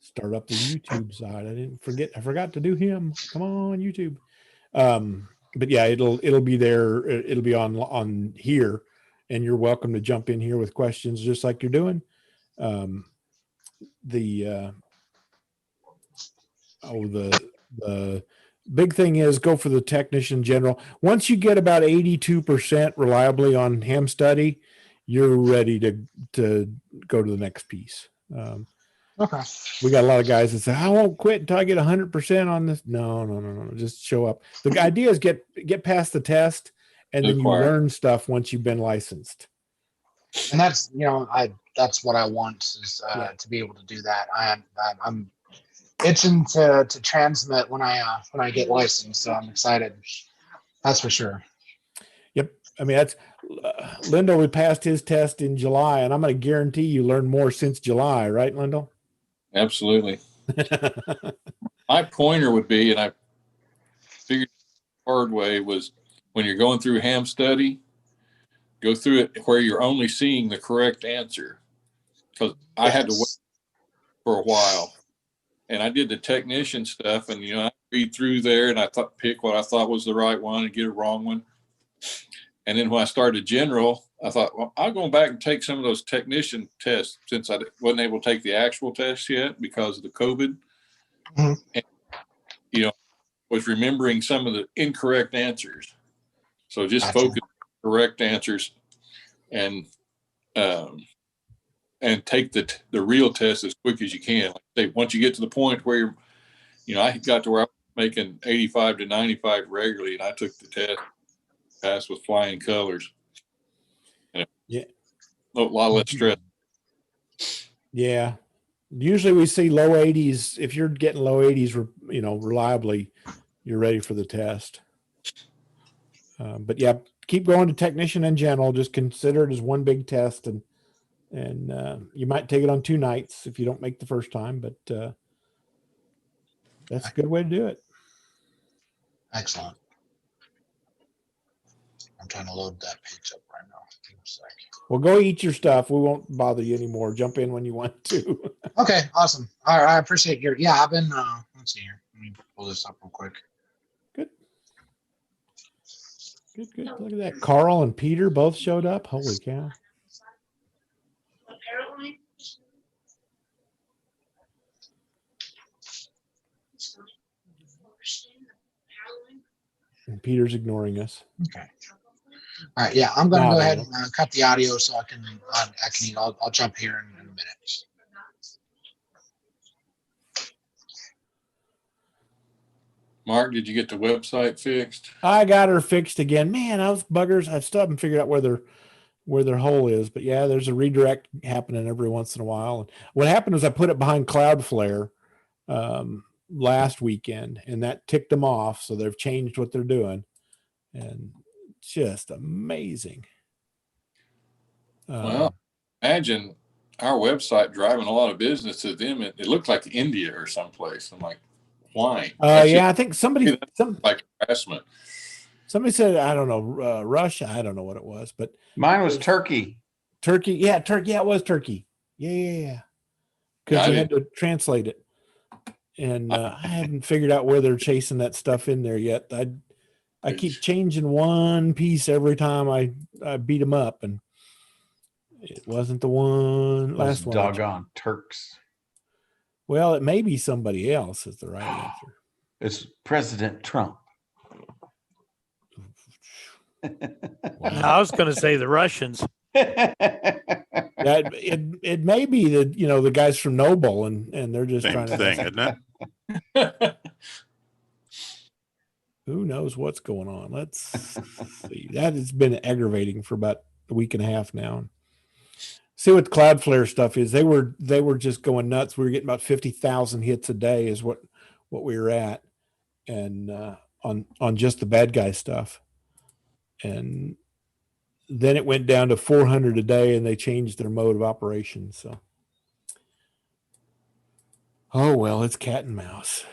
start up the YouTube side. I forgot to do him. Come on, YouTube. But yeah, it'll be there. It'll be on here, and you're welcome to jump in here with questions just like you're doing. The big thing is go for the technician general. Once you get about 82% reliably on ham study, you're ready to go to the next piece. Okay. We got a lot of guys that say, I won't quit until I get 100% on this. No. Just show up. The idea is get past the test, and then you learn stuff once you've been licensed. And that's, that's what I want is to be able to do that. I'm itching to transmit when I get licensed, so I'm excited. That's for sure. Yep. I mean, that's Lindo. We passed his test in July, and I'm going to guarantee you learned more since July, right, Lindo? Absolutely. My pointer would be, and I figured the hard way, was when you're going through ham study, go through it where you're only seeing the correct answer. Because I had to wait for a while. And I did the technician stuff, and I read through there, and I pick what I thought was the right one and get a wrong one. And then when I started general, I thought, well, I'll go back and take some of those technician tests since I wasn't able to take the actual test yet because of the COVID. Mm-hmm. And, was remembering some of the incorrect answers. So just focus on the correct answers and take the real test as quick as you can. Like say, once you get to the point where I got to where I was making 85 to 95 regularly, and I took the test, passed with flying colors. Yeah, a lot less stress. Yeah, usually we see low 80s. If you're getting low 80s, reliably, you're ready for the test. But yeah, keep going to technician in general. Just consider it as one big test, and you might take it on 2 nights if you don't make the first time. But that's a good way to do it. Excellent. I'm trying to load that page up right now. Give me a sec. Well, go eat your stuff. We won't bother you anymore. Jump in when you want to. Okay, awesome. All right, I appreciate I've been, let's see here. Let me pull this up real quick. Good. Look at that. Carl and Peter both showed up. Holy cow. Apparently. And Peter's ignoring us. Okay. All right. Yeah, I'm going to go ahead and cut the audio so I can eat. I'll jump here in a minute. Mark, did you get the website fixed? I got her fixed again. Man, I was buggers. I still haven't figured out where their hole is. But yeah, there's a redirect happening every once in a while. And what happened was I put it behind Cloudflare last weekend, and that ticked them off. So they've changed what they're doing, and just amazing. Well, imagine our website driving a lot of business to them. It looked like India or someplace. I'm like, why? Yeah, I think like harassment. Somebody said, I don't know, Russia. I don't know what it was, but mine was Turkey. Turkey. Yeah, Turkey. Yeah, it was Turkey. Yeah. Because you had to translate it. And I haven't figured out where they're chasing that stuff in there yet. I keep changing one piece every time I beat them up, and it wasn't the one last one. Doggone Turks. Well, it may be somebody else is the right answer. It's President Trump. I was going to say the Russians. It may be the guys from Noble, and they're just same trying thing, to. isn't it? Who knows what's going on? Let's see. That has been aggravating for about a week and a half now. See what the Cloudflare stuff is. They were just going nuts. We were getting about 50,000 hits a day is what we were at, and on just the bad guy stuff, and then it went down to 400 a day, and they changed their mode of operation. So, oh well, it's cat and mouse.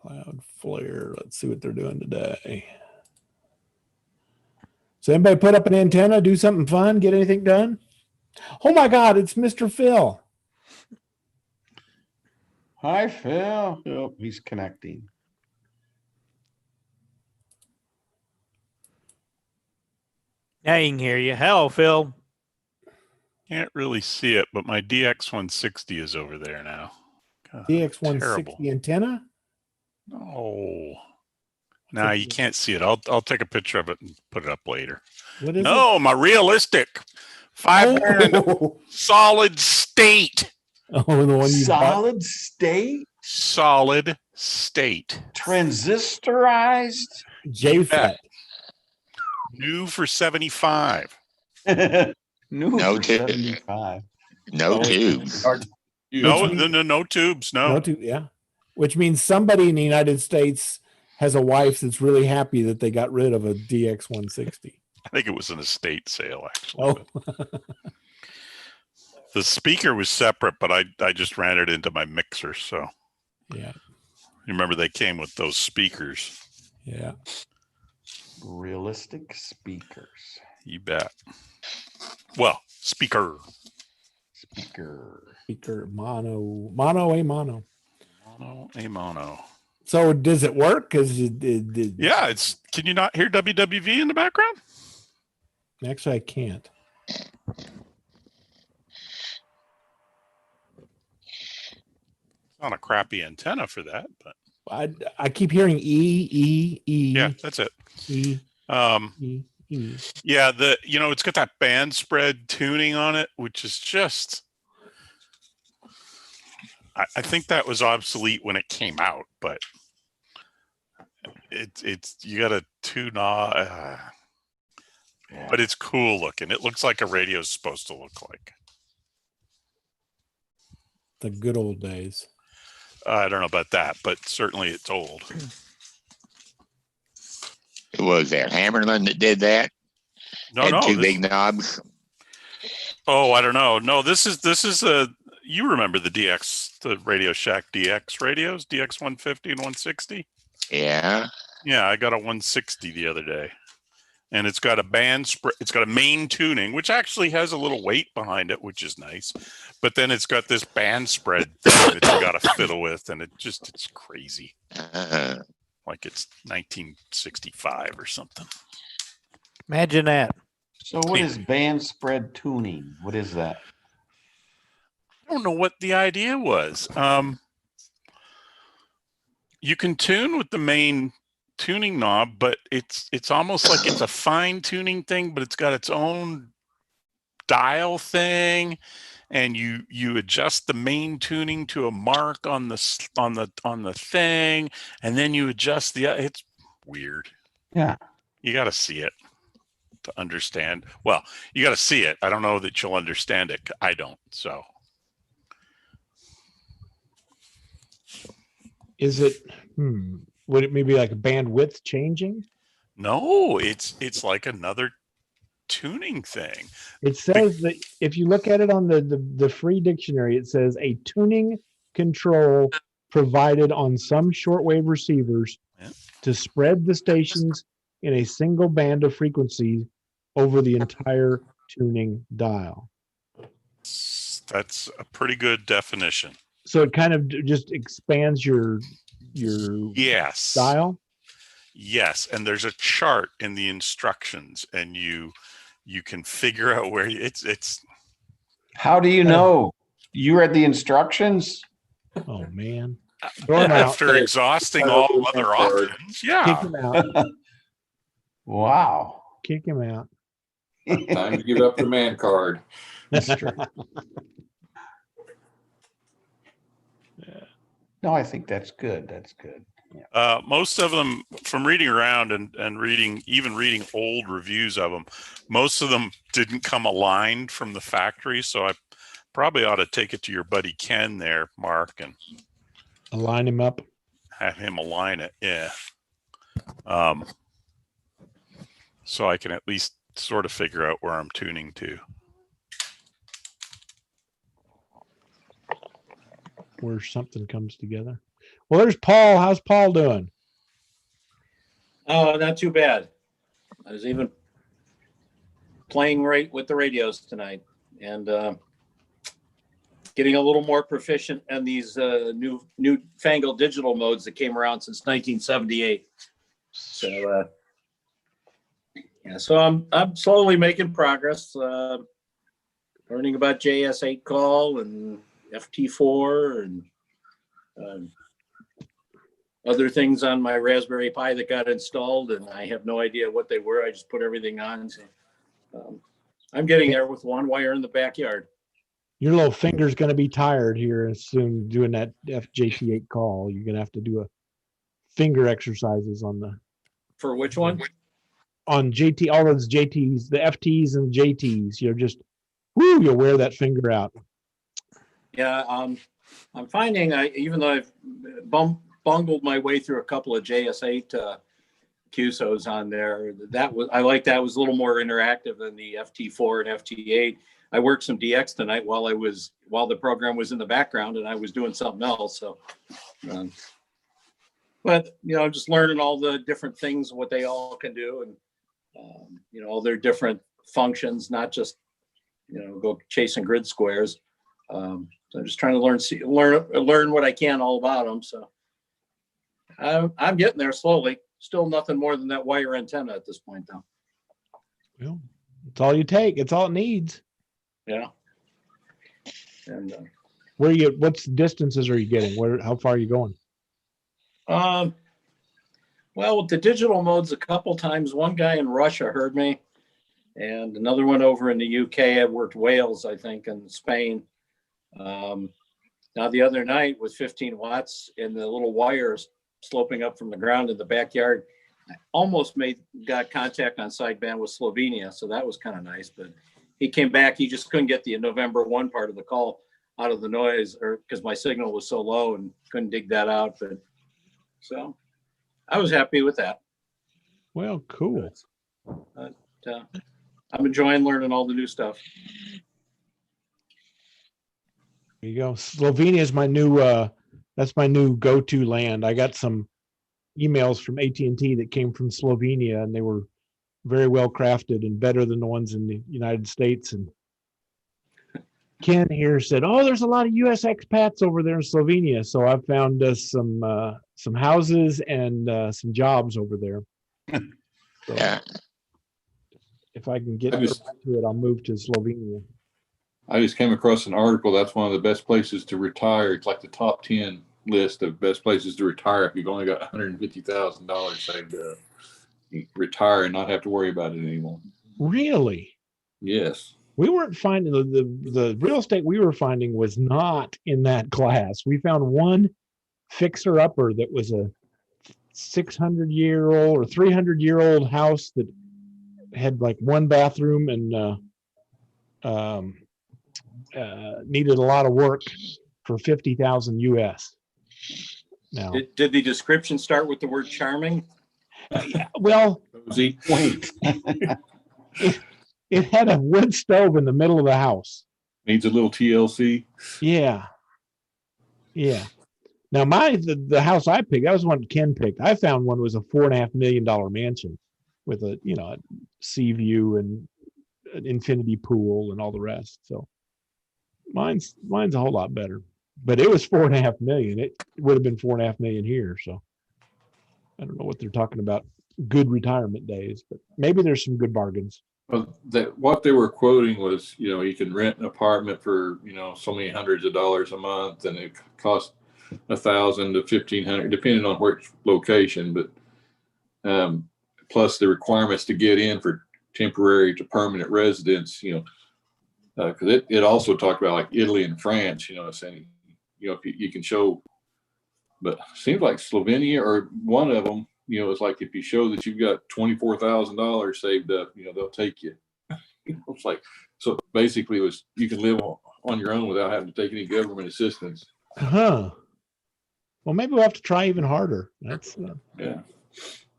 Cloudflare. Let's see what they're doing today. So anybody put up an antenna, do something fun, get anything done? Oh my God, it's Mr. Phil. Hi, Phil. Oh, he's connecting. Now you can hear you. Hello, Phil. Can't really see it, but my DX160 is over there now. God, DX160 terrible. antenna? No. Nah, you can't see it. I'll take a picture of it and put it up later. What is No, my realistic it? 5-band Oh, solid state. the one you bought. Solid state, Solid state. transistorized. JFET. New for 75. New No for tube. 75. No Oh, tubes. No, means- no tubes. No. Yeah. Which means somebody in the United States has a wife that's really happy that they got rid of a DX160. I think it was an estate sale, actually. Oh, But the speaker was separate, but I just ran it into my mixer. So yeah. you remember they came with those speakers. Yeah. Realistic speakers. You bet. Well, speaker. Speaker. Speaker mono. Mono. Mono, a mono. So does it work? Because Yeah, it's. Can you not hear WWV in the background? actually I can't. Not a crappy antenna for that, but I keep hearing E. yeah, that's it. E. Um, E. E. yeah, it's got that band spread tuning on it, which is just. I think that was obsolete when it came out, but it's you got to tune on. But it's cool looking. It looks like a radio is supposed to look like. The good old days. I don't know about that, but certainly it's old. Who was that? Hammerman that did that? No, Had no. two this- big knobs. oh, I don't know. No, this is a. You remember the Radio Shack DX radios, DX 150 and 160? Yeah. Yeah, I got a 160 the other day, and it's got a band spread. It's got a main tuning, which actually has a little weight behind it, which is nice. But then it's got this band spread thing that you got to fiddle with, and it's crazy. Uh, Like it's 1965 or something. Imagine that. So what is band spread tuning? What is that? I don't know what the idea was. You can tune with the main tuning knob, but it's almost like it's a fine tuning thing, but it's got its own dial thing, and you adjust the main tuning to a mark on the thing, and then you adjust it's weird. Yeah. You got to see it to understand. Well, you got to see it. I don't know that you'll understand it. I don't. So Is it? Would it maybe like a bandwidth changing? no, it's like another tuning thing. It says that if you look at it on the free dictionary, it says a tuning control provided on some shortwave receivers Yeah. to spread the stations in a single band of frequencies over the entire tuning dial. That's a pretty good definition. So it kind of just expands your Yes. dial. Yes, and there's a chart in the instructions, and you can figure out where it's. How do you know? You read the instructions? Oh man. Throw him out. After exhausting all other options. Kick Yeah. him out. Wow. Kick him out. Time to give up the man card. That's true. No, I think that's good. That's good. Most of them, from reading around and reading old reviews of them, most of them didn't come aligned from the factory. So I probably ought to take it to your buddy Ken there, Mark, and Align him up. have him align it. Yeah. So I can at least sort of figure out where I'm tuning to. Where something comes together. Well, there's Paul. How's Paul doing? Oh, not too bad. I was even playing right with the radios tonight, and getting a little more proficient in these newfangled digital modes that came around since 1978. So yeah, so I'm slowly making progress, learning about JS8 call and FT4 and other things on my Raspberry Pi that got installed, and I have no idea what they were. I just put everything on. So I'm getting there with one wire in the backyard. Your little finger's going to be tired here soon doing that FJT8 call. You're going to have to do a finger exercises on the For which one? on JT, all those JTs, the FTs and JTs. You're just you'll wear that finger out. Yeah, I'm finding even though I've bungled my way through a couple of JS8 QSOs on there, I like that was a little more interactive than the FT4 and FT8. I worked some DX tonight while the program was in the background and I was doing something else. So, but I'm just learning all the different things, what they all can do, and all their different functions, not just go chasing grid squares. So I'm just trying to learn what I can all about them. So I'm getting there slowly. Still nothing more than that wire antenna at this point, though. Well, it's all you take. It's all it needs. Yeah. And what's distances are you getting? How far are you going? Well, with the digital modes, a couple times, one guy in Russia heard me, and another one over in the UK. I worked Wales, I think, and Spain. Now the other night with 15 watts and the little wires sloping up from the ground in the backyard, I almost got contact on sideband with Slovenia, so that was kind of nice. But he came back, he just couldn't get the November 1 part of the call out of the noise, or because my signal was so low and couldn't dig that out. But so I was happy with that. Well, cool. But, I'm enjoying learning all the new stuff. There you go. Slovenia is my new that's my new go-to land. I got some emails from AT&T that came from Slovenia, and they were very well crafted and better than the ones in the United States. And Ken here said, "Oh, there's a lot of U.S. expats over there in Slovenia." So I found us some houses and some jobs over there. So Yeah. if I can get to it, I'll move to Slovenia. I just came across an article. That's one of the best places to retire. It's like the top 10 list of best places to retire if you've only got $150,000 saved up. You retire and not have to worry about it anymore. Really? Yes. We weren't finding the real estate we were finding was not in that class. We found one fixer upper that was a 600-year-old or 300-year-old house that had like one bathroom and needed a lot of work for $50,000 US. Now, Did the description start with the word charming? Well, Wait. it had a wood stove in the middle of the house. Needs a little TLC. Yeah. Now the house I picked, that was one Ken picked. I found one was a $4.5 million mansion with a sea view and an infinity pool and all the rest. So mine's a whole lot better. But it was $4.5 million. It would have been $4.5 million here. So I don't know what they're talking about. Good retirement days, but maybe there's some good bargains. Well, what they were quoting was, you can rent an apartment for, so many hundreds of dollars a month, and it costs $1,000 to $1,500, depending on which location. But plus the requirements to get in for temporary to permanent residents, because it also talked about like Italy and France, saying, if you can show, but it seems like Slovenia or one of them, it's like if you show that you've got $24,000 saved up, they'll take you. It's like, so basically you can live on your own without having to take any government assistance. Huh. Well, maybe we'll have to try even harder. That's yeah.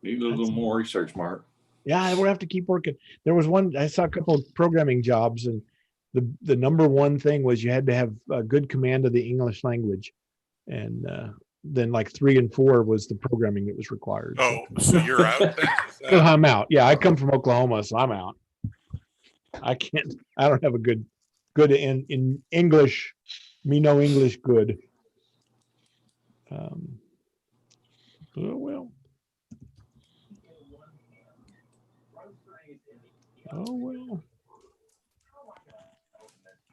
Need a little more research, Mark. Yeah, we'll have to keep working. There was one, I saw a couple of programming jobs, and the number one thing was you had to have a good command of the English language. And then like 3 and 4 was the programming that was required. Oh, so you're out? So I'm out. Yeah, I come from Oklahoma, so I'm out. I don't have a good in English Me no English good. Oh well. Oh well.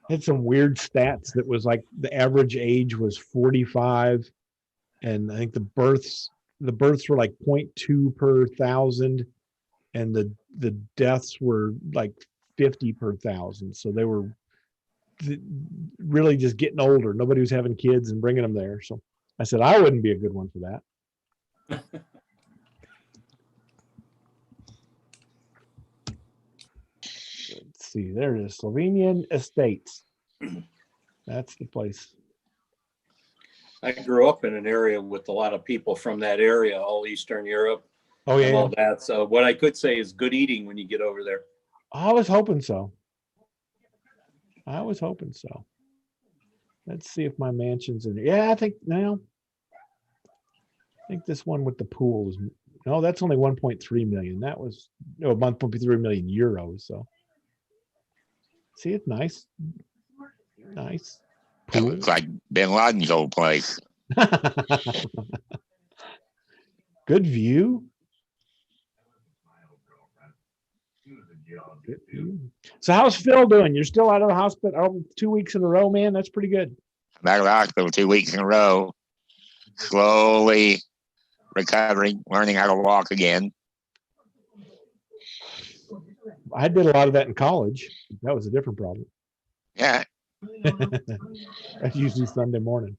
Had some weird stats that was like the average age was 45, and I think the births were like 0.2 per thousand, and the deaths were like 50 per thousand. So they were really just getting older. Nobody was having kids and bringing them there. So I said I wouldn't be a good one for that. Let's see. There it is. Slovenian Estates. That's the place. I grew up in an area with a lot of people from that area, all Eastern Europe Oh and yeah. all that. So what I could say is good eating when you get over there. I was hoping so. I was hoping so. Let's see if my mansion's in there. Yeah, I think now. I think this one with the pool is no, that's only 1.3 million. That was 1.3 million euros. So see, it's nice. Nice. That Pool. looks like Bin Laden's old place. Good view. Good view. So how's Phil doing? You're still out of the hospital 2 weeks in a row, man. That's pretty good. I'm out of the hospital 2 weeks in a row, slowly recovering, learning how to walk again. I did a lot of that in college. That was a different problem. Yeah, That's usually Sunday morning.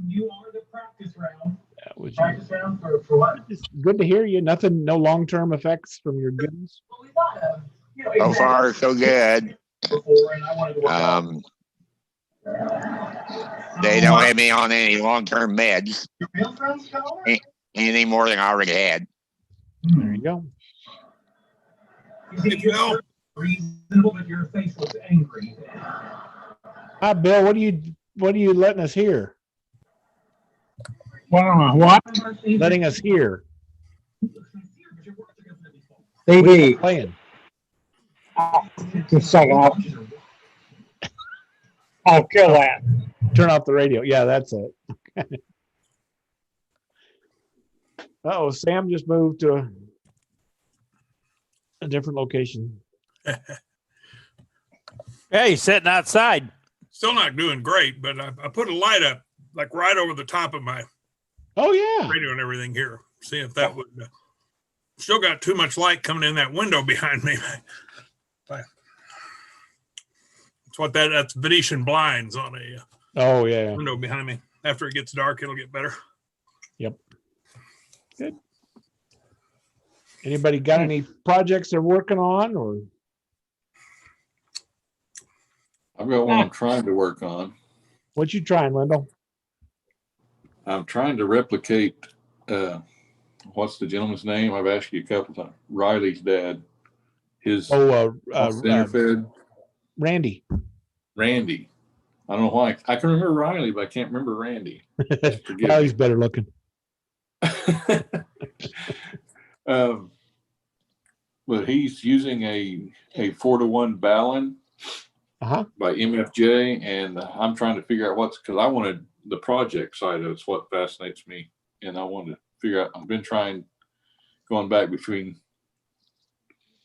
You are the practice round. That was Practice round for what? It's good to hear you. Nothing, no long-term effects from your goodness. Well, we thought of, so far so good. before, and I wanted to work out. They don't have me on any long-term meds Your real friends come over? any more than I already had. There you go. You know, reasonable, but your face was angry. Hi, Bill. What are you letting us hear? Wow, what? Letting us hear. What are you TV. playing? Just a second. I'll kill that. Turn off the radio. Yeah, that's it. Uh-oh, Sam just moved to a different location. Yeah, he's sitting outside. Still not doing great, but I put a light up like right over the top of my Oh, yeah. radio and everything here. See if that would. Still got too much light coming in that window behind me. That's what that's Venetian blinds on a Oh, yeah. window behind me. After it gets dark, it'll get better. Yep. Good. Anybody got any projects they're working on, or? I've got one I'm trying to work on. What you trying, Lindell? I'm trying to replicate, what's the gentleman's name? I've asked you a couple times. Riley's dad. His center fed. Randy. Randy. I don't know why. I can remember Riley, but I can't remember Randy. Riley's better looking. But he's using a 4-to-1 Ballon Uh-huh. by MFJ, and I'm trying to figure out because I wanted the project side of it's what fascinates me, and I wanted to figure out. I've been going back between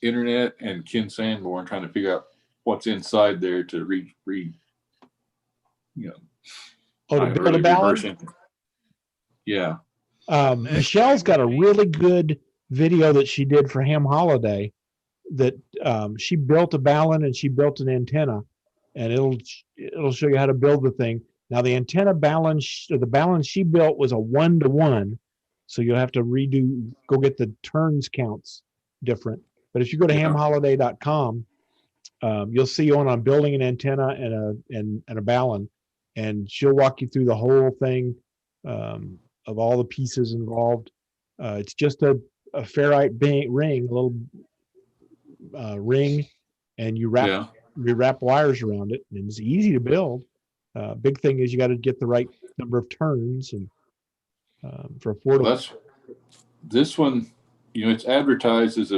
internet and Ken Sanborn, trying to figure out what's inside there to read. Oh, to build a Ballon? Yeah. Michelle's got a really good video that she did for Ham Holiday that she built a Ballon and she built an antenna, and it'll show you how to build the thing. Now the antenna Ballon, the Ballon she built was a 1-to-1, so you'll have to go get the turns counts different. But if you go to hamholiday.com, you'll see one on building an antenna and a Ballon, and she'll walk you through the whole thing of all the pieces involved. It's just a ferrite ring, a little ring, and you wrap wires around it, and it's easy to build. Big thing is you got to get the right number of turns, and for affordable. This one, it's advertised as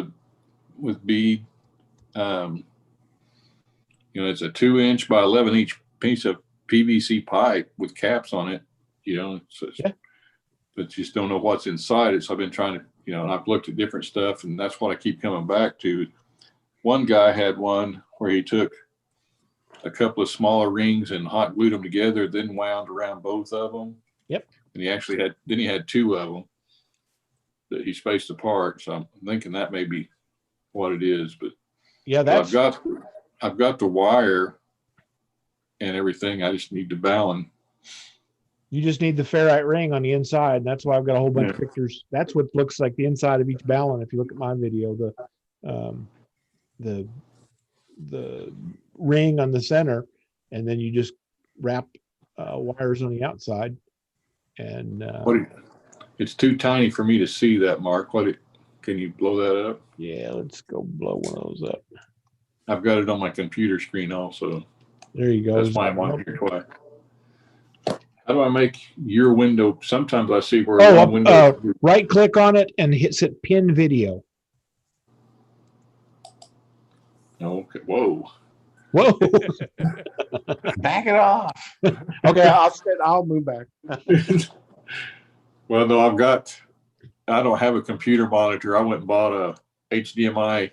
with bead. It's a 2-inch by 11-inch piece of PVC pipe with caps on it, so Yeah. but just don't know what's inside it. So I've been trying to, and I've looked at different stuff, and that's what I keep coming back to. One guy had one where he took a couple of smaller rings and hot glued them together, then wound around both of them. Yep. And he had two of them that he spaced apart. So I'm thinking that may be what it is, but Yeah, I've got the wire and everything. I just need the balun. you just need the ferrite ring on the inside, and that's why I've got a whole bunch of pictures. That's what looks like the inside of each balun. If you look at my video, the ring on the center, and then you just wrap wires on the outside. And It's too tiny for me to see that, Mark. Can you blow that up? Yeah, let's go blow one of those up. I've got it on my computer screen also. There you go. That's why I'm on here twice. How do I make your window? Sometimes I see where one window. Right click on it and hit pin video. Okay. Whoa. Back it off. Okay, I'll move back. Well, no, I don't have a computer monitor. I went and bought a HDMI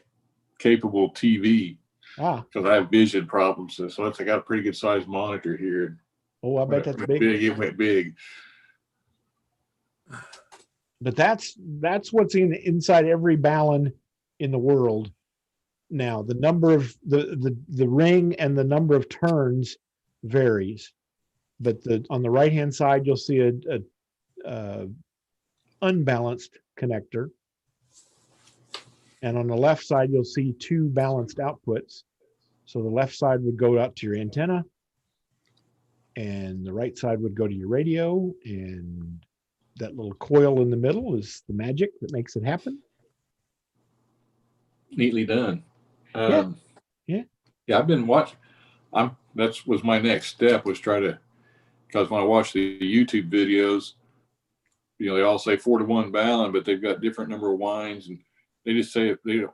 capable TV because I have vision problems. So I got a pretty good sized monitor here. Oh, I bet that's big. It went big. But that's what's inside every balun in the world now. The number of the ring and the number of turns varies, but on the right hand side you'll see a unbalanced connector, and on the left side you'll see two balanced outputs. So the left side would go out to your antenna, and the right side would go to your radio, and that little coil in the middle is the magic that makes it happen. Neatly done. Yeah. I've been watching. That was my next step, was because when I watch the YouTube videos, they all say 4-to-1 balun, but they've got different number of winds, and they just say there's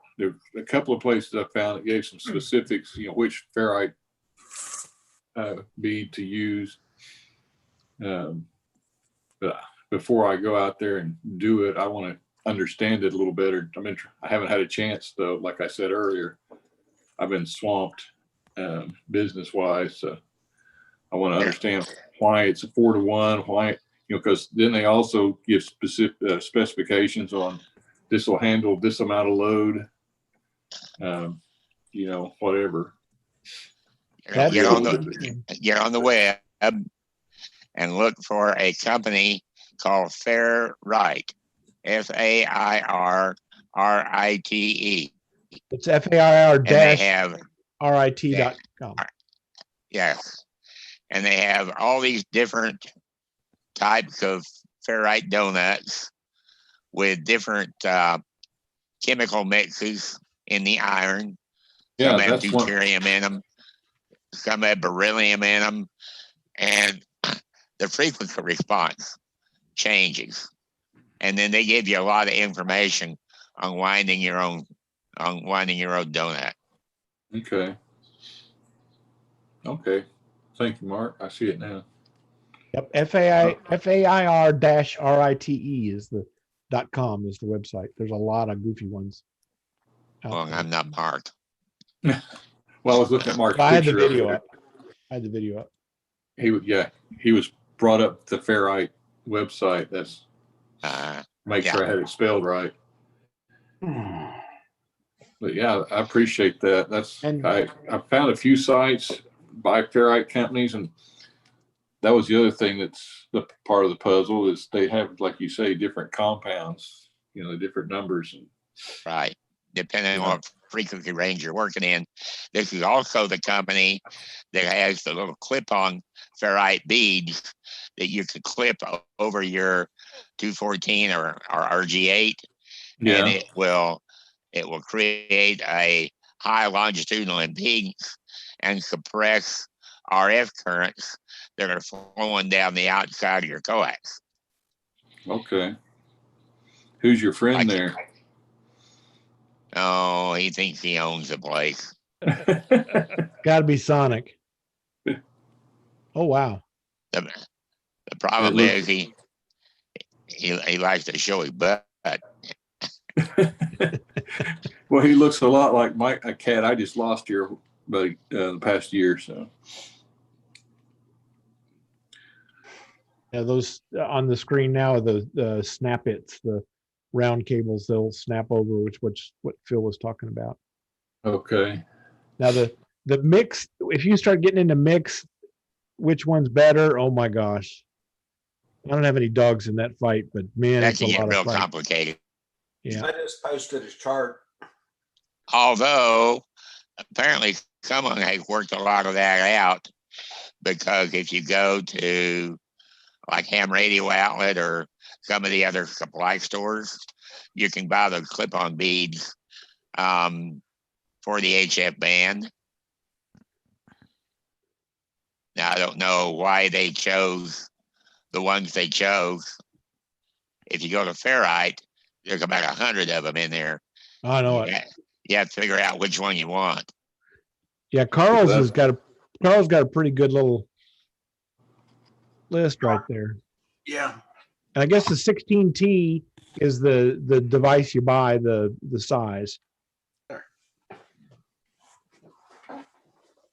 a couple of places I found that gave some specifics, which ferrite bead to use. But before I go out there and do it, I want to understand it a little better. I haven't had a chance though. Like I said earlier, I've been swamped business wise. So I want to understand why it's a 4-to-1, why, because then they also give specific specifications on this will handle this amount of load, whatever. Get on the web and look for a company called Fairrite, FAIRRITE. It's FAIR-RIT.com. Yes. And they have all these different types of ferrite donuts with different chemical mixes in the iron. Yeah, some have deuterium in them, some have beryllium in them, and the frequency response changes. And then they give you a lot of information on winding your own donut. Okay. Thank you, Mark. I see it now. Yep. FAIR-RITE is the .com is the website. There's a lot of goofy ones. Well, I'm not marked. Well, I was looking at Mark's I had the picture. video up. He was brought up the Ferrite website. That's make sure I had it spelled right. But yeah, I appreciate that. I found a few sites by ferrite companies, and that was the other thing that's the part of the puzzle is they have, like you say, different compounds, different numbers. Right. Depending on what frequency range you're working in. This is also the company that has the little clip-on ferrite beads that you could clip over your 214 or RG8. Yeah. And it will create a high longitudinal impedance and suppress RF currents that are flowing down the outside of your coax. Okay. Who's your friend there? Oh, he thinks he owns the place. Got to be Sonic. Oh wow. The, the problem It is he likes to show his butt. Well, he looks a lot like a cat I just lost here, but the past year. So Yeah, those on the screen now are the snap its, the round cables they'll snap over, which what Phil was talking about. okay. Now the mix, if you start getting into mix, which one's better? Oh my gosh. I don't have any dogs in that fight, but man, That it's a can get lot real of fight. complicated. Yeah. I just posted his chart. Although apparently someone has worked a lot of that out, because if you go to like Ham Radio Outlet or some of the other supply stores, you can buy the clip-on beads for the HF band. Now I don't know why they chose the ones they chose. If you go to Ferrite, there's about 100 of them in there. I know it. You have to figure out which one you want. Yeah, Carl's got a pretty good little list right there. Yeah. And I guess the 16T is the device you buy, the size.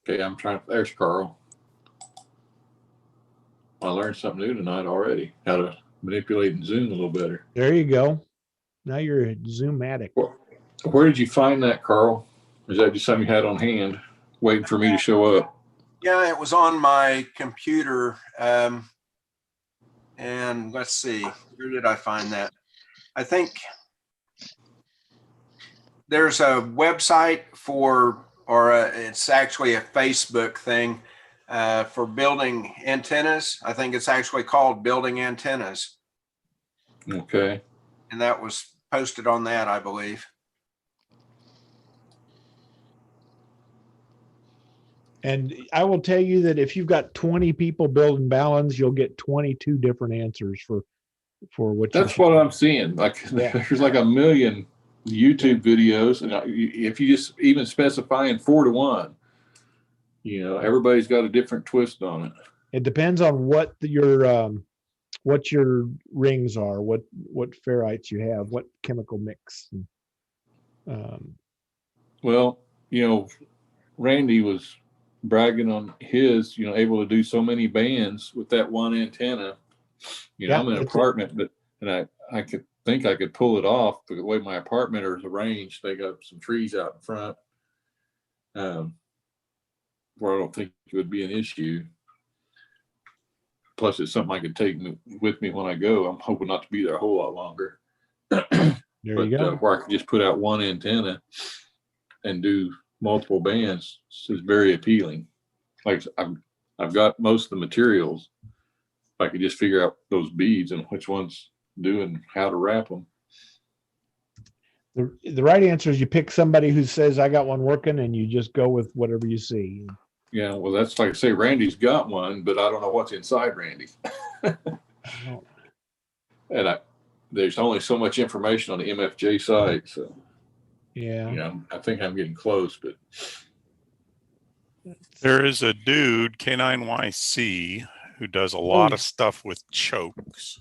Okay, I'm trying. There's Carl. I learned something new tonight already. How to manipulate and zoom a little better. There you go. Now you're a Zoom-matic. Where did you find that, Carl? Is that just something you had on hand, waiting for me to show up? Yeah, it was on my computer. And let's see, where did I find that? I think there's a website it's actually a Facebook thing for building antennas. I think it's actually called Building Antennas. Okay. And that was posted on that, I believe. And I will tell you that if you've got 20 people building balance, you'll get 22 different answers for what. That's what I'm seeing. Like there's like a million YouTube videos, and if you just even specify in 4 to 1, everybody's got a different twist on it. It depends on what your rings are, what ferrites you have, what chemical mix. Well, Randy was bragging on his, able to do so many bands with that one antenna. I'm in an apartment, and I could think I could pull it off, but the way my apartment is arranged, they got some trees out in front, where I don't think it would be an issue. Plus, it's something I could take with me when I go. I'm hoping not to be there a whole lot longer. There you go. Where I could just put out one antenna and do multiple bands is very appealing. Like I've got most of the materials. If I could just figure out those beads and which ones do and how to wrap them. The right answer is you pick somebody who says, I got one working, and you just go with whatever you see. Yeah, well, that's like I say, Randy's got one, but I don't know what's inside Randy's. And there's only so much information on the MFJ site, so yeah, I think I'm getting close, but there is a dude, K9YC, who does a lot of stuff with chokes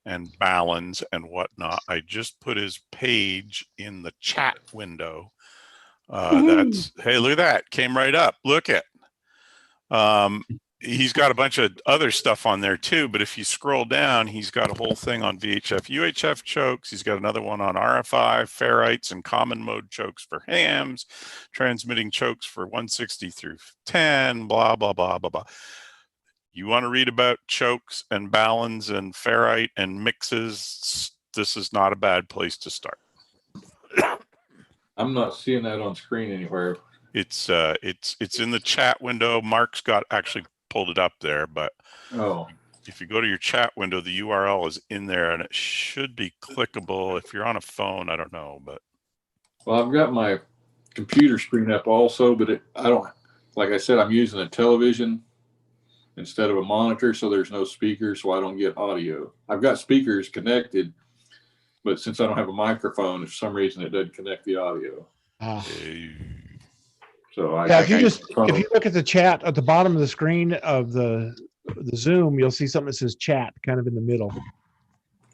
and balance and whatnot. I just put his page in the chat window. Hey, look at that. Came right up. Look at. He's got a bunch of other stuff on there too, but if you scroll down, he's got a whole thing on VHF, UHF chokes. He's got another one on RFI, ferrites, and common mode chokes for hams, transmitting chokes for 160 through 10, blah, blah, blah, blah, blah. You want to read about chokes and balance and ferrite and mixes, this is not a bad place to start. I'm not seeing that on screen anywhere. It's in the chat window. Mark's got actually pulled it up there, but if you go to your chat window, the URL is in there and it should be clickable. If you're on a phone, I don't know, but. Well, I've got my computer screen up also, but I don't, like I said, I'm using a television instead of a monitor, so there's no speakers, so I don't get audio. I've got speakers connected, but since I don't have a microphone, for some reason it doesn't connect the audio. So Yeah, if you Okay. if you look at the chat at the bottom of the screen of the Zoom, you'll see something that says chat kind of in the middle.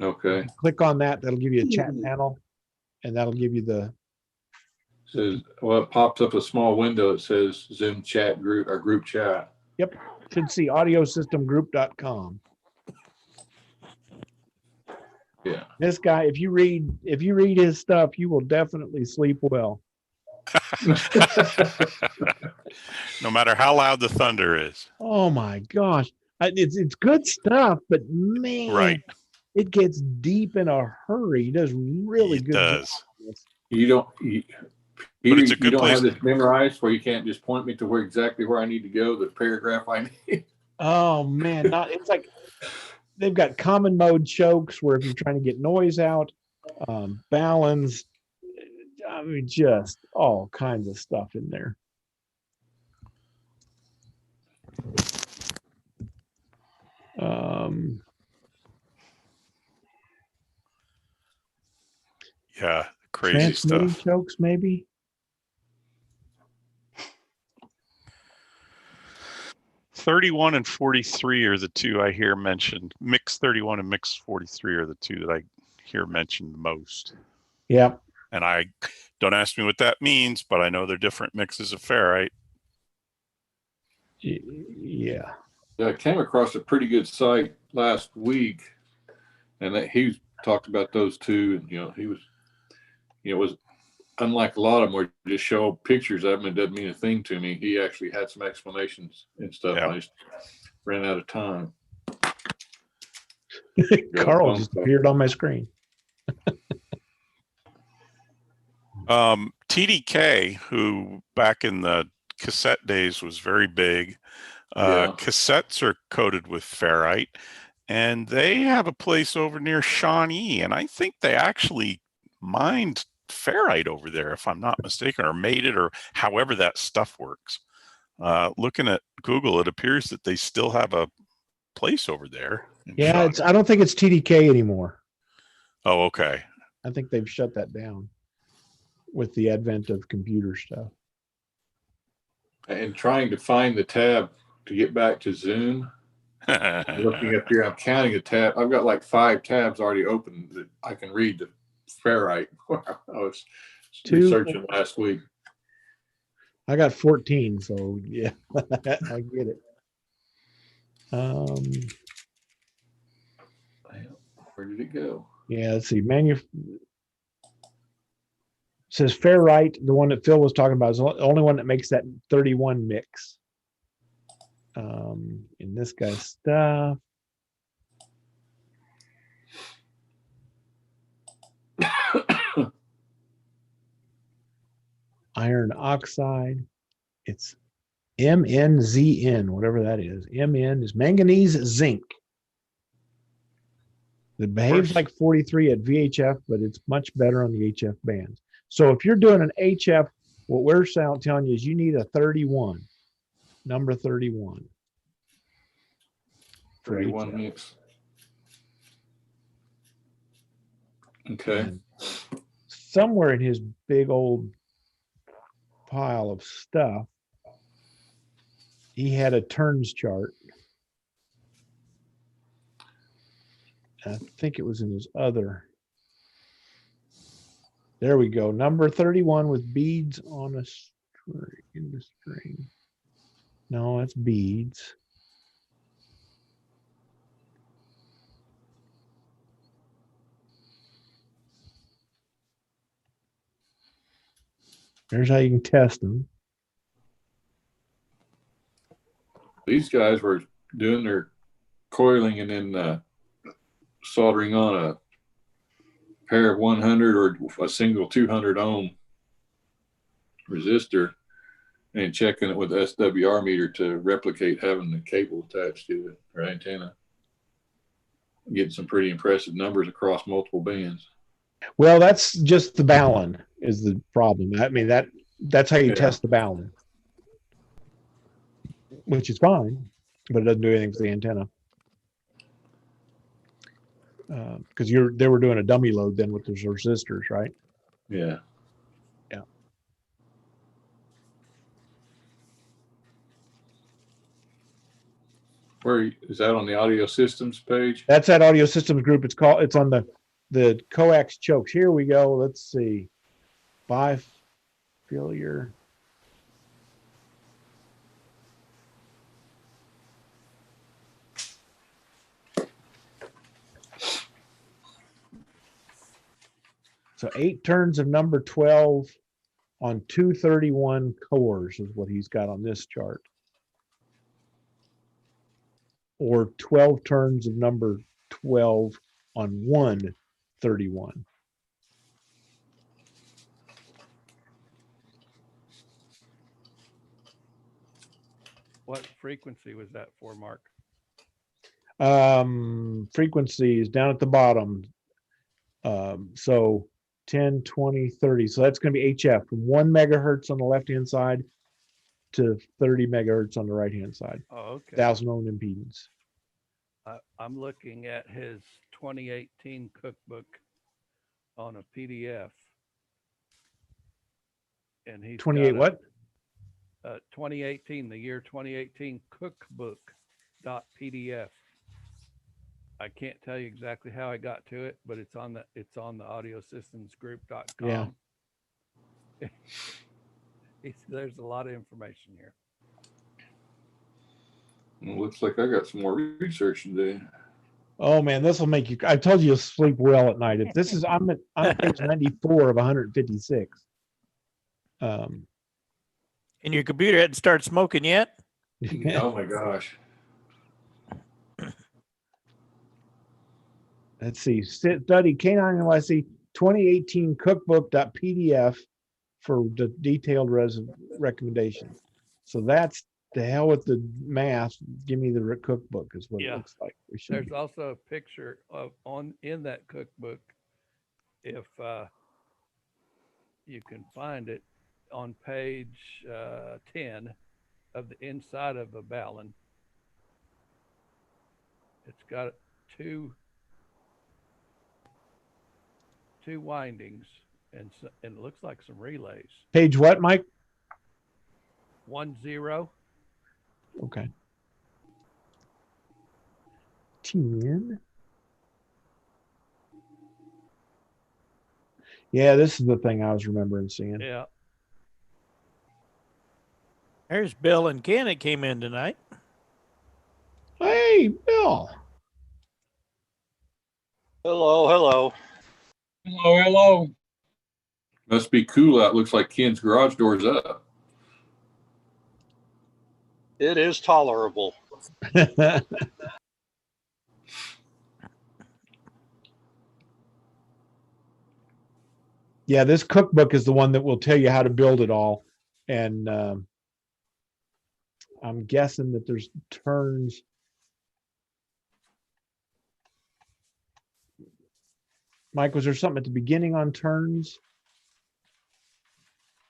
okay. Click on that. That'll give you a chat panel, and that'll give you the. Says, well, it pops up a small window that says Zoom chat group or group chat. Yep, should see audiosystemgroup.com. Yeah. This guy, if you read his stuff, you will definitely sleep well. No matter how loud the thunder is. Oh my gosh, it's good stuff, but man, Right. it gets deep in a hurry. He does really It good. job does. on this. You don't, But it's a you good don't place. have this memorized where you can't just point me to where exactly where I need to go, the paragraph I need. Oh man, it's like they've got common mode chokes where if you're trying to get noise out, balance. I mean, just all kinds of stuff in there. Yeah, crazy Transmitting stuff. chokes, maybe. $31 and $43 are the two I hear mentioned. Mix 31 and Mix 43 are the two that I hear mentioned most. Yeah. And I don't ask me what that means, but I know they're different mixes of ferrite. Yeah. I came across a pretty good site last week, and that he talked about those two. And, it was unlike a lot of them where you just show pictures of them and doesn't mean a thing to me. He actually had some explanations and stuff. Yeah. I just ran out of time. Carl just appeared on my screen. TDK, who back in the cassette days was very big. Cassettes are coated with ferrite, and they have a place over near Shawnee, and I think they actually mined ferrite over there, if I'm not mistaken, or made it, or however that stuff works. Looking at Google, it appears that they still have a place over there. Yeah, I don't think it's TDK anymore. Oh, okay. I think they've shut that down with the advent of computer stuff. And trying to find the tab to get back to Zoom. Looking up here, I'm counting a tab. I've got like 5 tabs already open that I can read the ferrite. I was researching last week. I got 14, so yeah, I get it. Where did it go? Yeah, let's see. Says ferrite, the one that Phil was talking about, is the only one that makes that 31 mix. In this guy's stuff. Iron oxide. It's MnZn, whatever that is. Mn is manganese zinc. It behaves like 43 at VHF, but it's much better on the HF bands. So if you're doing an HF, what we're telling you is you need a 31, number 31. 31 mix. Okay. And somewhere in his big old pile of stuff, he had a turns chart. I think it was in his other. There we go. Number 31 with beads on a string. In the string. No, that's beads. There's how you can test them. These guys were doing their coiling and then soldering on a pair of 100 or a single 200 ohm resistor and checking it with the SWR meter to replicate having the cable attached to it or antenna. Getting some pretty impressive numbers across multiple bands. Well, that's just the balun is the problem. I mean, that's how you test the balun, which is fine, but it doesn't do anything for the antenna. Because they were doing a dummy load then with those resistors, right? Yeah. Yeah. Where is that on the audio systems page? That's that audio systems group. It's on the coax chokes. Here we go. Let's see. Failure. So 8 turns of number 12 on 231 cores is what he's got on this chart. Or 12 turns of number 12 on 131. What frequency was that for, Mark? Frequency is down at the bottom. So 10, 20, 30. So that's going to be HF from 1 megahertz on the left-hand side to 30 megahertz on the right-hand side. Oh, okay. 1,000 ohm impedance. I'm looking at his 2018 cookbook on a PDF. And he's 28 what? 2018, the year 2018 cookbook.pdf. I can't tell you exactly how I got to it, but it's on the audiosystemsgroup.com. Yeah. There's a lot of information here. Well, looks like I got some more research to do. Oh man, this will make you. I told you you'll sleep well at night. If this is, I'm at page 94 of 156. Um, And your computer hadn't started smoking yet? Oh my gosh. Let's see. Study Canine NYC 2018 cookbook.pdf for the detailed recommendations. So that's the hell with the math. Give me the cookbook is what it looks like. There's also a picture of in that cookbook, if you can find it, on page 10 of the inside of a Ballon. It's got two windings and it looks like some relays. Page what, Mike? 10. Okay. 10. Yeah, this is the thing I was remembering seeing. Yeah. There's Bill and Ken that came in tonight. Hey, Bill. Hello, hello. Hello, hello. Must be cool out. Looks like Ken's garage door's up. It is tolerable. Yeah, this cookbook is the one that will tell you how to build it all. And I'm guessing that there's turns. Mike, was there something at the beginning on turns?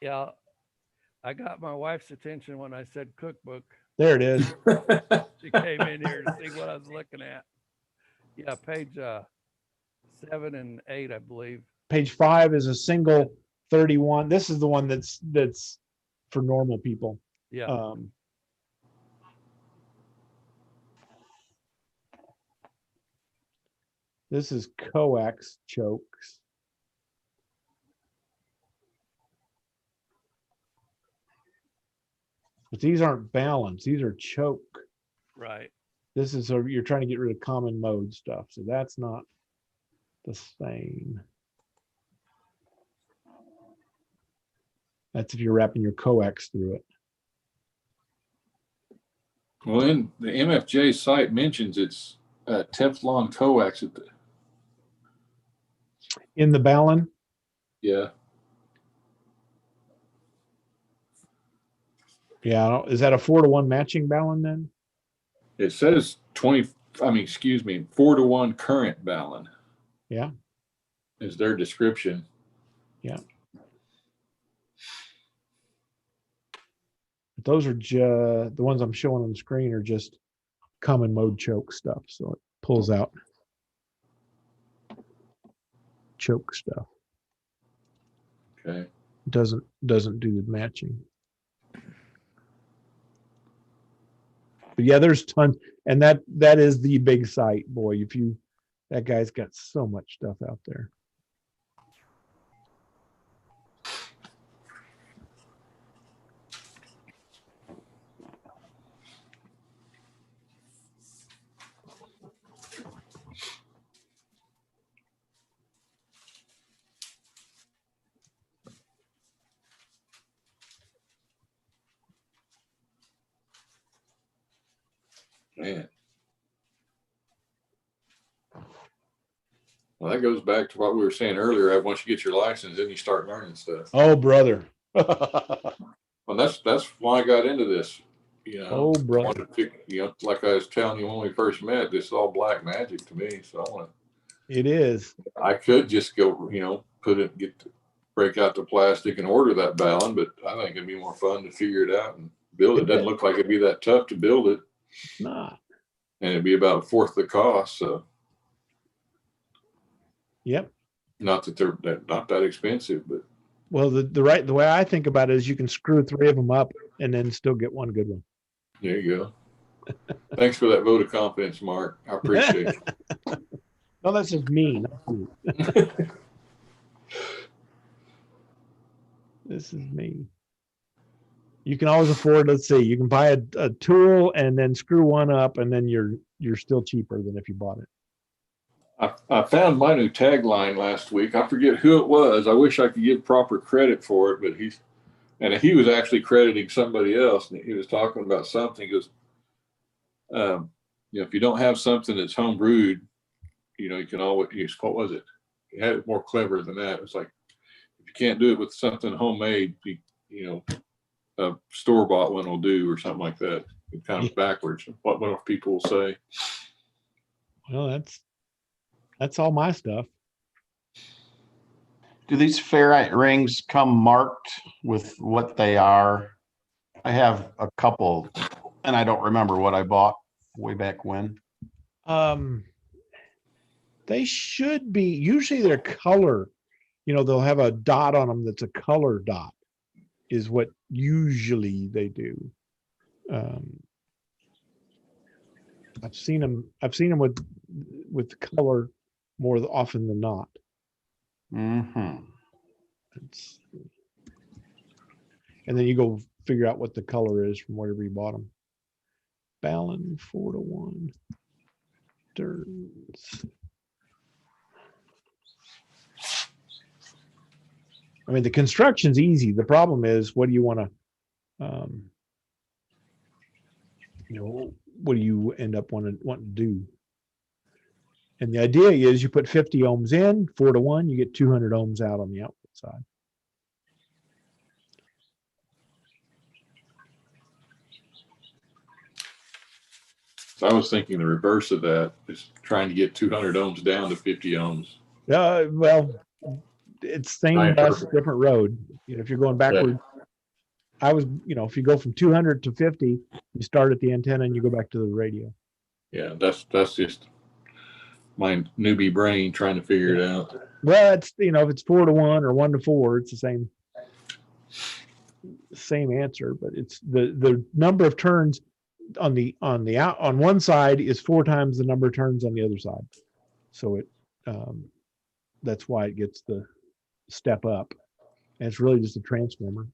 Yeah. I got my wife's attention when I said cookbook. There it is. She came in here to see what I was looking at. Yeah, page 7 and 8, I believe. Page 5 is a single 31. This is the one that's for normal people. Yeah. This is coax chokes. But these aren't balanced. These are choke. Right. This is you're trying to get rid of common mode stuff. So that's not the same. That's if you're wrapping your coax through it. Well, in the MFJ site mentions it's Teflon coax at the. In the Ballon? Yeah. Yeah. Is that a 4-to-1 matching Ballon then? It says 4-to-1 current Ballon. Yeah. Is their description. Yeah. But those are the ones I'm showing on the screen are just common mode choke stuff. So it pulls out choke stuff. Okay. Doesn't do the matching. But yeah, there's tons, and that is the big site, boy. That guy's got so much stuff out there. Man. Well, that goes back to what we were saying earlier. Once you get your license, then you start learning stuff. Oh, brother. Well, that's why I got into this. You know, Oh, brother. I wanted to, like I was telling you when we first met, this is all black magic to me. So I want to. It is. I could just go, break out the plastic and order that ballon, but I think it'd be more fun to figure it out and build it. It doesn't look like it'd be that tough to build it. It's not. And it'd be about a fourth the cost. So. Yep. Not that they're not that expensive, but. Well, the way I think about it is you can screw 3 of them up and then still get one good one. There you go. Thanks for that vote of confidence, Mark. I appreciate it. No, that's just me. This is me. You can always afford, let's see, you can buy a tool and then screw one up, and then you're still cheaper than if you bought it. I found my new tagline last week. I forget who it was. I wish I could give proper credit for it, but he was actually crediting somebody else, and he was talking about something. He goes, if you don't have something that's home brewed, you can always use, what was it? He had it more clever than that. It's like, if you can't do it with something homemade, a store-bought one will do, or something like that. It's kind of backwards. What most people will say. Well, that's all my stuff. Do these ferrite rings come marked with what they are? I have a couple, and I don't remember what I bought way back when. They should be. Usually their color, they'll have a dot on them that's a color dot, is what usually they do. I've seen them with color more often than not. Mm-hmm. And then you go figure out what the color is from wherever you bought them. Ballon 4-1. Turns. I mean, the construction's easy. The problem is, what do you want to, what do you end up wanting to do? And the idea is you put 50 ohms in, 4-1, you get 200 ohms out on the output side. So I was thinking the reverse of that is trying to get 200 ohms down to 50 ohms. Well, it's same bus, different road. If you're going backward, if you go from 200 to 50, you start at the antenna and you go back to the radio. Yeah, that's just my newbie brain trying to figure it out. Well, it's if it's 4-1 or 1-4, it's the same answer, but it's the number of turns on one side is 4 times the number of turns on the other side. So that's why it gets the step up. And it's really just a transformer.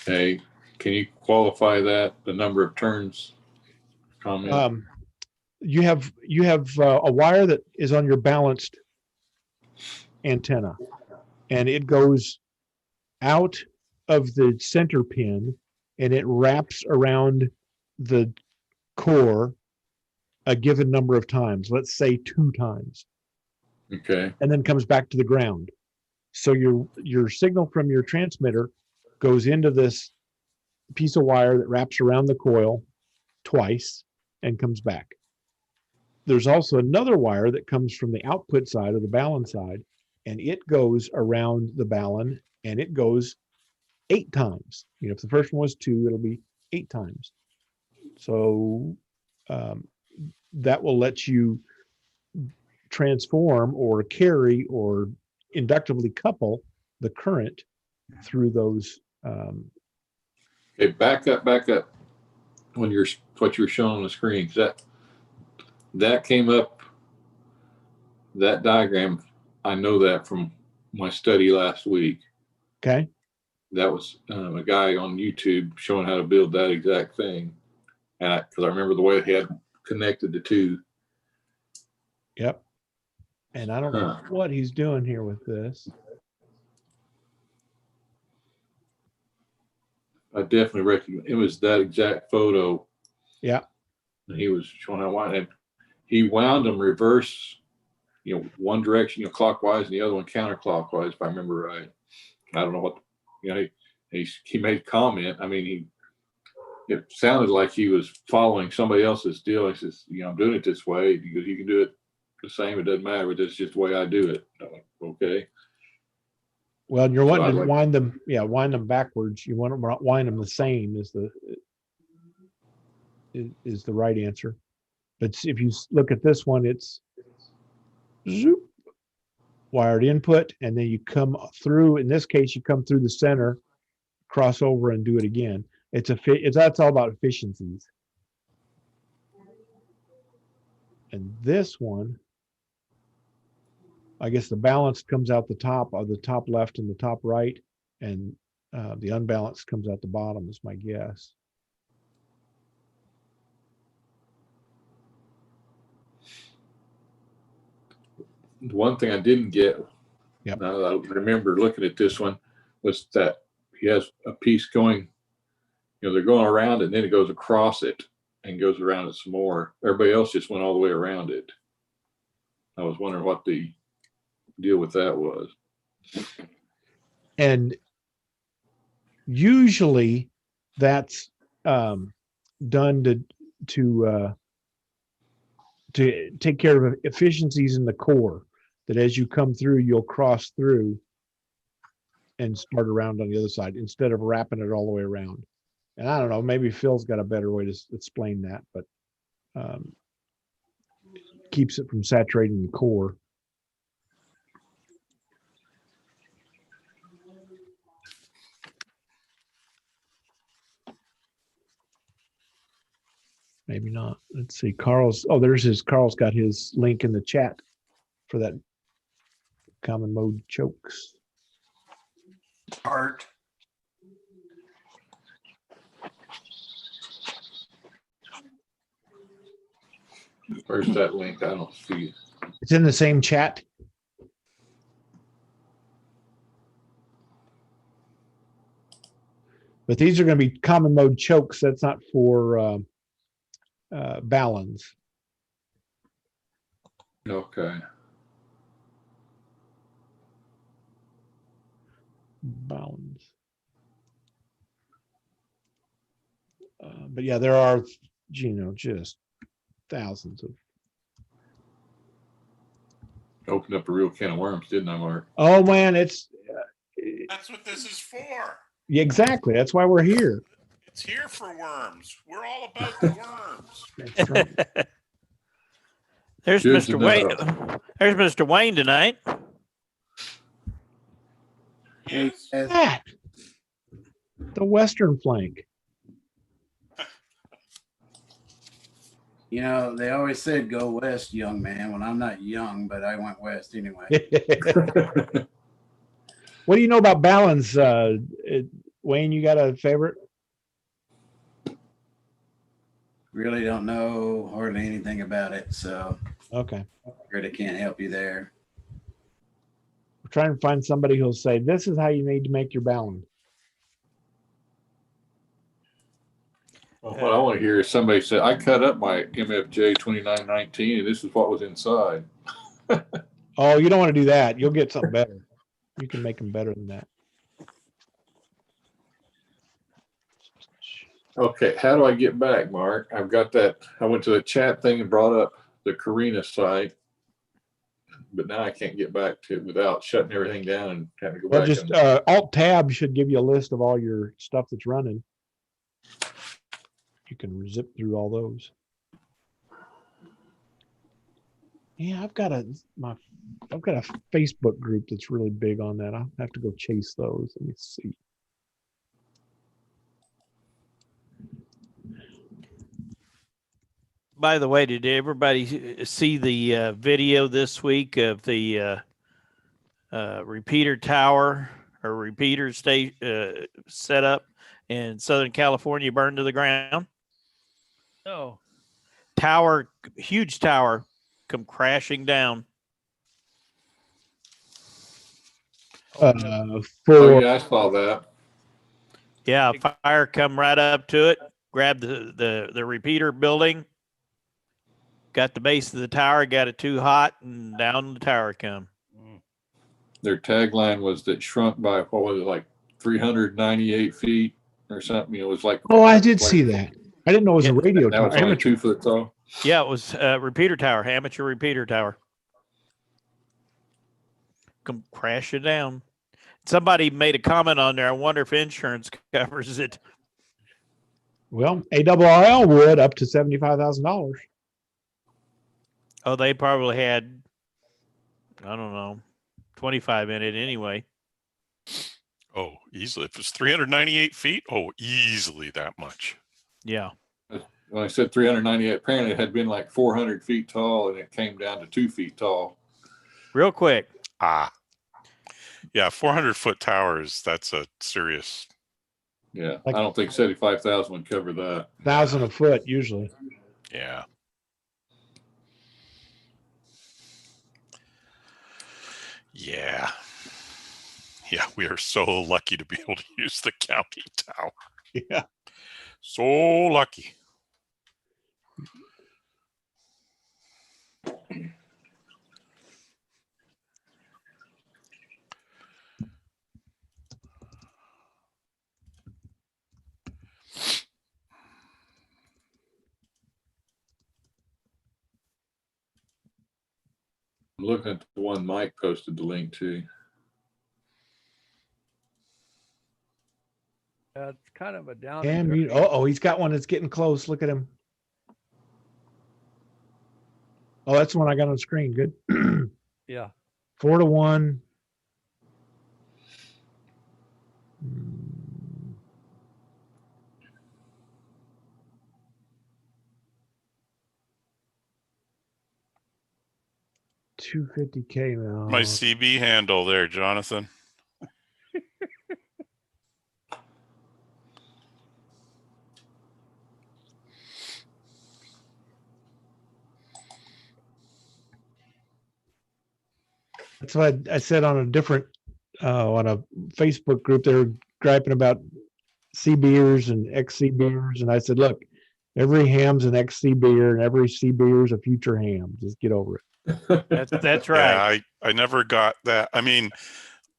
Hey, can you qualify that, the number of turns comment? You have a wire that is on your balanced antenna, and it goes out of the center pin and it wraps around the core a given number of times, let's say 2 times. Okay. And then comes back to the ground. So your signal from your transmitter goes into this piece of wire that wraps around the coil twice and comes back. There's also another wire that comes from the output side or the ballon side, and it goes around the ballon and it goes 8 times. If the first one was 2, it'll be 8 times. So that will let you transform or carry or inductively couple the current through those Okay, back up. When what you're showing on the screen, 'cause that came up. That diagram, I know that from my study last week. Okay. That was a guy on YouTube showing how to build that exact thing, and because I remember the way he had connected the two. Yep. And I don't know what he's doing here with this. I definitely recognize it was that exact photo. Yeah. And he was showing how wide, and he wound them reverse, one direction, clockwise, and the other one counterclockwise, if I remember right. I don't know what, he made a comment. I mean, it sounded like he was following somebody else's deal. He says, I'm doing it this way because you can do it the same. It doesn't matter, but that's just the way I do it. I'm like, okay. Well, you're wanting to wind them backwards. You want to wind them the same is the right answer. But if you look at this one, it's zoop, wired input, and then you come through. In this case, you come through the center, cross over, and do it again. That's all about efficiencies. And this one, I guess the balance comes out the top of the top left and the top right, and the unbalanced comes out the bottom is my guess. The one thing I didn't get, yep. Now that I remember looking at this one, was that he has a piece going, they're going around it, and then it goes across it and goes around it some more. Everybody else just went all the way around it. I was wondering what the deal with that was. And usually that's done to take care of efficiencies in the core, that as you come through, you'll cross through and start around on the other side instead of wrapping it all the way around. And I don't know, maybe Phil's got a better way to explain that, but keeps it from saturating the core. Maybe not. Let's see. Carl's got his link in the chat for that common mode chokes. Art. Where's that link? I don't see it. It's in the same chat. But these are going to be common mode chokes. That's not for balance. Okay. Balance. But yeah, there are, just thousands of. Opened up a real can of worms, didn't I, Mark? Oh man, that's what this is for. Exactly. That's why we're here. It's here for worms. We're all about the worms. That's right. There's Good Mr. Wayne. There's Mr. Wayne tonight. Yes. That. The western flank. They always said go west, young man. Well, I'm not young, but I went west anyway. What do you know about balance? Wayne, you got a favorite? Really don't know hardly anything about it, so okay. Really can't help you there. We're trying to find somebody who'll say, this is how you need to make your balance. Well, what I want to hear is somebody say, I cut up my MFJ 2919 and this is what was inside. Oh, you don't want to do that. You'll get something better. You can make them better than that. Okay, how do I get back, Mark? I've got that. I went to the chat thing and brought up the Carina site, but now I can't get back to it without shutting everything down and having to go Well, back. just Alt Tab should give you a list of all your stuff that's running. You can zip through all those. Yeah, I've got a Facebook group that's really big on that. I'll have to go chase those. Let me see. By the way, did everybody see the video this week of the repeater tower or repeater setup in Southern California burned to the ground? No. Tower, huge tower, come crashing down. Oh For yeah, I saw that. Yeah, fire come right up to it, grabbed the repeater building, got the base of the tower, got it too hot, and down the tower come. Their tagline was that shrunk by what was it, like 398 feet or something. It was like, oh, I did like see that. I didn't know it was a radio that was tower. only Amateur. 2 foot tall. Yeah, it was repeater tower, amateur repeater tower. Come crashing down. Somebody made a comment on there. I wonder if insurance covers it. Well, ARRL would up to $75,000. Oh, they probably had, I don't know, 25 in it anyway. Oh, easily. If it's 398 feet, oh, easily that much. Yeah. When I said 398, apparently it had been like 400 feet tall and it came down to 2 feet tall. Real quick. Yeah, 400-foot towers, that's a serious. Yeah, Like, I don't think 75,000 would cover that. 1,000 a foot usually. Yeah. Yeah. Yeah, we are so lucky to be able to use the county tower. Yeah. So lucky. I'm looking at the one Mike posted the link to. It's kind of a down. And he's got one that's getting close. Look at him. Oh, that's the one I got on the screen. Good. Yeah. 4-1. $250K now. My CB handle there, Jonathan. That's what I said on a different on a Facebook group. They were griping about CBers and XCBers, and I said, look, every ham's an XCBer, and every CBer is a future ham. Just get over it. That's right. Yeah, I never got that. I mean,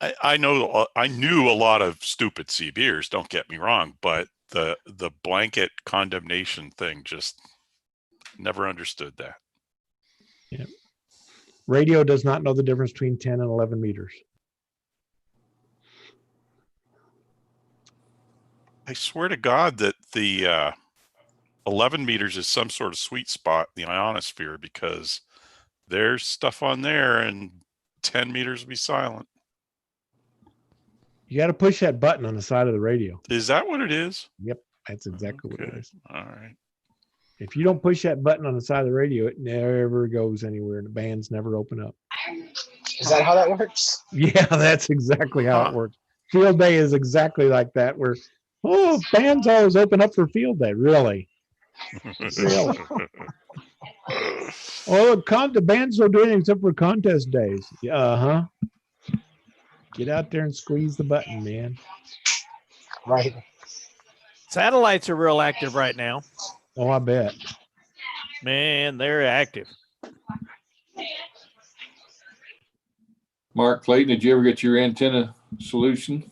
I knew a lot of stupid CBers, don't get me wrong, but the blanket condemnation thing, just never understood that. Yeah. Radio does not know the difference between 10 and 11 meters. I swear to God that the 11 meters is some sort of sweet spot in the ionosphere, because there's stuff on there and 10 meters will be silent. You got to push that button on the side of the radio. Is that what it is? Yep, that's exactly what it is. All right. If you don't push that button on the side of the radio, it never goes anywhere, and the bands never open up. Is that how that works? Yeah, that's exactly how it works. Field day is exactly like that, where, bands always open up for field day. Really? Really? The bands don't do anything except for contest days. Yeah, Get out there and squeeze the button, man. Right. Satellites are real active right now. Oh, I bet. Man, they're active. Mark Clayton, did you ever get your antenna solution?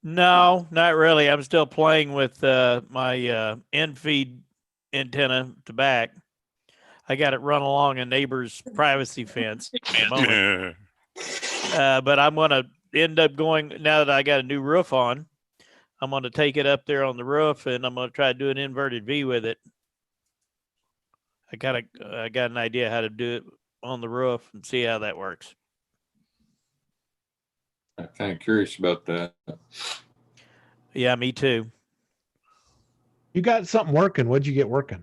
No, not really. I'm still playing with my end feed antenna to back. I got it run along a neighbor's privacy fence at the moment. But I'm going to end up going, now that I got a new roof on, I'm going to take it up there on the roof, and I'm going to try to do an inverted V with it. I got an idea how to do it on the roof and see how that works. I'm kind of curious about that. Yeah, me too. You got something working. What'd you get working?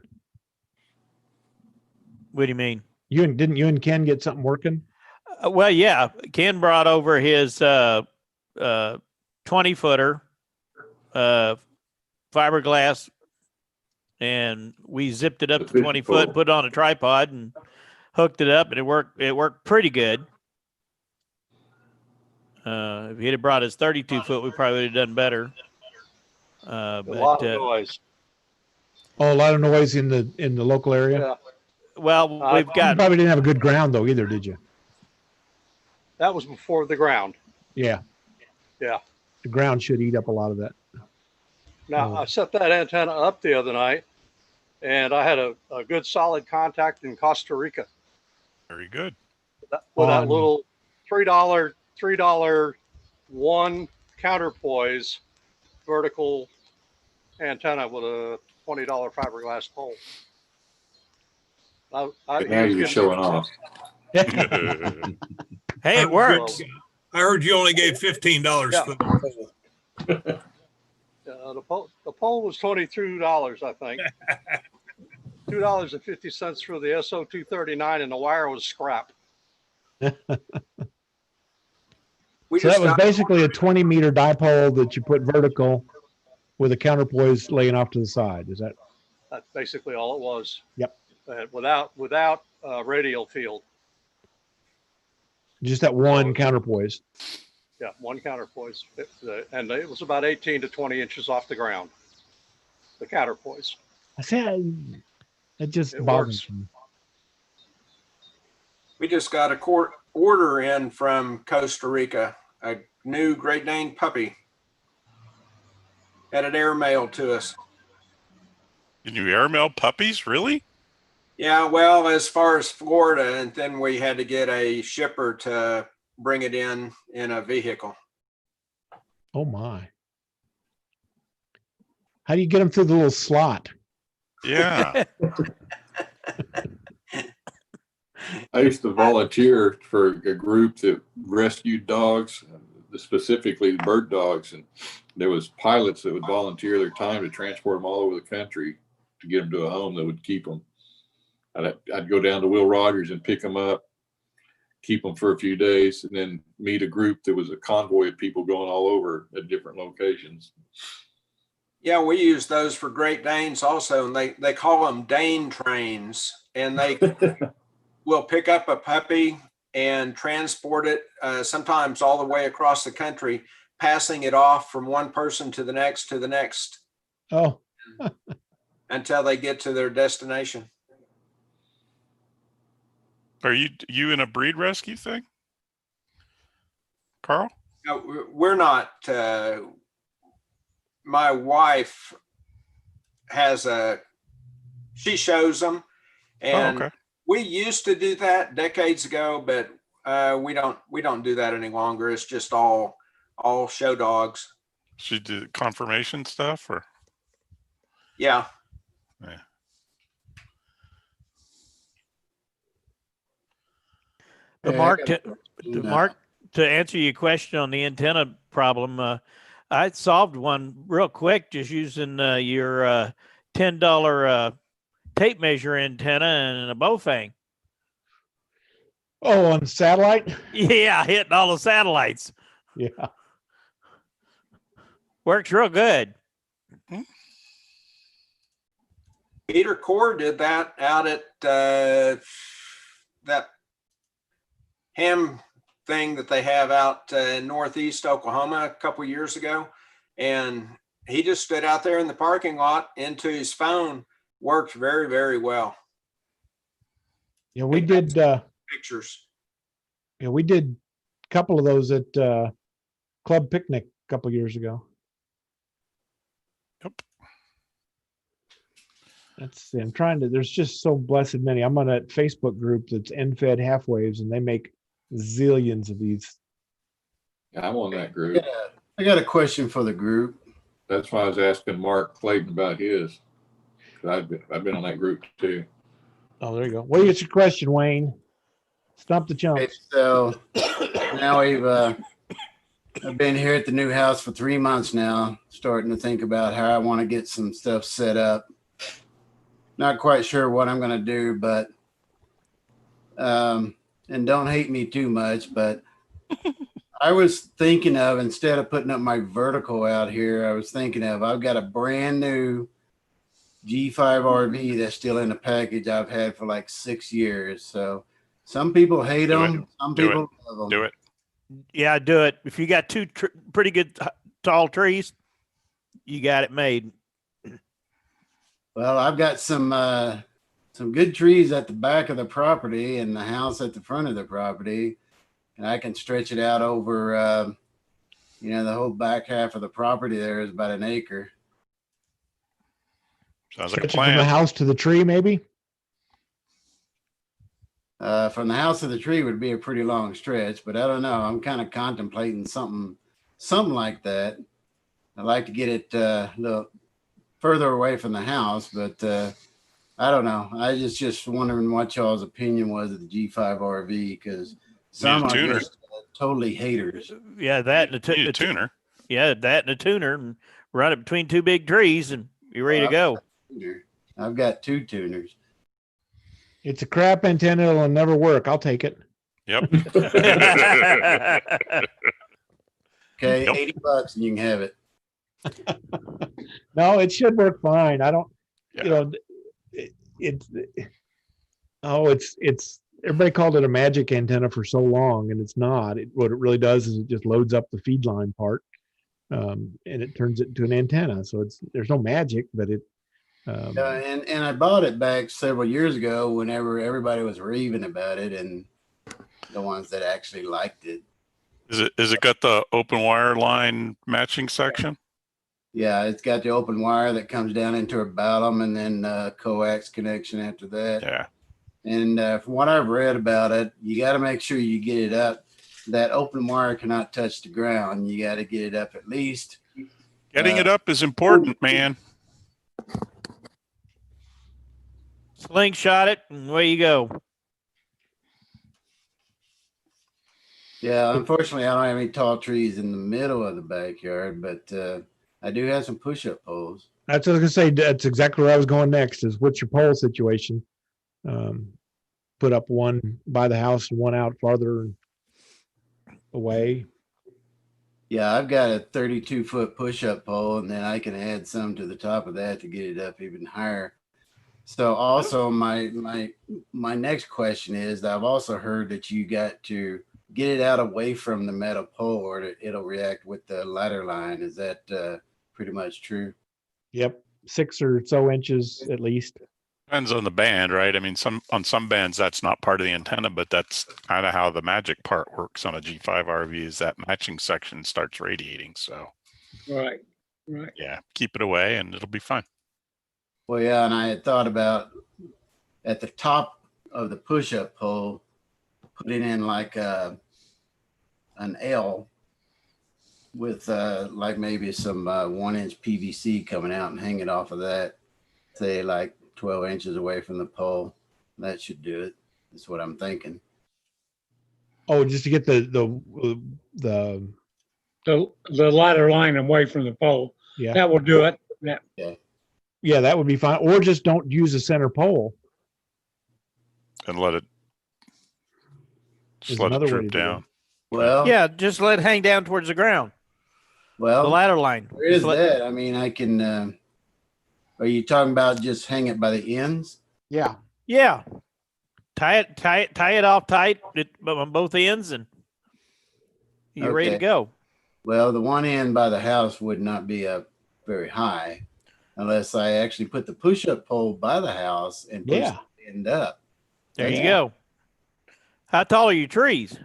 What do you mean? Didn't you and Ken get something working? Well, yeah. Ken brought over his 20-footer fiberglass, and we zipped it up to 20 foot, put it on a tripod, and hooked it up, and it worked pretty good. If he'd have brought his 32-foot, we probably would have done better. A lot of noise. Oh, a lot of noise in the local area. Yeah. Well, we've You got. probably didn't have a good ground though either, did you? That was before the ground. Yeah. Yeah. The ground should eat up a lot of that. Now, I set that antenna up the other night, and I had a good solid contact in Costa Rica. Very good. With that little $3 one counterpoise vertical antenna with a $20 fiberglass pole. Now you're showing off. Hey, it works. I heard you only gave $15 for the pole. The pole was $22, I think. $2.50 for the SO239, and the wire was scrap. So that was basically a 20-meter dipole that you put vertical with a counterpoise laying off to the side. Is that? That's basically all it was. Yep. Without radial field. Just that one counterpoise. Yeah, one counterpoise. And it was about 18 to 20 inches off the ground. The counterpoise. I said it just It bothers works. me. We just got a court order in from Costa Rica, a new Great Dane puppy. Had it airmailed to us. Can you airmail puppies? Really? Yeah, well, as far as Florida, and then we had to get a shipper to bring it in a vehicle. Oh my! How do you get them through the little slot? Yeah. I used to volunteer for a group that rescued dogs, specifically bird dogs, and there was pilots that would volunteer their time to transport them all over the country to get them to a home that would keep them. I'd go down to Will Rogers and pick them up, keep them for a few days, and then meet a group that was a convoy of people going all over at different locations. Yeah, we use those for Great Danes also, and they call them Dane trains, and they will pick up a puppy and transport it sometimes all the way across the country, passing it off from one person to the next Oh. until they get to their destination. Are you in a breed rescue thing, Carl? No, we're not. My wife she shows them, and okay. We used to do that decades ago, but we don't do that any longer. It's just all show dogs. She did confirmation stuff, or yeah. Yeah. But Mark, to answer your question on the antenna problem, I solved one real quick just using your $10 tape measure antenna and a Bofang. Oh, on satellite? Yeah, hitting all the satellites. Yeah. Works real good. Peter Core did that out at that ham thing that they have out in northeast Oklahoma a couple years ago. And he just stood out there in the parking lot into his phone, worked very, very well. Yeah, we did pictures. Yeah, we did a couple of those at Club Picnic a couple years ago. Yep. I'm trying to, there's just so blessed many. I'm on a Facebook group that's end-fed half waves, and they make zillions of these. Yeah, I'm on that group. I got a question for the group. That's why I was asking Mark Clayton about his. I've been on that group too. Oh, there you go. Well, it's your question, Wayne. Stump the chump. Okay, so now I've been here at the new house for 3 months now, starting to think about how I want to get some stuff set up. Not quite sure what I'm going to do, but And don't hate me too much, but I was thinking of, instead of putting up my vertical out here, I was thinking of, I've got a brand new G5 RV that's still in the package I've had for like 6 years. So some people hate Do it. them, some Do people love them. Do it. Yeah, do it. If you got two pretty good tall trees, you got it made. Well, I've got some good trees at the back of the property and the house at the front of the property, and I can stretch it out over, the whole back half of the property. There is about an acre. Sounds like a Stretch it from the plan. house to the tree, maybe. From the house to the tree would be a pretty long stretch, but I don't know. I'm kind of contemplating something like that. I'd like to get it a little further away from the house, but I don't know. I just wondering what y'all's opinion was of the G5 RV, because some Need a are tuner. just totally haters. Yeah, that and Need a tuner. Yeah, that and a tuner, and run it between two big trees, and you're ready to go. I've got 2 tuners. It's a crap antenna. It'll never work. I'll take it. Yep. Okay, Yep. $80 and you can have it. No, it should work fine. I don't, Yeah. it's everybody called it a magic antenna for so long, and it's not. What it really does is it just loads up the feed line part, and it turns it into an antenna. So there's no magic, but it. And I bought it back several years ago whenever everybody was raving about it, and the ones that actually liked it. Is it got the open wire line matching section? Yeah, it's got the open wire that comes down into a bottom, and then coax connection after that. Yeah. And from what I've read about it, you got to make sure you get it up. That open wire cannot touch the ground. You got to get it up at least. Getting it up is important, man. Slingshot it, and away you go. Yeah, unfortunately, I don't have any tall trees in the middle of the backyard, but I do have some push-up poles. That's what I was gonna say. That's exactly where I was going next. Is what's your pole situation? Put up one by the house and one out farther away. Yeah, I've got a 32-foot push-up pole, and then I can add some to the top of that to get it up even higher. So also my next question is, I've also heard that you got to get it out away from the metal pole, or it'll react with the ladder line. Is that pretty much true? Yep, 6 or so inches at least. Depends on the band, right? I mean, on some bands that's not part of the antenna, but that's kind of how the magic part works on a G5 RV. Is that matching section starts radiating? So, Right. yeah, keep it away, and it'll be fine. Well, yeah, and I had thought about at the top of the push-up pole, putting in like an L with like maybe some 1-inch PVC coming out and hang it off of that, say like 12 inches away from the pole. That should do it. That's what I'm thinking. Oh, just to get the ladder line away from the pole. Yeah. That will do it. Yeah, that would be fine. Or just don't use a center pole. And let it Is another way drip to do it. down. Well, Yeah, just let it hang down towards the ground. well, The ladder line. there is Just let- that. I mean, I can. Are you talking about just hang it by the ends? Yeah. Yeah. Tie it off tight on both ends, and you're ready to Okay. go. Well, the one end by the house would not be up very high unless I actually put the push-up pole by the house and push Yeah. the end up. There you Yeah. go. How tall are your trees?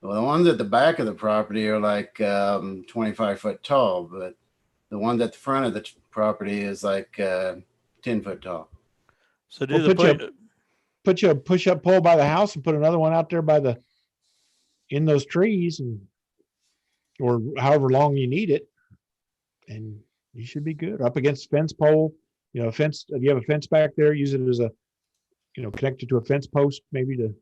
Well, the ones at the back of the property are like 25 foot tall, but the ones at the front of the property is like 10 foot tall. So do Well, the put you a push-up pole by the house and put another one out there in those trees, or however long you need it, and you should be good. Up against the fence pole, fence. If you have a fence back there, use it as a, connected to a fence post, maybe to.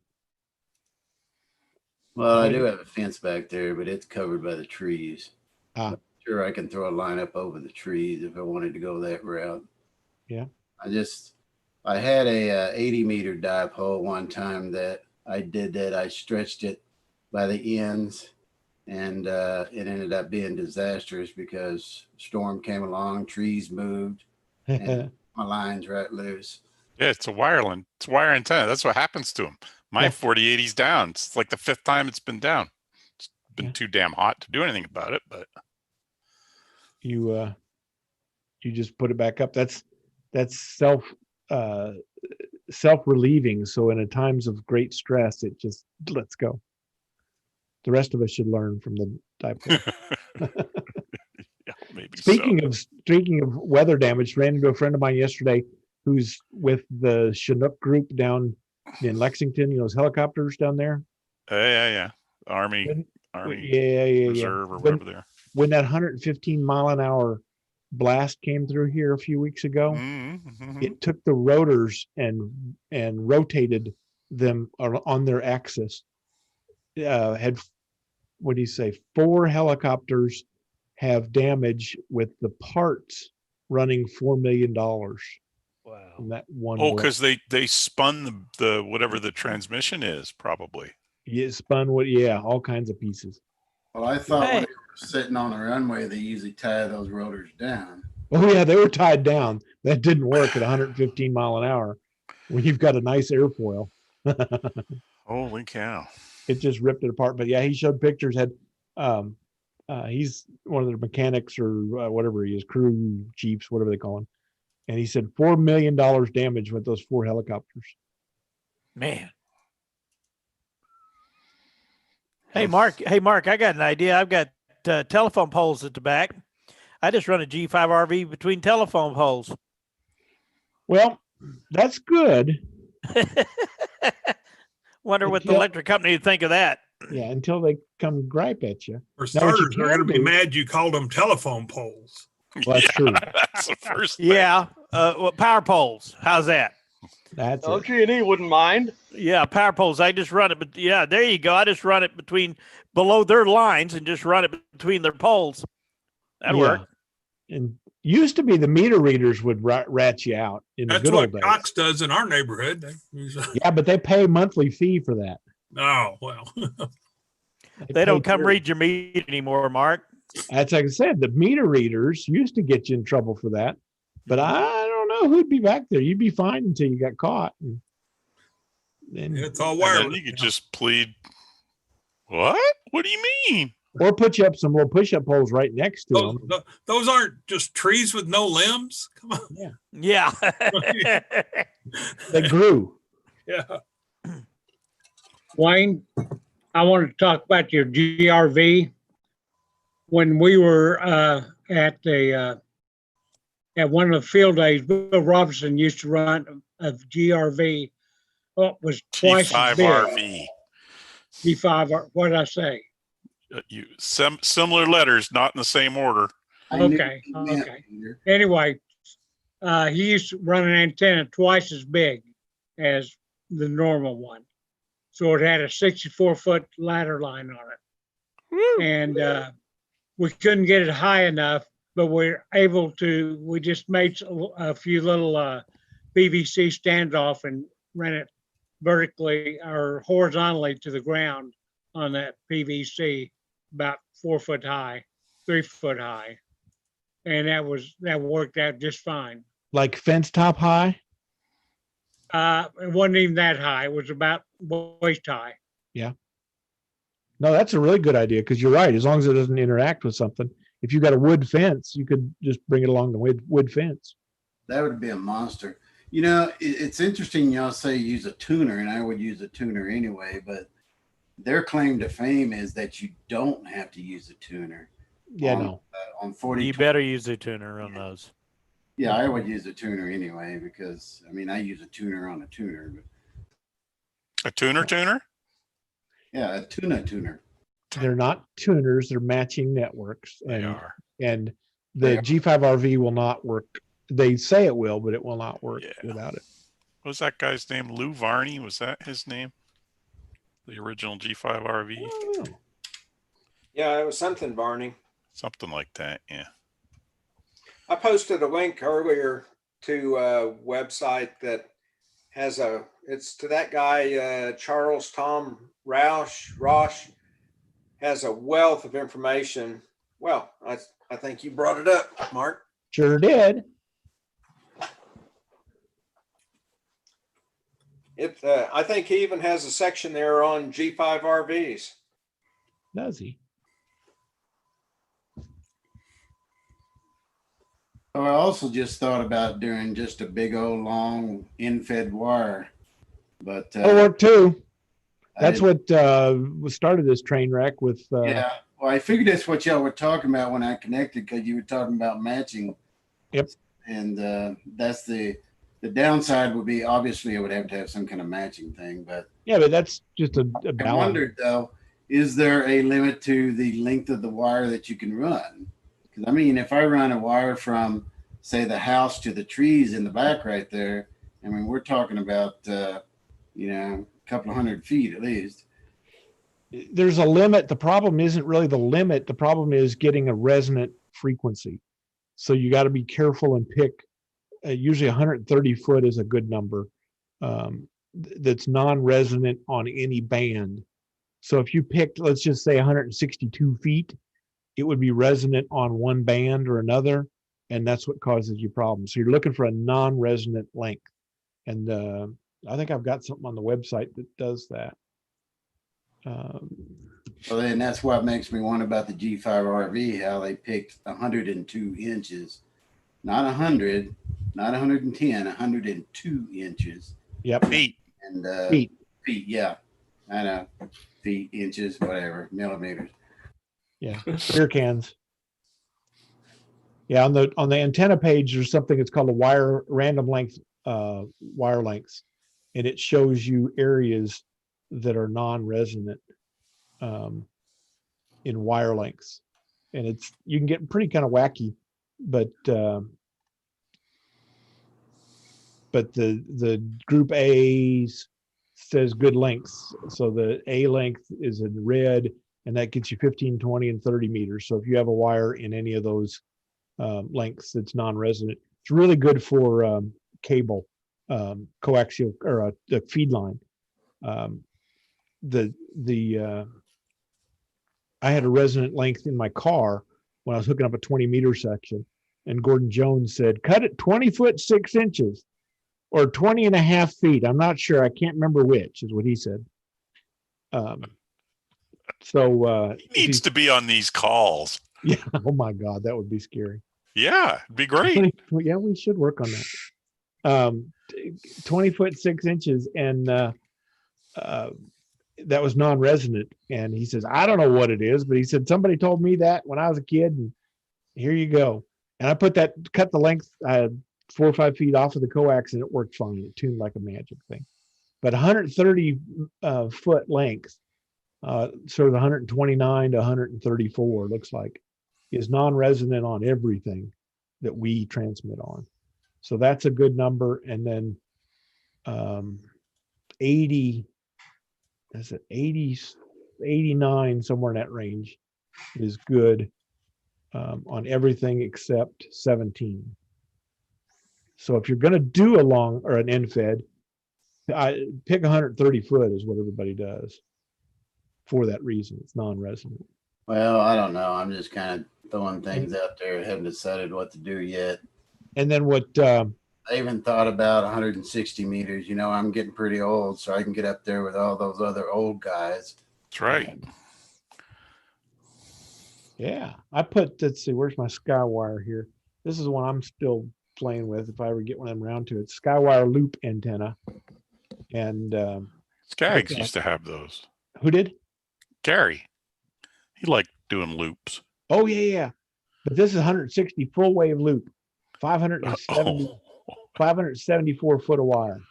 Well, I do have a fence back there, but it's covered by the trees. Ah. Sure, I can throw a line up over the trees if I wanted to go that route. Yeah. I had a 80-meter dive pole one time that I did that. I stretched it by the ends, and it ended up being disastrous because storm came along, trees moved, and my line's right loose. Yeah, it's a wire antenna. That's what happens to them. My 4080's down. It's like the 5th time it's been down. It's been too damn hot to do anything about it, but you just put it back up. That's self-relieving. So in a times of great stress, it just lets go. The rest of us should learn from the dipole. yeah, maybe. Speaking of weather damage, ran into a friend of mine yesterday who's with the Chinook group down in Lexington. You know, those helicopters down there. Yeah. Army Reserve or whatever there. When that 115 mile an hour blast came through here a few weeks ago, it took the rotors and rotated them on their axis. Had, what do you say, 4 helicopters have damage with the parts running $4 million. Wow. From that one. Oh, because they spun the whatever the transmission is, probably. Yeah, spun all kinds of pieces. Well, I thought when they were sitting on the runway, they usually tie those rotors down. Oh yeah, they were tied down. That didn't work at 115 mile an hour when you've got a nice airfoil. Holy cow. It just ripped it apart. But yeah, he showed pictures. Had he's one of the mechanics or whatever he is, crew chiefs, whatever they call him. And he said $4 million damage with those 4 helicopters. Man. Hey, Mark, I got an idea. I've got telephone poles at the back. I just run a G5 RV between telephone poles. Well, that's good. Wonder what the electric company would think of that. Yeah, until they come gripe at you. For starters, they're going to be mad you called them telephone poles. Well, that's true. That's the first thing. Yeah. Well, power poles. How's that? That's LG&E wouldn't mind. Yeah, power poles. I just run it, but yeah, there you go. I just run it below their lines and just run it between their poles. That'd work. And used to be the meter readers would rat you out in the good old days. That's what Cox does in our neighborhood. Yeah, but they pay a monthly fee for that. Oh, well. They don't come read your meter anymore, Mark. That's like I said, the meter readers used to get you in trouble for that. But I don't know who'd be back there. You'd be fine until you got caught. And then it's all wireless. You could just plead, what? What do you mean? Or put you up some more push-up poles right next to them. Those aren't just trees with no limbs. Come on. Yeah. They grew. Yeah. Wayne, I want to talk about your GRV. When we were at one of the field days, Bill Robinson used to run a GRV. Oh, it was twice as big. G5RV. G5, what did I say? Similar letters, not in the same order. Okay. Anyway, he used to run an antenna twice as big as the normal one. So it had a 64-foot ladder line on it. Woo. And we couldn't get it high enough, but we just made a few little PVC standoff and ran it vertically or horizontally to the ground on that PVC, about 4 foot high, 3 foot high. And that worked out just fine. Like fence top high? It wasn't even that high. It was about waist high. Yeah. No, that's a really good idea because you're right. As long as it doesn't interact with something. If you got a wood fence, you could just bring it along the wood fence. That would be a monster. You know, it's interesting y'all say use a tuner, and I would use a tuner anyway, but their claim to fame is that you don't have to use a tuner. Yeah, on 40. You better use a tuner on those. Yeah, I would use a tuner anyway because, I mean, I use a tuner on a tuner. But A tuner? Yeah, a tuner. They're not tuners, they're matching networks. They are. And the G5RV will not work. They say it will, but it will not work without it. What was that guy's name? Lou Varney? Was that his name? The original G5RV? Oh. Yeah, it was something, Barney. Something like that, yeah. I posted a link earlier to a website that it's to that guy, Charles Tom Rosh has a wealth of information. Well, I think you brought it up, Mark. Sure did. I think he even has a section there on G5 RVs. Does he? Oh, I also just thought about doing just a big old long in-fed wire, but That'll work too. I That's didn't- what started this train wreck with. yeah. Well, I figured that's what y'all were talking about when I connected, because you were talking about matching. Yep. And that's the downside would be, obviously I would have to have some kind of matching thing, but Yeah, but that's just a I balance. wondered though, is there a limit to the length of the wire that you can run? Because I mean, if I run a wire from, say, the house to the trees in the back right there, I mean, we're talking about, a couple of 100 feet at least. There's a limit. The problem isn't really the limit. The problem is getting a resonant frequency. So you got to be careful and pick. Usually 130 foot is a good number. That's non-resonant on any band. So if you picked, let's just say 162 feet, it would be resonant on one band or another, and that's what causes you problems. So you're looking for a non-resonant length. And I think I've got something on the website that does that. So then that's what makes me wonder about the G5 RV, how they picked 102 inches, not 100, not 110, 102 inches. Yep. Feet. And Feet. feet, yeah. I know. Feet, inches, whatever, millimeters. Yeah. Beer cans. Yeah, on the antenna page, there's something that's called a random length wire lengths, and it shows you areas that are non-resonant in wire lengths, and you can get pretty kind of wacky, but the group A says good lengths, so the A length is in red, and that gets you 15, 20, and 30 meters. So if you have a wire in any of those lengths that's non-resonant, it's really good for cable, coaxial, or the feed line. I had a resonant length in my car when I was hooking up a 20 meter section, and Gordon Jones said, cut it 20 foot 6 inches or 20 and a half feet. I'm not sure. I can't remember which is what he said. He needs to be on these calls. Yeah. Oh my God, that would be scary. Yeah, it'd be great. Yeah, we should work on that. 20 foot 6 inches, and that was non-resonant. And he says, I don't know what it is, but he said, somebody told me that when I was a kid, and here you go. And I cut the length 4 or 5 feet off of the coax, and it worked fine. It tuned like a magic thing. But 130 foot length, sort of 129 to 134 looks like, is non-resonant on everything that we transmit on. So that's a good number. And then 80, that's it, 80, 89, somewhere in that range is good on everything except 17. So if you're going to do a long or an end-fed, pick 130 foot is what everybody does for that reason. It's non-resonant. Well, I don't know. I'm just kind of throwing things out there. I haven't decided what to do yet. And then what I even thought about 160 meters. I'm getting pretty old, so I can get up there with all those other old guys. That's right. Yeah, let's see, where's my Skywire here? This is one I'm still playing with if I ever get one of them around to it. Skywire loop antenna. And Skaggs used to have those. Who did? Gary. He liked doing loops. Oh yeah. But this is 160 full wave loop, 574 foot of wire.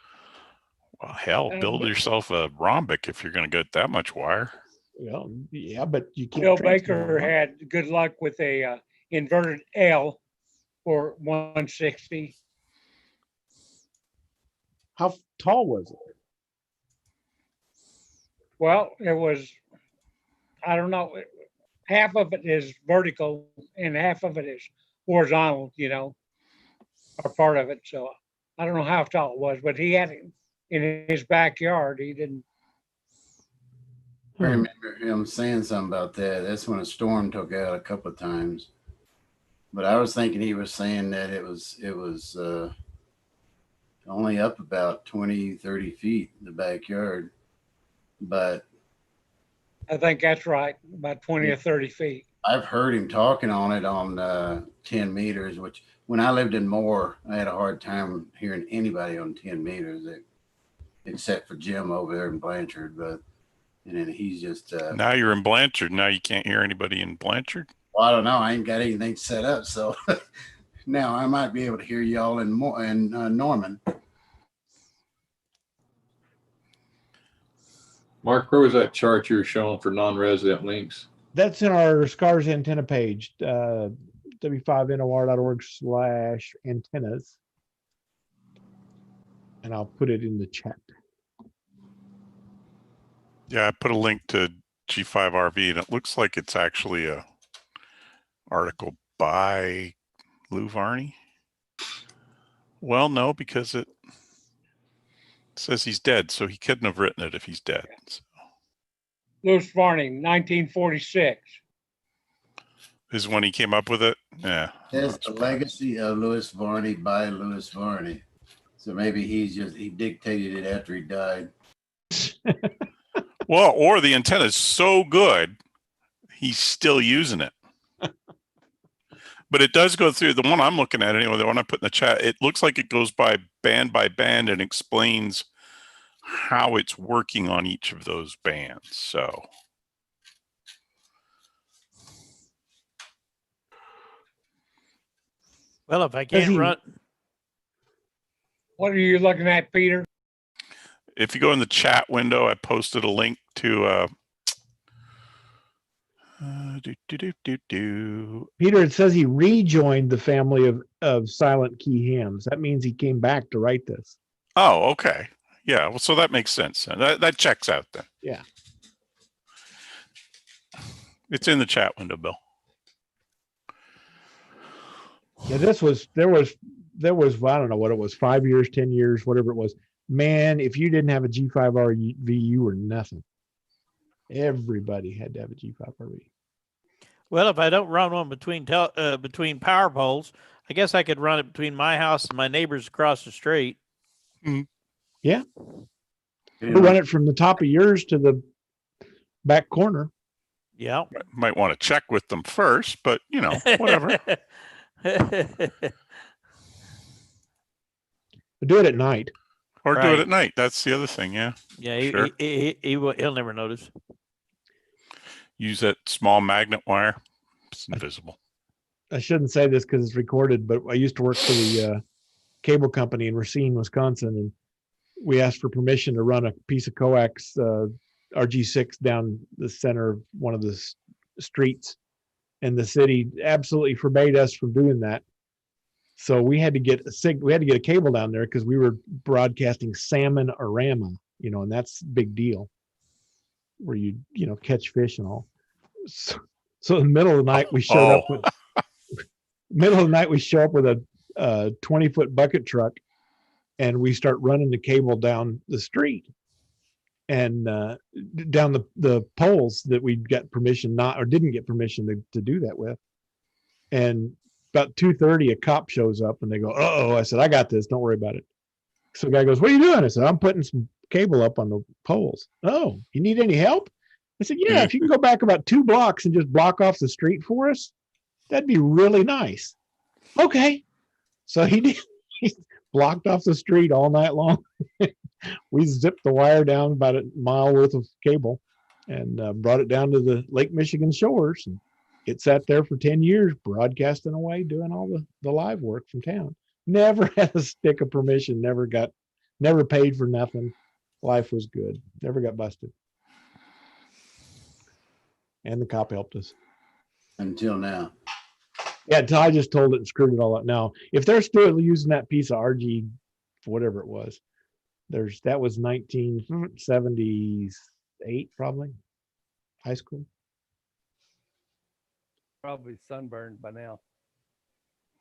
Well, hell, build yourself a rhombic if you're going to get that much wire. Well, yeah, but you can't. Bill Baker had good luck with a inverted L for 160. How tall was it? Well, it was, I don't know, half of it is vertical and half of it is horizontal, or part of it. So I don't know how tall it was, but he had in his backyard. He didn't. I remember him saying something about that. That's when a storm took out a couple of times. But I was thinking he was saying that it was only up about 20, 30 feet in the backyard. But I think that's right, about 20 or 30 feet. I've heard him talking on it on 10 meters, which when I lived in Moore, I had a hard time hearing anybody on 10 meters except for Jim over there in Blanchard. But and then he's just now you're in Blanchard. Now you can't hear anybody in Blanchard. well, I don't know. I ain't got anything set up, so now I might be able to hear y'all in Norman. Mark, where was that chart you were showing for non-resident links? That's in our SCARS antenna page, w5nor.org/antennas. And I'll put it in the chat. Yeah, I put a link to G5RV, and it looks like it's actually a article by Lou Varney. Well, no, because it says he's dead, so he couldn't have written it if he's dead. So. Louis Varney, 1946. Is when he came up with it? Yeah. There's the legacy of Louis Varney by Louis Varney. So maybe he dictated it after he died. Well, or the antenna is so good, he's still using it. But it does go through the one I'm looking at anyway, the one I put in the chat. It looks like it goes by band and explains how it's working on each of those bands. So. Well, if I can't run. What are you looking at, Peter? If you go in the chat window, I posted a link to Peter, it says he rejoined the family of Silent Key hams. That means he came back to write this. Oh, okay. Yeah, well, so that makes sense. That checks out then. Yeah. It's in the chat window, Bill. Yeah, there was, I don't know what it was, 5 years, 10 years, whatever it was. Man, if you didn't have a G5RV, you were nothing. Everybody had to have a G5RV. Well, if I don't run one between power poles, I guess I could run it between my house and my neighbors across the street. Mm-hmm. Yeah. You run it from the top of yours to the back corner. Yeah. Might want to check with them first, but whatever. Do it at night. Or do it at night. That's the other thing. Yeah. Yeah. Sure. He'll never notice. Use that small magnet wire. It's invisible. I shouldn't say this because it's recorded, but I used to work for the cable company in Racine, Wisconsin, and we asked for permission to run a piece of coax RG6 down the center of one of the streets, and the city absolutely forbade us from doing that. So we had to get a cable down there because we were broadcasting salmon-orama, and that's a big deal, where you catch fish and all. So in the middle of the night we showed up with a 20-foot bucket truck, and we start running the cable down the street and down the poles that we got permission didn't get permission to do that with. And about 2:30, a cop shows up and they go, "Uh-oh." I said, "I got this. Don't worry about it." So the guy goes, "What are you doing?" I said, "I'm putting some cable up on the poles." "Oh, you need any help?" I said, "Yeah, if you can go back about 2 blocks and just block off the street for us, that'd be really nice." Okay. So he did. He blocked off the street all night long. We zipped the wire down about a mile worth of cable and brought it down to the Lake Michigan shores. And it sat there for 10 years, broadcasting away, doing all the live work from town. Never had a stick of permission, never paid for nothing. Life was good. Never got busted. And the cop helped us. Until now. Yeah, until I just told it and screwed it all up. Now, if they're still using that piece of RG, whatever it was, that was 1978, probably, high school. Probably sunburned by now.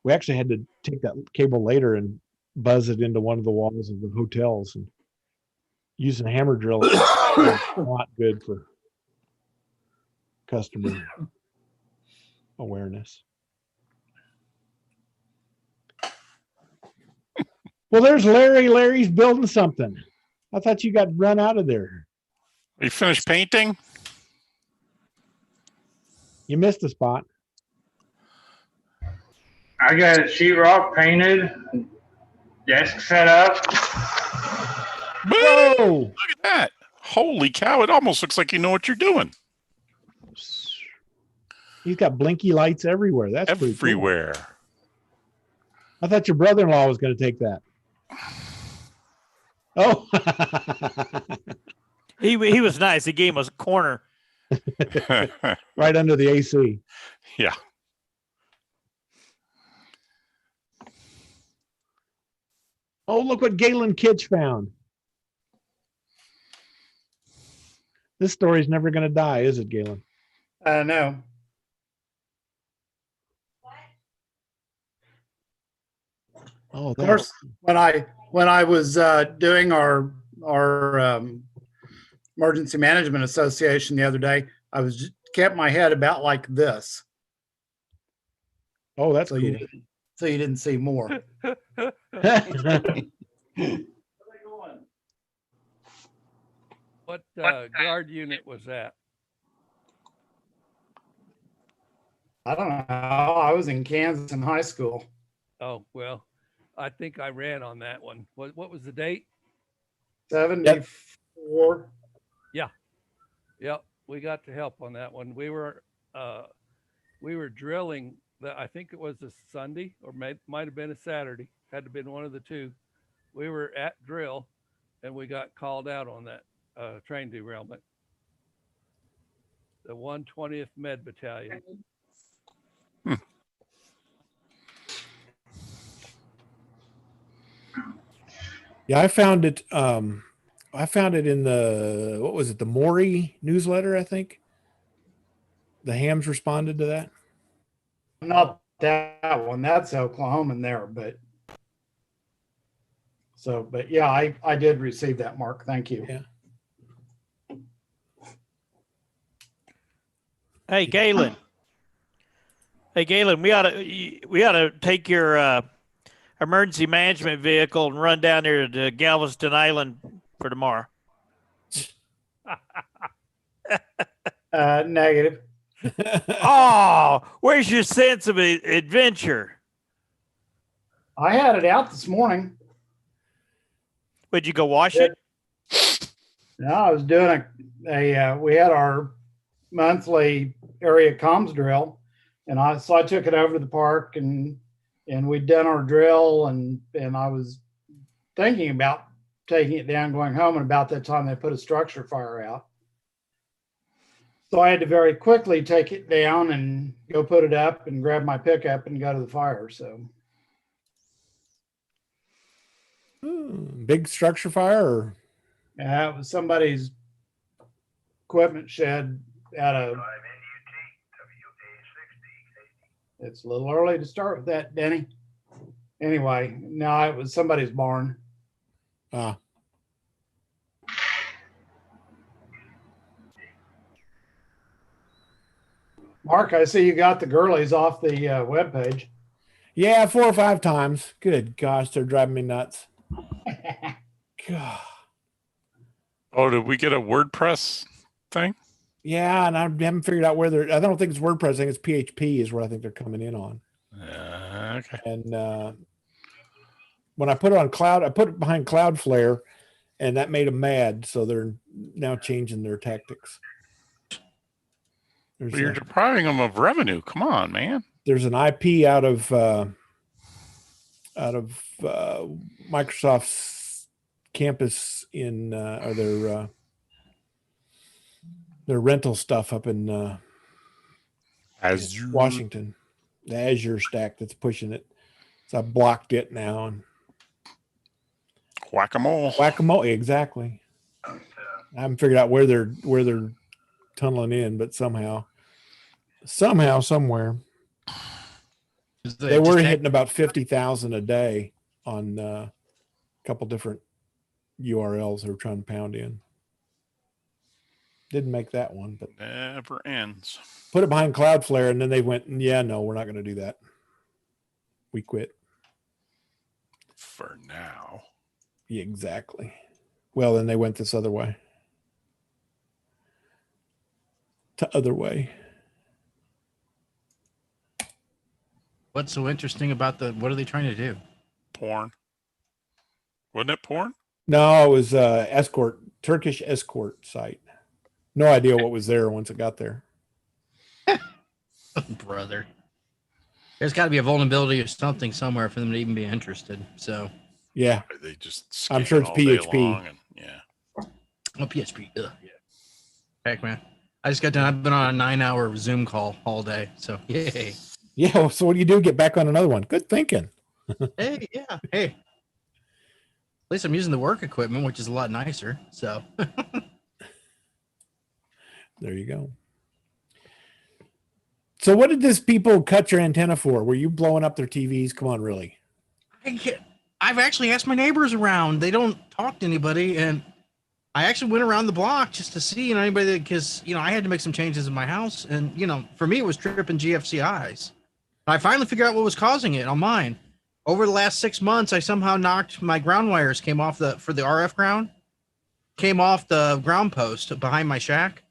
We actually had to take that cable later and buzz it into one of the walls of the hotels and using a hammer drill is not good for customer awareness. Well, there's Larry. Larry's building something. I thought you got run out of there. Are you finished painting? You missed a spot. I got sheetrock painted, desk set up. Whoa! Look at that. Holy cow. It almost looks like you know what you're doing. He's got blinky lights everywhere. That's pretty cool. Everywhere. I thought your brother-in-law was going to take that. Oh. He was nice. He gave us a corner. Right under the AC. Yeah. Oh, look what Galen Kitch found. This story's never going to die, is it, Galen? No. Oh, of course, when I was doing our emergency management association the other day, I was just kept my head about like this. Oh, that's so cool. So you didn't see more. What guard unit was that? I don't know. I was in Kansas in high school. Oh, well, I think I ran on that one. What was the date? 74. Yeah. Yep. We got to help on that one. We were drilling I think it was a Sunday or might have been a Saturday. Had to have been one of the two. We were at drill and we got called out on that train derailment. The 120th Med Battalion. Yeah, I found it. I found it in the, what was it? The Maury newsletter, I think. The hams responded to that. Not that one. That's Oklahoman there, but yeah, I did receive that, Mark. Thank you. Yeah. Hey, Galen. Hey, Galen, we ought to take your emergency management vehicle and run down there to Galveston Island for tomorrow. Negative. Oh, where's your sense of adventure? I had it out this morning. Would you go wash it? No, I was doing we had our monthly area comms drill, and I took it over to the park and we'd done our drill and I was thinking about taking it down, going home, and about that time they put a structure fire out. So I had to very quickly take it down and go put it up and grab my pickup and go to the fire. So big structure fire? Or? Yeah, it was somebody's equipment shed out of. It's a little early to start with that, Denny. Anyway, no, it was somebody's barn. Ah. Mark, I see you got the girlies off the webpage. Yeah, 4 or 5 times. Good gosh, they're driving me nuts. God. Oh, did we get a WordPress thing? Yeah, and I haven't figured out where they're. I don't think it's WordPress. I think it's PHP is where I think they're coming in on. Okay. And when I put it on Cloud, I put it behind Cloudflare, and that made them mad. So they're now changing their tactics. But you're depriving them of revenue. Come on, man. There's an IP out of Microsoft's campus in or their rental stuff up in Washington, the Azure stack that's pushing it. So I blocked it now and whack-a-mole, exactly. I haven't figured out where they're tunneling in, but somehow, somewhere, they were hitting about 50,000 a day on a couple different URLs they're trying to pound in. Didn't make that one, but Never ends. put it behind Cloudflare, and then they went, yeah, no, we're not going to do that. We quit. For now. Yeah, exactly. Well, then they went this other way. To other way. What's so interesting about what are they trying to do? Porn. Wasn't it porn? No, it was Turkish escort site. No idea what was there once it got there. Brother. There's got to be a vulnerability or something somewhere for them to even be interested. So, yeah, they just. I'm sure it's all day PHP. long and, yeah. Oh, PHP. Ugh, yeah. Heck, man. I just got done. I've been on a 9-hour Zoom call all day. So, yay. Yeah. Well, so what do you do? Get back on another one. Good thinking. Hey, yeah. Hey. At least I'm using the work equipment, which is a lot nicer. So, there you go. So what did this people cut your antenna for? Were you blowing up their TVs? Come on, really? I've actually asked my neighbors around. They don't talk to anybody. And I actually went around the block just to see, anybody because, I had to make some changes in my house. And, for me, it was tripping GFCIs. I finally figured out what was causing it on mine. Over the last 6 months, I somehow knocked my ground wires came off for the RF ground, came off the ground post behind my shack.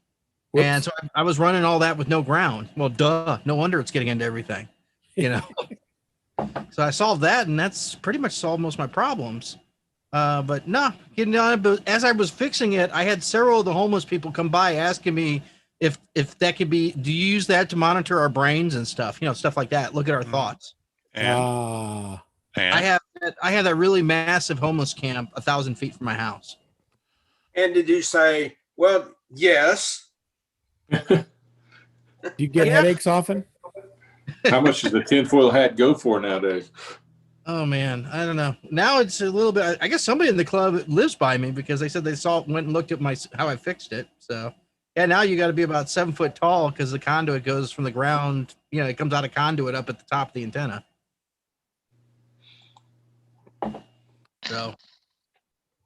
Whoops. And so I was running all that with no ground. Well, duh. No wonder it's getting into everything, So I solved that, and that's pretty much solved most of my problems. But no, getting on. But as I was fixing it, I had several of the homeless people come by asking me if that could be. Do you use that to monitor our brains and stuff? Stuff like that. Look at our thoughts. And I have that really massive homeless camp 1,000 feet from my house. And did you say, well, yes? Do you get headaches often? How much does the tinfoil hat go for nowadays? Oh man, I don't know. Now it's a little bit. I guess somebody in the club lives by me because they said they went and looked at how I fixed it. So yeah, now you got to be about 7 foot tall because the conduit goes from the ground. It comes out of conduit up at the top of the antenna. So,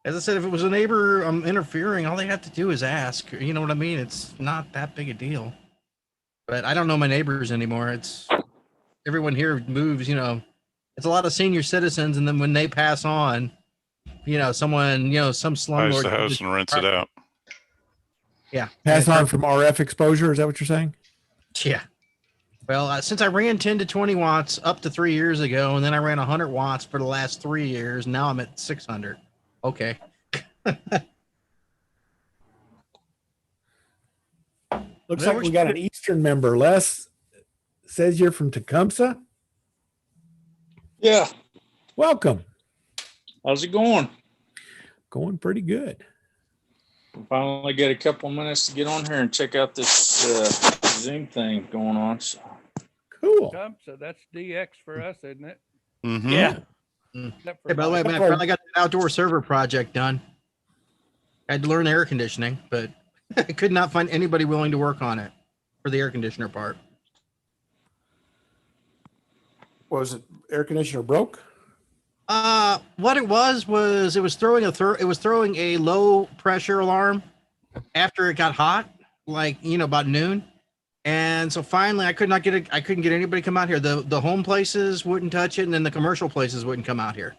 as I said, if it was a neighbor interfering, all they have to do is ask. You know what I mean? It's not that big a deal. But I don't know my neighbors anymore. It's everyone here moves. It's a lot of senior citizens, and then when they pass on, someone, some slumlord buys the house and rents it out. Yeah, pass on from RF exposure. Is that what you're saying? Yeah. Well, since I ran 10 to 20 watts up to 3 years ago, and then I ran 100 watts for the last 3 years, now I'm at 600. Okay. Looks like we got an Eastern member. Les says you're from Tecumseh. Yeah. Welcome. How's it going? Going pretty good. Finally get a couple minutes to get on here and check out this Zoom thing going on. So. Cool. So that's DX for us, isn't it? Mm-hmm. Yeah. Hey, by the way, when I finally got the outdoor server project done, I had to learn air conditioning, but I could not find anybody willing to work on it for the air conditioner part. Was it air conditioner broke? What it was it was throwing a low pressure alarm after it got hot, about noon. And so finally I couldn't get anybody to come out here. The home places wouldn't touch it, and then the commercial places wouldn't come out here.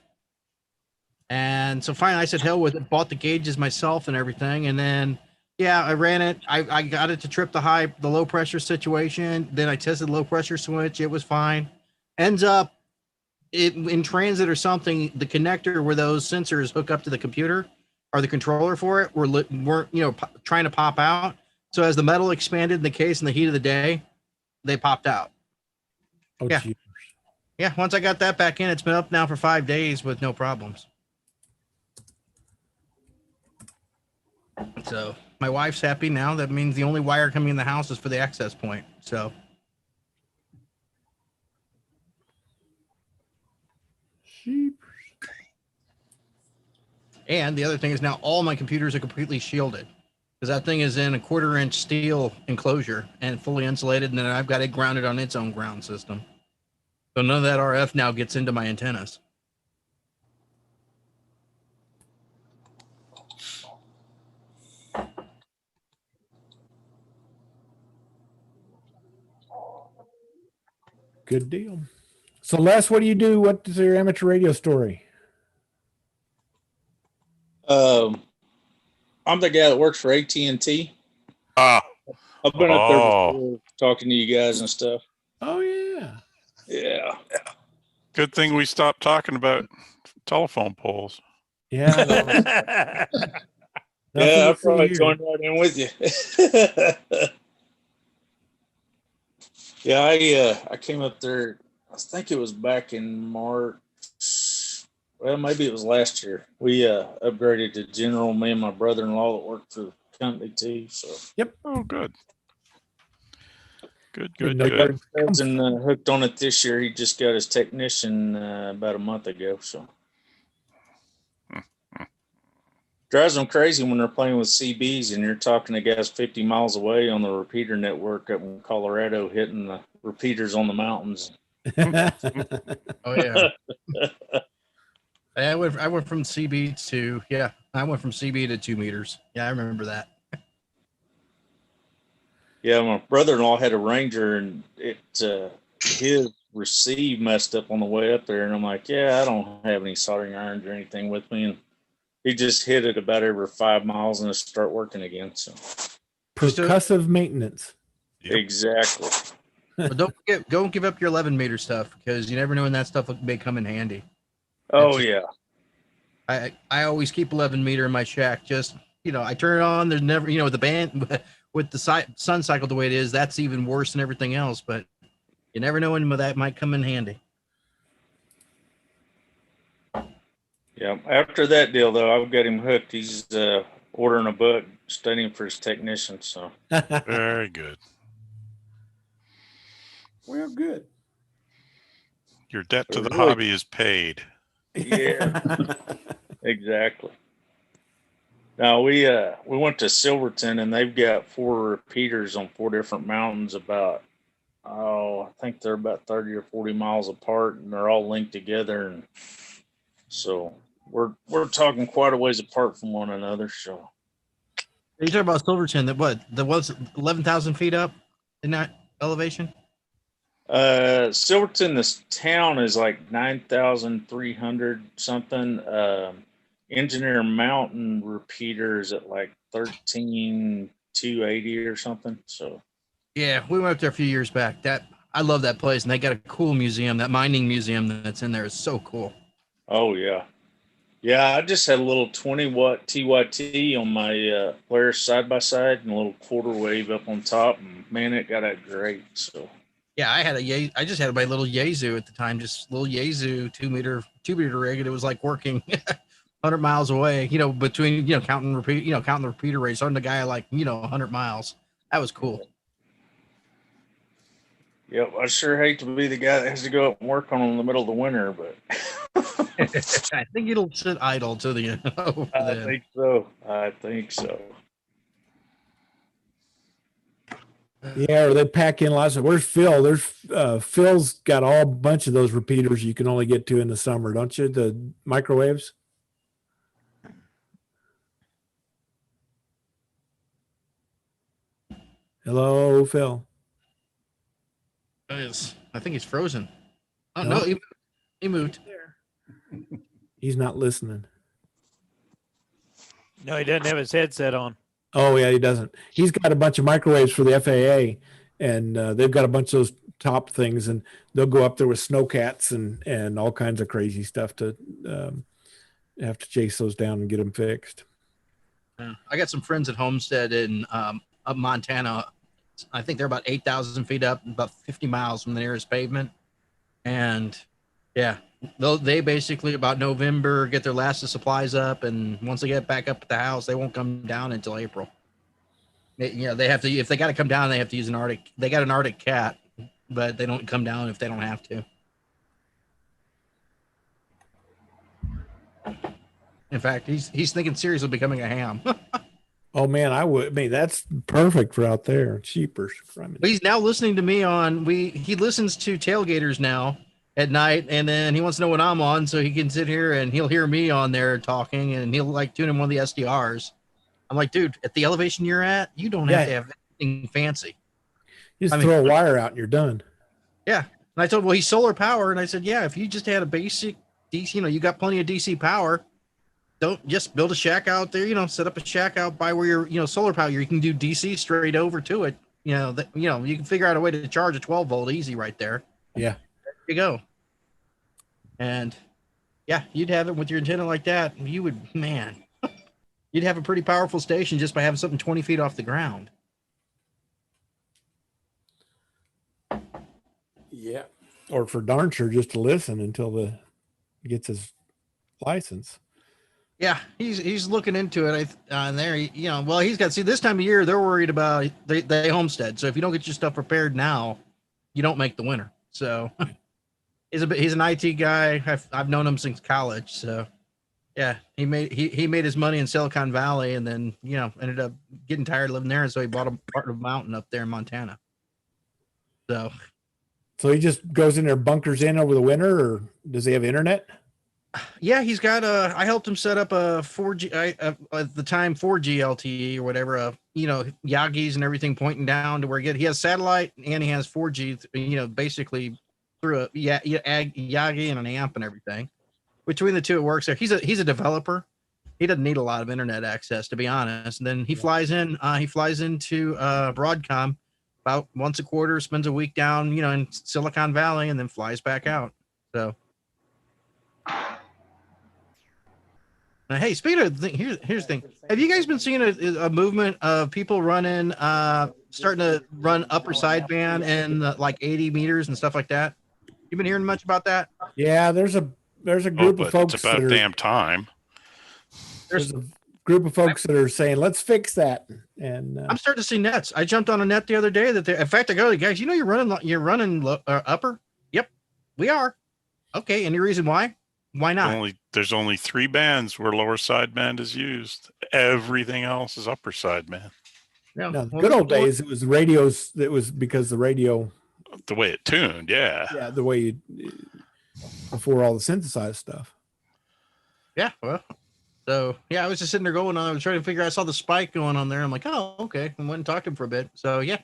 And so finally I said, hell with it, bought the gauges myself and everything. And then, yeah, I ran it. I got it to trip the low pressure situation. Then I tested the low pressure switch. It was fine. Ends up in transit or something, the connector where those sensors hook up to the computer or the controller for it weren't trying to pop out. So as the metal expanded in the case in the heat of the day, they popped out. Oh, yeah. Geez. Yeah. Once I got that back in, it's been up now for 5 days with no problems. So my wife's happy now. That means the only wire coming in the house is for the access point. So. And the other thing is now all my computers are completely shielded because that thing is in a 1/4-inch steel enclosure and fully insulated. And then I've got it grounded on its own ground system. So none of that RF now gets into my antennas. Good deal. So, Les, what do you do? What is your amateur radio story? I'm the guy that works for AT&T. Ah. I've been up there before talking to you guys and stuff. Oh, yeah. Yeah. Good thing we stopped talking about telephone poles. Yeah. Yeah, I'll probably join right in with you. Yeah, I came up there, I think it was back in March. Well, maybe it was last year. We upgraded to general, me and my brother-in-law that worked for the company too. So yep. Oh, good. Good. Cousin hooked on it this year. He just got his technician about a month ago. So drives them crazy when they're playing with CBs and you're talking to guys 50 miles away on the repeater network up in Colorado, hitting the repeaters on the mountains. Oh yeah. I went from CB to I went from CB to 2 meters. Yeah, I remember that. Yeah, my brother-in-law had a Ranger and his receive messed up on the way up there, and I'm like, yeah, I don't have any soldering irons or anything with me, and he just hit it about every 5 miles and it start working again. So percussive maintenance. Yep. Exactly. But don't give up your 11 meter stuff because you never know when that stuff may come in handy. Oh yeah. I always keep 11 meter in my shack. Just I turn it on. There's never with the band with the sun cycle the way it is. That's even worse than everything else. But you never know when that might come in handy. Yeah. After that deal though, I've got him hooked. He's ordering a book, studying for his technician. So very good. Well, good. Your debt to the hobby is paid. Yeah. Exactly. Now we went to Silverton and they've got 4 repeaters on 4 different mountains about I think they're about 30 or 40 miles apart and they're all linked together, and so we're talking quite a ways apart from one another. So you talking about Silverton? That was 11,000 feet up in that elevation. Silverton, this town is like 9,300 something. Engineer Mountain repeaters at like 13,280 or something. So yeah, we went up there a few years back. I love that place, and they got a cool museum. That mining museum that's in there is so cool. Oh yeah. I just had a little 20-watt TYT on my Polaris side by side and a little quarter wave up on top, and man, it got out great. So yeah, I just had my little Yaesu at the time, just little Yaesu 2 meter rig, and it was like working 100 miles away. Between counting the repeater rates on the guy like 100 miles. That was cool. Yep, I sure hate to be the guy that has to go up and work on them in the middle of the winter, but I think it'll sit idle to the end. I think so. Yeah, or they pack in lots of. Where's Phil? Phil's got a bunch of those repeaters you can only get to in the summer, don't you? The microwaves. Hello, Phil. I think he's frozen. Oh no, he moved. He's not listening. No, he doesn't have his headset on. Oh yeah, he doesn't. He's got a bunch of microwaves for the FAA, and they've got a bunch of those top things, and they'll go up there with snowcats and all kinds of crazy stuff to have to chase those down and get them fixed. I got some friends at Homestead in up Montana. I think they're about 8,000 feet up, about 50 miles from the nearest pavement. And yeah, they basically about November get their last of supplies up, and once they get back up at the house, they won't come down until April. They have to, if they got to come down, they have to use an Arctic. They got an Arctic cat, but they don't come down if they don't have to. In fact, he's thinking seriously of becoming a ham. Oh man, that's perfect for out there. Cheapers. He's now listening to me he listens to Tailgaters now at night, and then he wants to know what I'm on, so he can sit here and he'll hear me on there talking, and he'll like tune in one of the SDRs. I'm like, dude, at the elevation you're at, you don't have to have anything fancy. You just throw a wire out and you're done. Yeah. And I told him, well, he's solar power. And I said, yeah, if you just had a basic DC, you got plenty of DC power. Don't just build a shack out there, set up a shack out by where your, solar power, you can do DC straight over to it. You can figure out a way to charge a 12 volt easy right there. Yeah. There you go. And yeah, you'd have it with your antenna like that. You would, you'd have a pretty powerful station just by having something 20 feet off the ground. Yeah. Or for darn sure just to listen until he gets his license. Yeah, he's looking into it. And there, he's got, see, this time of year, they're worried about they homestead. So if you don't get your stuff prepared now, you don't make the winter. So he's an IT guy. I've known him since college. So yeah, he made his money in Silicon Valley, and then ended up getting tired of living there, and so he bought a part of a mountain up there in Montana. So he just goes in there, bunkers in over the winter, or does he have internet? Yeah, he's got I helped him set up a 4G at the time 4G LTE or whatever. Yagis and everything pointing down to where he has satellite and he has 4G. Basically through a Yagi and an amp and everything. Between the two, it works. He's a developer. He doesn't need a lot of internet access, to be honest. And then he flies in. He flies into Broadcom about once a quarter. Spends a week down, in Silicon Valley, and then flies back out. So. Now, hey, speaking of the thing, here's the thing. Have you guys been seeing a movement of people starting to run upper sideband and like 80 meters and stuff like that? You been hearing much about that? Yeah, there's a group of folks. It's about damn time. There's a group of folks that are saying, let's fix that. And I'm starting to see nets. I jumped on a net the other day in fact, I go, guys, you're running upper? Yep, we are. Okay, any reason why? Why not? There's only 3 bands where lower sideband is used. Everything else is upper sideband. Yeah. Now, the good old days, it was radios. It was because the radio, the way it tuned, yeah. Yeah, the way before all the synthesized stuff. Yeah, well, so yeah, I was just sitting there going on. I was trying to figure. I saw the spike going on there. I'm like, oh, okay. I went and talked to him for a bit. So yeah,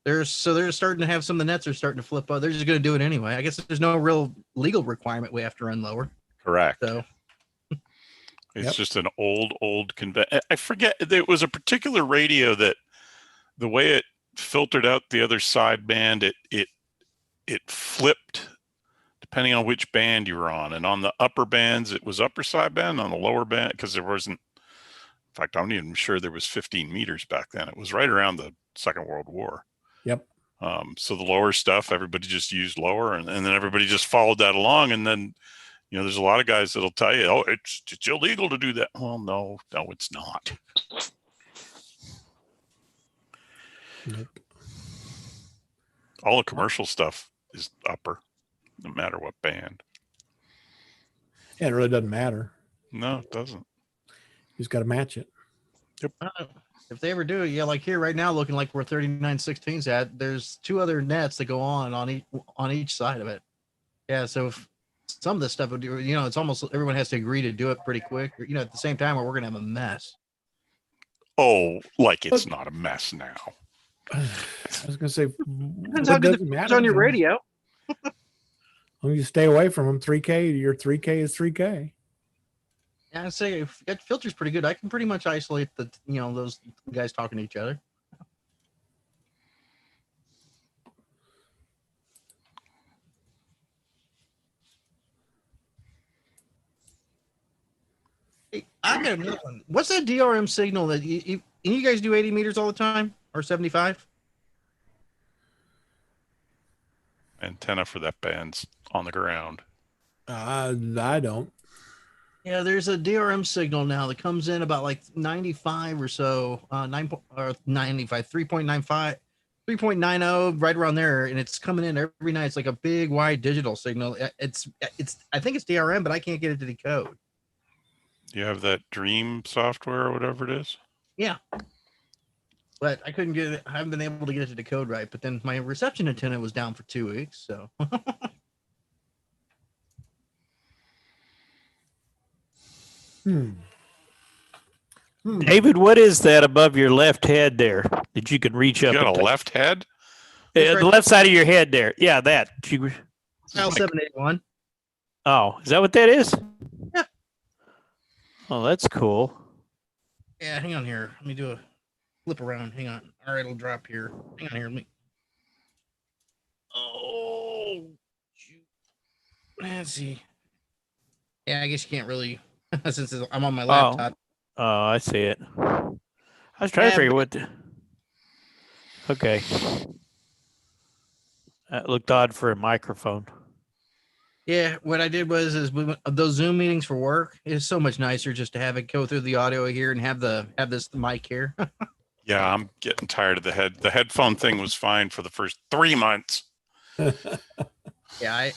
they're starting to have some of the nets are starting to flip up. They're just going to do it anyway. I guess there's no real legal requirement we have to run lower. Correct. So it's just an old convention. I forget. There was a particular radio that the way it filtered out the other sideband, it flipped depending on which band you were on. And on the upper bands, it was upper sideband. On the lower band, because there wasn't. In fact, I'm not even sure there was 15 meters back then. It was right around the Second World War. Yep. So the lower stuff, everybody just used lower, and then everybody just followed that along, and then. There's a lot of guys that'll tell you, oh, it's illegal to do that. Well, no, it's not. Nope. All the commercial stuff is upper, no matter what band. Yeah, it really doesn't matter. No, it doesn't. You just got to match it. Yep. If they ever do, yeah, like here right now, looking like we're 3916s at, there's 2 other nets that go on each side of it. Yeah, so if some of this stuff would do, it's almost everyone has to agree to do it pretty quick. At the same time, we're going to have a mess. Oh, like it's not a mess now. I was going to say, depends how good it's on your radio. When you stay away from them, 3K, your 3K is 3K. Yeah, I'd say if that filter's pretty good, I can pretty much isolate those guys talking to each other. Hey, I got another one. What's that DRM signal that you guys do 80 meters all the time or 75? Antenna for that band's on the ground. I don't. Yeah, there's a DRM signal now that comes in about like 95 or so, 95, 3.95, 3.90, right around there, and it's coming in every night. It's like a big wide digital signal. It's I think it's DRM, but I can't get it to decode. Do you have that Dream software or whatever it is? Yeah. But I couldn't get it. I haven't been able to get it to decode right. But then my reception antenna was down for 2 weeks. So David, what is that above your left head there that you can reach up? You got and a left head? The left side of your head there. Yeah, that. Dial 781. Oh, is that what that is? Yeah. Oh, that's cool. Yeah, hang on here. Let me do a flip around. Hang on. All right, it'll drop here. Hang on here. Let me. Oh, shoot. Let's see. Yeah, I guess you can't really, since I'm on my laptop. Oh, I see it. I was trying to figure what. Okay. That looked odd for a microphone. Yeah, what I did was those Zoom meetings for work is so much nicer just to have it go through the audio here and have this mic here. Yeah, I'm getting tired of the headphone thing was fine for the first 3 months. Yeah,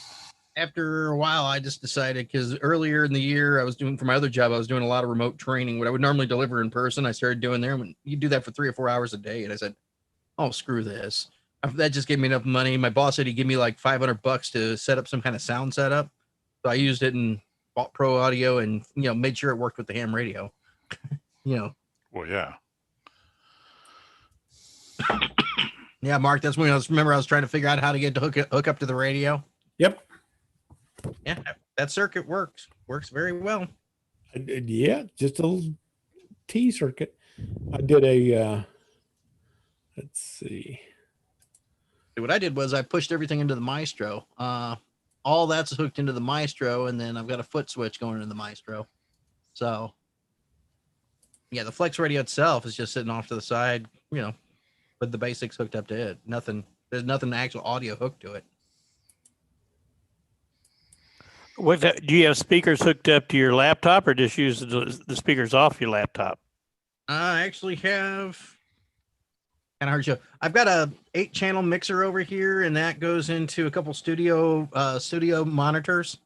after a while I just decided, because earlier in the year I was doing, for my other job, I was doing a lot of remote training. What I would normally deliver in person, I started doing there. When you do that for 3 or 4 hours a day, and I said, oh, screw this. That just gave me enough money. My boss said he'd give me like $500 to set up some kind of sound setup. So I used it and bought Pro Audio and, made sure it worked with the ham radio. Well, yeah. Yeah, Mark, that's when I was trying to figure out how to get to hook up to the radio. Yep. Yeah, that circuit works very well. Yeah, just a little T circuit. I did a, let's see. What I did was I pushed everything into the Maestro. All that's hooked into the Maestro, and then I've got a foot switch going into the Maestro. So, yeah, the Flex radio itself is just sitting off to the side, with the basics hooked up to it. There's nothing actual audio hooked to it. Do you have speakers hooked up to your laptop, or just use the speakers off your laptop? I actually have, kind of hard to show. I've got a 8-channel mixer over here, and that goes into a couple studio monitors.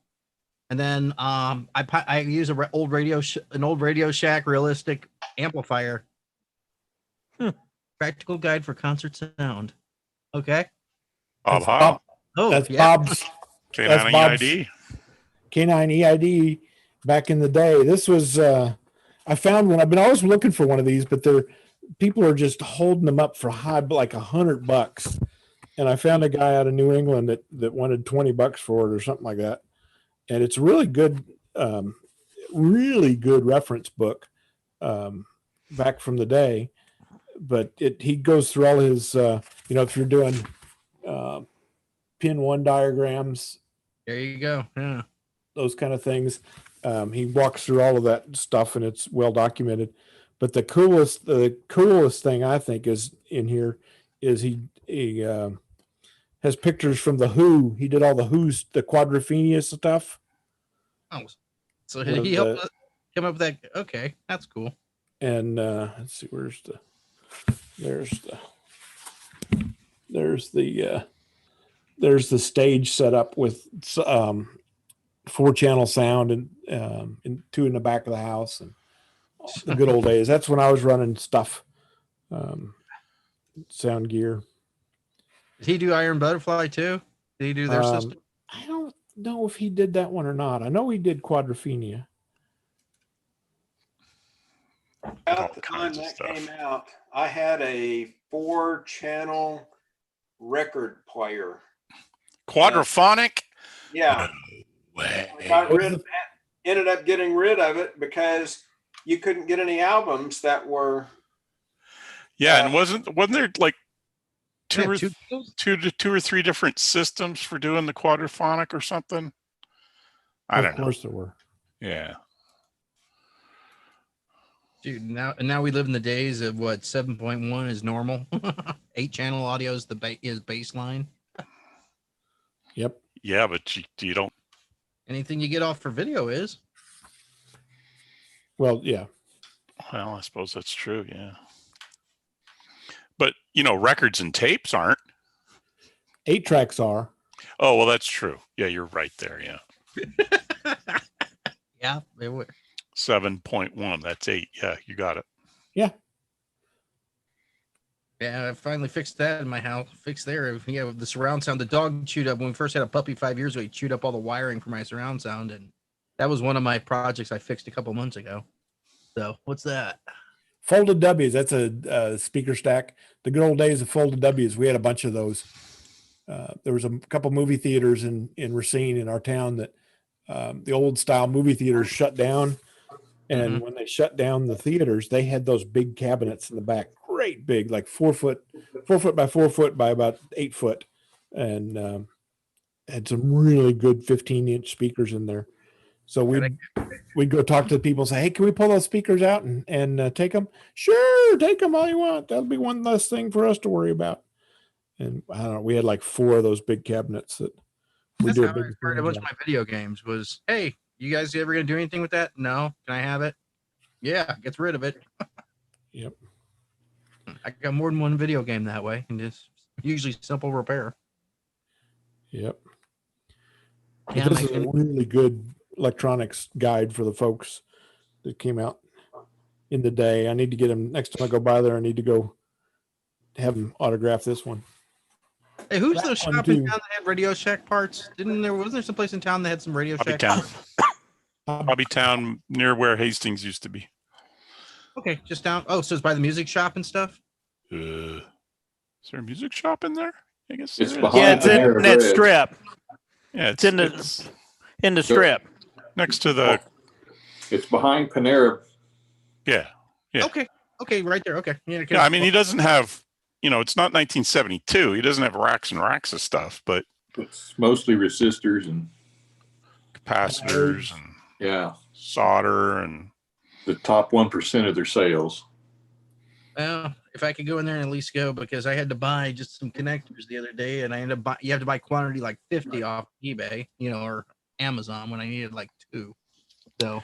And then I use an old Radio Shack realistic amplifier. Practical guide for concert sound. Okay. Bob Howe. Oh, that's yeah. Bob's. K9 EID. K9 EID back in the day. This was I found one. I've been always looking for one of these, but people are just holding them up for high, like $100. And I found a guy out of New England that wanted $20 for it or something like that. And it's really good reference book back from the day. But he goes through all his, if you're doing pin 1 diagrams. There you go. Yeah. Those kind of things. He walks through all of that stuff, and it's well documented. But the coolest thing I think is in here is he has pictures from the Who. He did all the Quadrophenia stuff. Oh, so he helped come up with that. Okay, that's cool. And let's see, there's the stage set up with 4-channel sound and 2 in the back of the house, and the good old days. That's when I was running stuff, sound gear. Did he do Iron Butterfly too? Did he do their system? I don't know if he did that one or not. I know he did Quadrophenia. At the time that came out, I had a 4-channel record player. Quadraphonic? Yeah. I ended up getting rid of it because you couldn't get any albums that were. Yeah, and wasn't there like two or three different systems for doing the quadraphonic or something? I don't know. Of course there were. Yeah. Dude, now we live in the days of what 7.1 is normal. 8-channel audio is is baseline. Yep. Yeah, but you don't. Anything you get off for video is. Well, yeah. Well, I suppose that's true. Yeah. But records and tapes aren't. 8 tracks are. Oh well, that's true. Yeah, you're right there. Yeah. Yeah, they were. 7.1. That's 8. Yeah, you got it. Yeah. Yeah, I finally fixed that in my house. Fixed there. Yeah, the surround sound. The dog chewed up when we first had a puppy 5 years ago. He chewed up all the wiring for my surround sound, and that was one of my projects I fixed a couple months ago. So what's that? Folded W's. That's a speaker stack. The good old days of folded W's. We had a bunch of those. There was a couple movie theaters in Racine in our town that the old style movie theaters shut down. And when they shut down the theaters, they had those big cabinets in the back, great big, like 4 foot by 4 foot by about 8 foot, and had some really good 15-inch speakers in there. So we'd go talk to the people and say, hey, can we pull those speakers out and take them? Sure, take them all you want. That'll be one less thing for us to worry about. And I don't know, we had like 4 of those big cabinets that we That's do a how big I started a bunch of my video games was, hey, you guys ever gonna do anything with that? No. Can I have it? Yeah, gets rid of it. Yep. I got more than one video game that way, and just usually simple repair. Yep. Yeah, But this is a really good electronics guide for the folks that came out in the day. I need to get them next time I go by there. I need to go have them autograph this one. Hey, who's That those one shop in too. town that had Radio Shack parts? Wasn't there someplace in town that had some Radio Shack Hobbytown. parts? Hobbytown near where Hastings used to be. Okay, just down. Oh, so it's by the music shop and stuff. Is there a music shop in there? I guess It's there is. behind Yeah, it's in Panera that Bread. strip. Yeah, It's in the strip. next to the. It's behind Panera. Yeah. Yeah. Okay, right there. Okay. Yeah, Yeah. I mean, he doesn't have. It's not 1972. He doesn't have racks and racks of stuff, but It's mostly resistors and capacitors and yeah, solder and the top 1% of their sales. Well, if I could go in there and at least go, because I had to buy just some connectors the other day, and I ended up you have to buy quantity like 50 off eBay, or Amazon when I needed like 2. So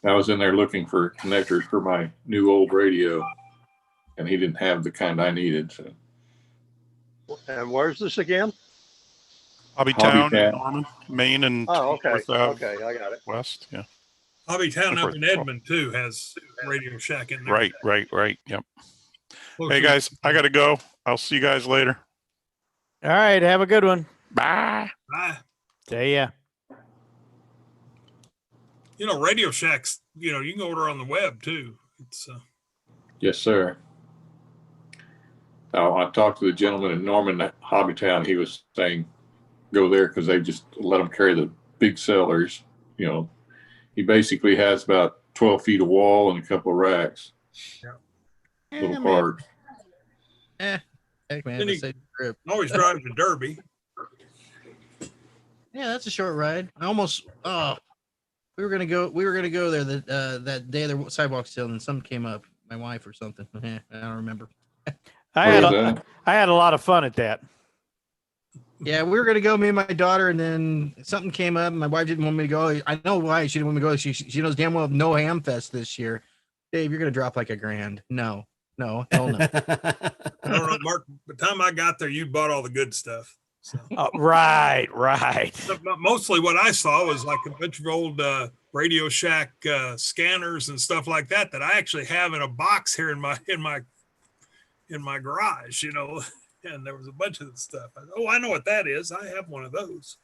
I was in there looking for connectors for my new old radio, and he didn't have the kind I needed. So. And where's this again? Hobbytown, Hobbytown. Norman, Maine, and Oh, okay. North Ave Okay, I got it. West. Yeah. Hobbytown up North- in Edmond too has Radio Shack in there. Right. Yep. Closer Hey guys, I gotta go. I'll see you guys later. All right, have a good one. Bye. Bye. See ya. Radio Shacks, you can order on the web too. It's Yes, sir. I talked to the gentleman in Norman at Hobbytown. He was saying go there because they just let them carry the big sellers. He basically has about 12 feet of wall and a couple of racks. Little parts. heck man, Then that's he- a trip. always drives to Derby. Yeah, that's a short ride. We were gonna go there that day the sidewalk sale, and something came up, my wife or something. I don't remember. I had a lot of fun at that. Yeah, we were gonna go, me and my daughter, and then something came up. And my wife didn't want me to go. I know why she didn't want me to go. She knows damn well no ham fest this year. Dave, you're gonna drop like $1,000. No, hell no. I don't know, Mark. By the time I got there, you bought all the good stuff. So. Right. But mostly what I saw was like a bunch of old Radio Shack scanners and stuff like that I actually have in a box here in my garage, and there was a bunch of stuff. I know what that is. I have one of those.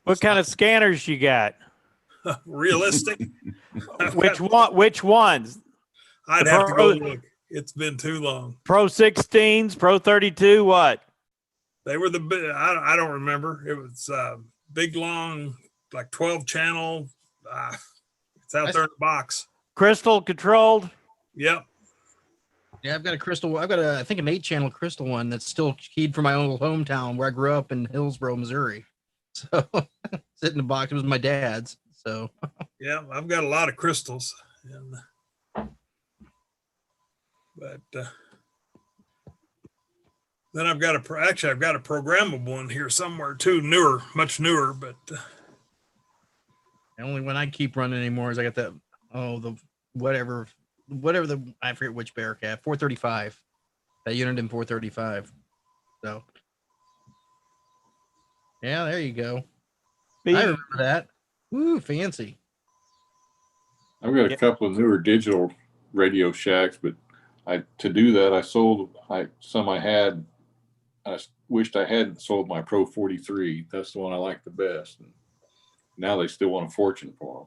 What kind of scanners you got? Realistic. Which ones? I'd have to go look. It's been too long. Pro 16s, Pro 32, what? They were I don't remember. It was big, long, like 12 channel. It's out there in the box. Crystal controlled? Yep. Yeah, I've got I think an 8-channel crystal one that's still keyed from my old hometown where I grew up in Hillsboro, Missouri. So sit in the box. It was my dad's. So yeah, I've got a lot of crystals, but then I've got a programmable one here somewhere too, much newer, but the only one I keep running anymore is I got the whatever I forget which Bearcat 435, that unit in 435. So yeah, there you go. I remember that. Woo, fancy. I've got a couple of newer digital Radio Shacks, but to do that, I sold some I had. I wished I hadn't sold my Pro 43. That's the one I like the best. And now they still want a fortune for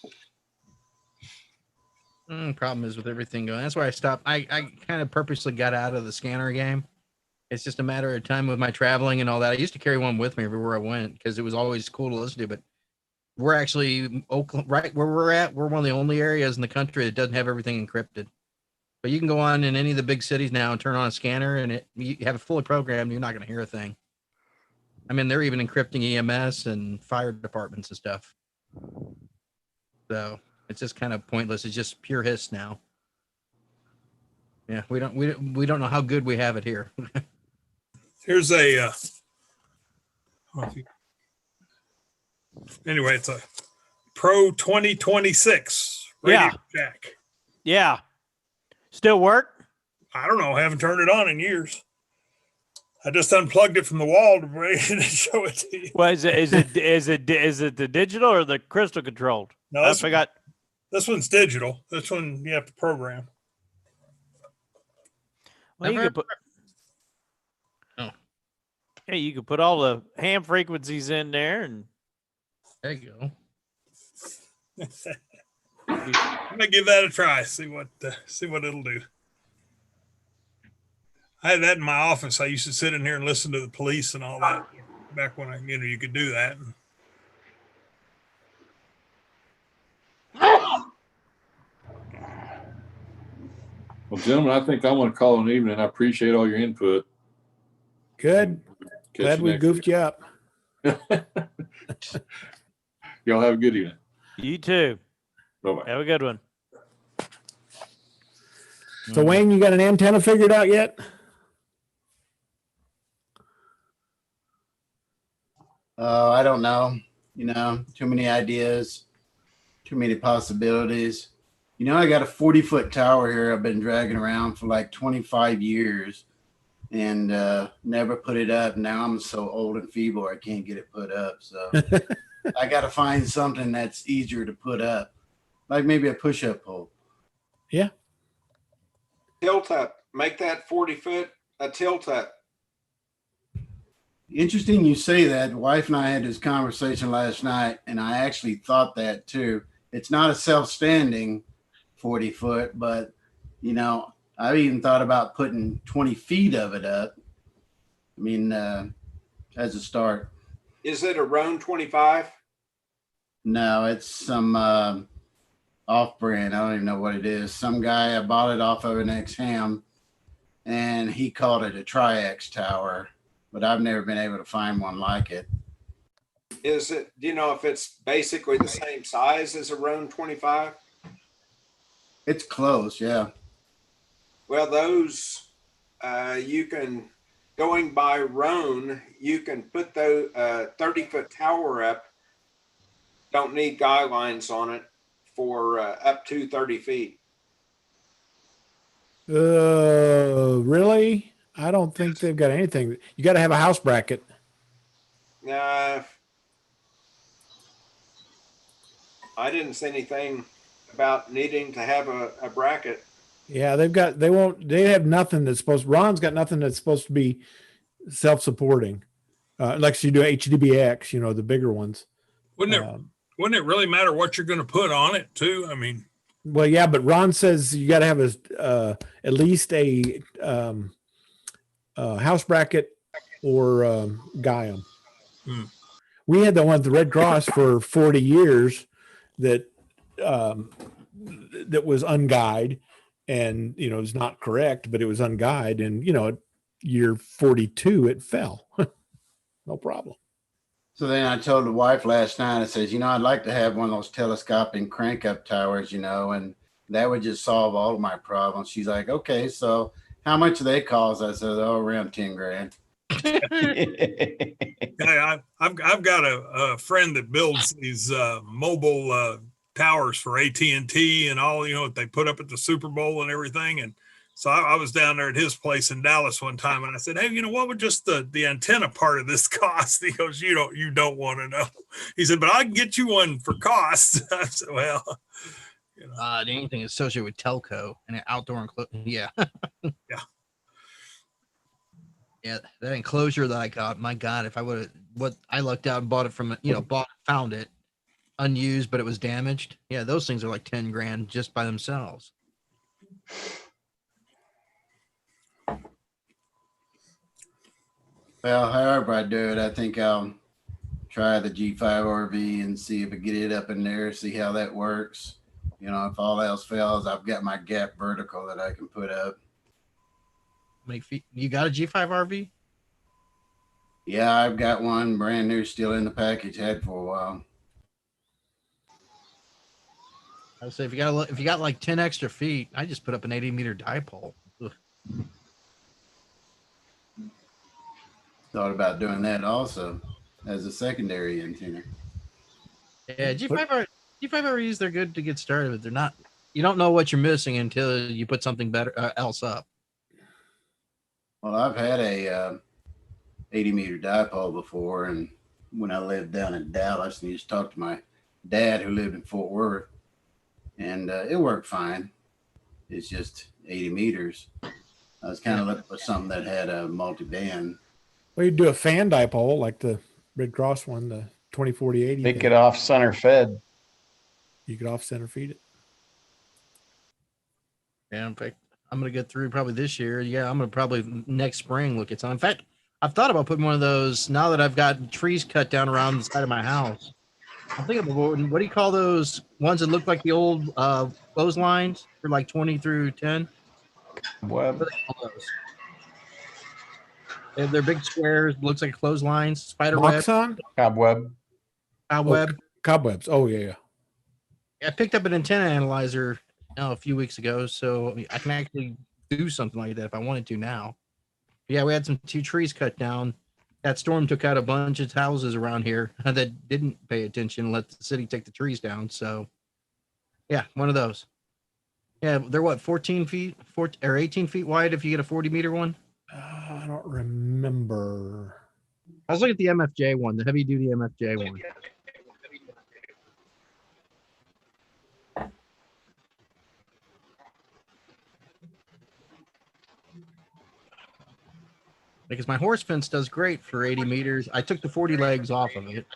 them. Problem is with everything going. That's why I stopped. I kind of purposely got out of the scanner game. It's just a matter of time with my traveling and all that. I used to carry one with me everywhere I went because it was always cool to listen to. But we're actually Oakland, right where we're at. We're one of the only areas in the country that doesn't have everything encrypted. But you can go on in any of the big cities now and turn on a scanner, and you have it fully programmed. You're not going to hear a thing. I mean, they're even encrypting EMS and fire departments and stuff. So it's just kind of pointless. It's just pure hiss now. Yeah, we don't know how good we have it here. Here's a anyway, it's a Pro 2026 Radio Shack. Yeah. Still work? I don't know. I haven't turned it on in years. I just unplugged it from the wall to show it to you. Well, is it the digital or the crystal controlled? No, I forgot. This one's digital. This one you have to program. Well, you could put. Hey, you could put all the ham frequencies in there, and there you go. I'm gonna give that a try. See what it'll do. I had that in my office. I used to sit in here and listen to the police and all that back when you could do that. Well, gentlemen, I think I want to call an evening. I appreciate all your input. Good. Glad we goofed you up. Y'all have a good evening. You too. Bye-bye. Have a good one. So Wayne, you got an antenna figured out yet? I don't know. Too many ideas, too many possibilities. I got a 40-foot tower here I've been dragging around for like 25 years and never put it up. Now I'm so old and feeble I can't get it put up. So I got to find something that's easier to put up, like maybe a push-up pole. Yeah. Tilt up. Make that 40-foot a tilt up. Interesting you say that. The wife and I had this conversation last night, and I actually thought that too. It's not a self-standing 40-foot, but I've even thought about putting 20 feet of it up. I mean, as a start. Is it a Roan 25? No, it's some off-brand. I don't even know what it is. Some guy, I bought it off of an ex-ham, and he called it a Tri-X tower, but I've never been able to find one like it. Is it, do you know if it's basically the same size as a Roan 25? It's close, yeah. Well, those, you can, going by Roan, you can put the 30-foot tower up, don't need guidelines on it, for up to 30 feet. Really? I don't think they've got anything. You got to have a house bracket. I didn't see anything about needing to have a bracket. Yeah, they have nothing that's Ron's got nothing that's supposed to be self-supporting. Like you do HDBX, the bigger ones. Wouldn't it really matter what you're going to put on it too? I mean, well, yeah, but Ron says you got to have at least a house bracket or Gaiam. We had the one at the Red Cross for 40 years that was unguyed, and it was not correct, but it was unguyed, and at year 42 it fell. No problem. So then I told the wife last night, I says, I'd like to have one of those telescoping crank up towers, and that would just solve all of my problems. She's like, okay, so how much do they cost? I said, around 10 grand. I've got a friend that builds these mobile towers for AT&T and all, what they put up at the Super Bowl and everything. And so I was down there at his place in Dallas one time, and I said, hey, what would just the antenna part of this cost? He goes, you don't want to know. He said, but I can get you one for cost. I said, well, anything associated with telco and an outdoor yeah. Yeah. Yeah, that enclosure that I got, my God, if I would have, I lucked out and bought it from, found it. unused, but it was damaged. Yeah, those things are like 10 grand just by themselves. Well, however I do it, I think I'll try the G5 RV and see if I get it up in there, see how that works. You know, if all else fails, I've got my gap vertical that I can put up. Make feet. You got a G5 RV? Yeah, I've got one brand new, still in the package, had for a while. I would say if you got like 10 extra feet, I just put up an 80-meter dipole. Ugh. Thought about doing that also as a secondary antenna. Yeah, G5 RVs, they're good to get started, but they're not. You don't know what you're missing until you put something better else up. Well, I've had a 80-meter dipole before, and when I lived down in Dallas, and used to talk to my dad who lived in Fort Worth, and it worked fine. It's just 80 meters. I was kind of looking for something that had a multi-band. Well, you do a fan dipole like the Red Cross one, the 2040-80. Take it off center fed. You could off center feed it. Yeah, in fact, I'm gonna get through probably this year. Yeah, I'm gonna probably next spring look at some. In fact, I've thought about putting one of those now that I've got trees cut down around the side of my house. I'm thinking of what do you call those ones that look like the old clotheslines for like 20 through 10? Web. What do they call those? They're big squares, looks like clotheslines, spider web. Moxon? Cobweb. Cobweb. Cobwebs. Oh, yeah. I picked up an antenna analyzer a few weeks ago, so I can actually do something like that if I wanted to now. Yeah, we had two trees cut down. That storm took out a bunch of houses around here that didn't pay attention and let the city take the trees down. So, yeah, one of those. Yeah, they're what, 14 feet or 18 feet wide if you get a 40-meter one? I don't remember. I was looking at the MFJ one, the heavy-duty MFJ one. Because my horse fence does great for 80 meters. I took the 40 legs off of it.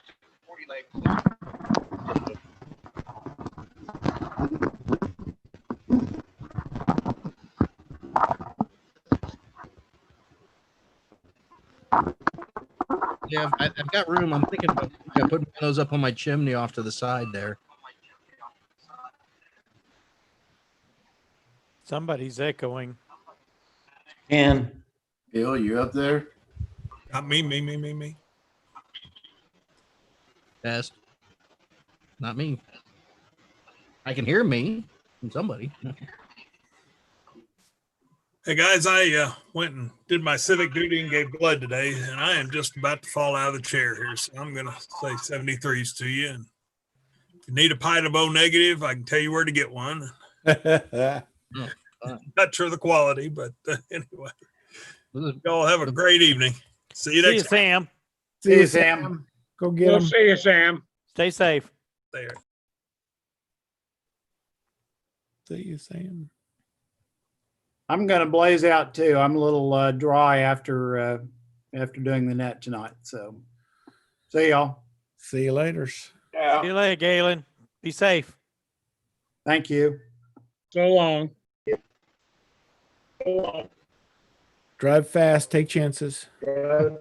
Yeah, I've got room. I'm thinking about putting those up on my chimney off to the side there. Somebody's echoing. And Bill, you up there? Not me. Test. Not me. I can hear me from somebody. Hey guys, I went and did my civic duty and gave blood today, and I am just about to fall out of the chair here. So I'm going to say 73s to you. And if you need a pint of O negative, I can tell you where to get one. Not sure of the quality, but anyway. Y'all have a great evening. See you next time. Sam. See you, Sam. Go get We'll them. see you, Sam. Stay safe. There. See you, Sam. I'm going to blaze out too. I'm a little dry after doing the net tonight. So see y'all. See you later. See you later, Galen. Be safe. Thank you. So long. Drive fast. Take chances. So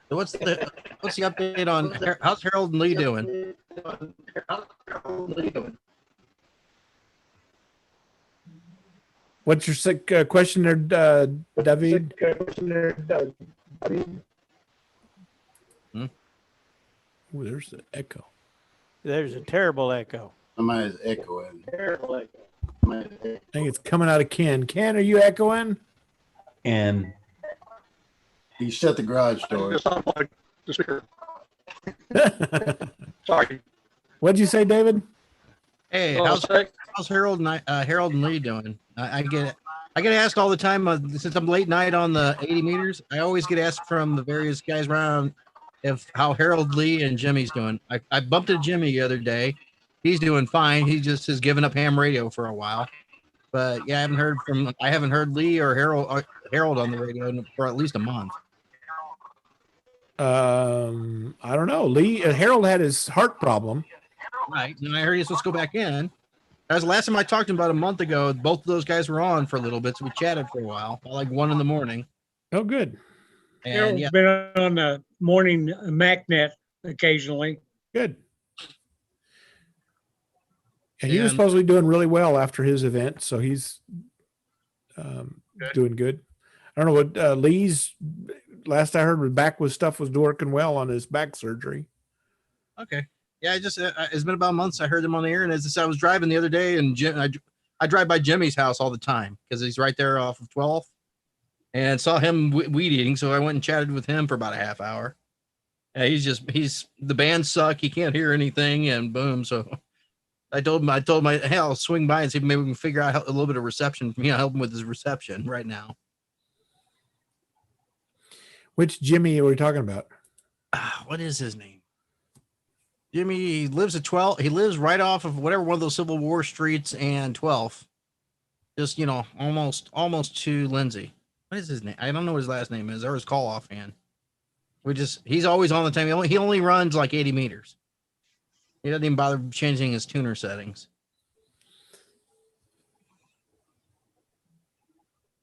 what's the update on how's Harold and Lee doing? What's your sick question there, David? Oh, there's the echo. There's a terrible echo. Somebody's echoing. I think it's coming out of Ken. Ken, are you echoing? And you shut the garage door. Sorry. What'd you say, David? Hey, how's Harold and Lee doing? I get asked all the time since I'm late night on the 80 meters. I always get asked from the various guys around how Harold, Lee, and Jimmy's doing. I bumped into Jimmy the other day. He's doing fine. He just has given up ham radio for a while. But yeah, I haven't heard Lee or Harold on the radio for at least a month. I don't know. Harold had his heart problem. Right. And I heard he was supposed to go back in. That was the last time I talked to him about a month ago. Both of those guys were on for a little bit, so we chatted for a while, like 1 a.m. Oh, good. And Harold's yeah, been on the morning MacNet occasionally. Good. And he was supposedly doing really well after his event, so he's doing good. I don't know what Lee's last I heard was back with stuff was working well on his back surgery. okay. Yeah, it's been about a month since I heard them on the air, and as I said, I was driving the other day, and I drive by Jimmy's house all the time because he's right there off of 12th, and saw him weed eating, so I went and chatted with him for about a half hour. He's the band suck, he can't hear anything, and boom. So I told him, hey, I'll swing by and see if maybe we can figure out a little bit of reception for me. I'll help him with his reception right now. Which Jimmy are we talking about? What is his name? Jimmy, he lives at 12. He lives right off of whatever one of those Civil War streets and 12th. Just, almost to Lindsay. What is his name? I don't know what his last name is or his call offhand. He's always on the time. He only runs like 80 meters. He doesn't even bother changing his tuner settings.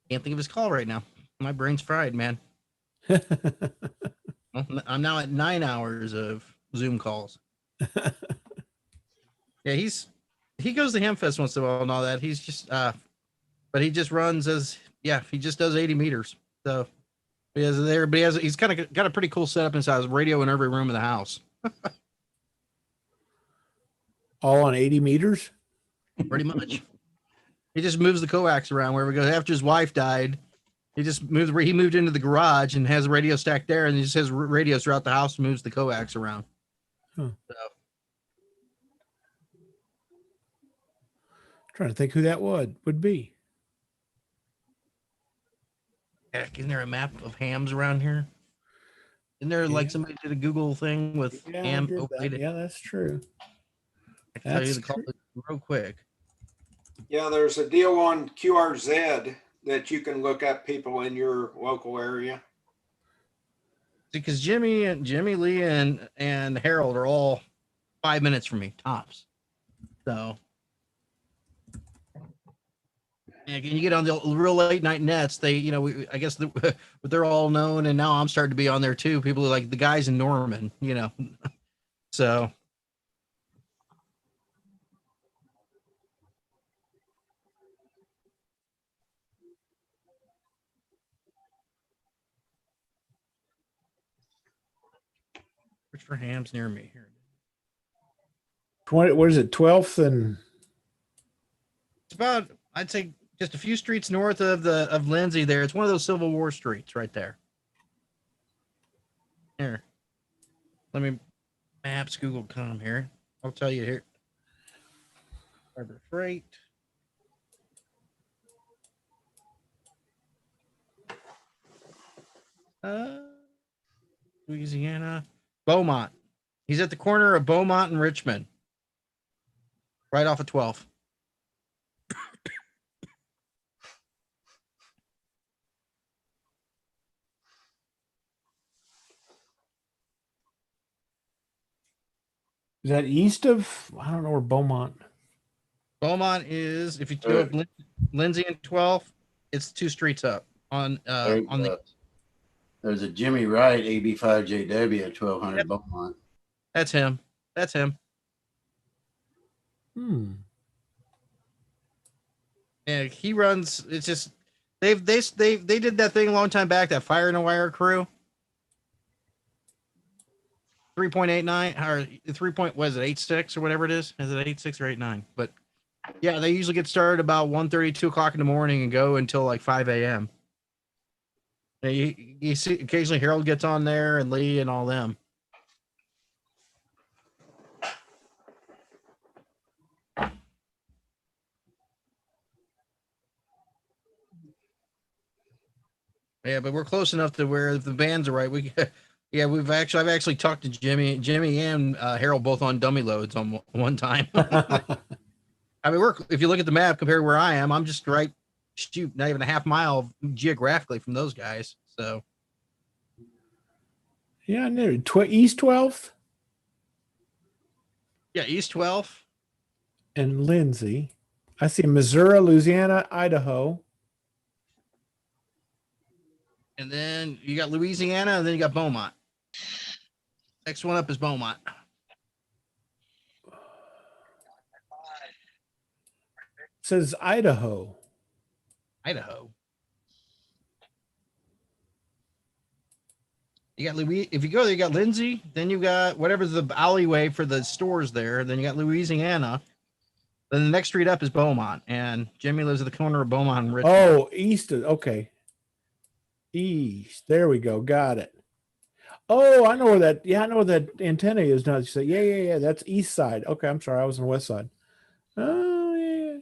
Can't think of his call right now. My brain's fried, man. I'm now at 9 hours of Zoom calls. Yeah, he goes to Hamfest once in a while and all that. He's just but he just runs he just does 80 meters. So he's kind of got a pretty cool setup inside, his radio in every room of the house. All on 80 meters? Pretty much. He just moves the coax around wherever he goes. After his wife died, he moved into the garage and has a radio stacked there, and he just has radios throughout the house and moves the coax around. Huh. So. Trying to think who that would be. Heck, isn't there a map of hams around here? Isn't there like somebody did a Google thing with ham? Yeah, that's true. I can tell you the call real quick. Yeah, there's a deal on QRZ that you can look up people in your local area. Because Jimmy, Lee, and Harold are all 5 minutes from me, tops. So, and you get on the real late night nets. They, I guess they're all known, and now I'm starting to be on there too. People are like the guys in Norman, So. For hams near me here. What is it? 12th and it's about, I'd say, just a few streets north of Lindsay. There, it's one of those Civil War streets right there. Here, let me maps Google.com here. I'll tell you here. Harbor Freight. Louisiana. Beaumont. He's at the corner of Beaumont and Richmond. Right off of 12. Is that east of? I don't know where Beaumont. Beaumont is, if you go up Lindsay and 12, it's 2 streets up on the. There's a Jimmy Wright AB5JW at 1200 Beaumont. That's him. Yeah, he runs. It's just they did that thing a long time back. That Fire and a Wire crew. 3.89 or 3. Was it 8.6 or whatever it is? Is it 8.6 or 8.9? But yeah, they usually get started about 1:30, 2 o'clock in the morning and go until like 5 a.m. You see, occasionally Harold gets on there and Lee and all them. Yeah, but we're close enough to where if the bands are right, I've actually talked to Jimmy and Harold both on dummy loads on one time. I mean, if you look at the map compared to where I am, I'm just not even a half mile geographically from those guys. So Yeah, I knew. East 12th Yeah, East 12. and Lindsay. I see Missouri, Louisiana, Idaho. And then you got Louisiana, and then you got Beaumont. Next one up is Beaumont. Says Idaho. Idaho. You got Louis. If you go there, you got Lindsay. Then you got whatever's the alleyway for the stores there. Then you got Louisiana. Then the next street up is Beaumont, and Jimmy lives at the corner of Beaumont and Richmond. Oh, east. Okay. East. There we go. Got it. Oh, I know where that. Yeah, I know where that antenna is now. You say, yeah. That's east side. Okay, I'm sorry. I was on the west side. Oh, yeah.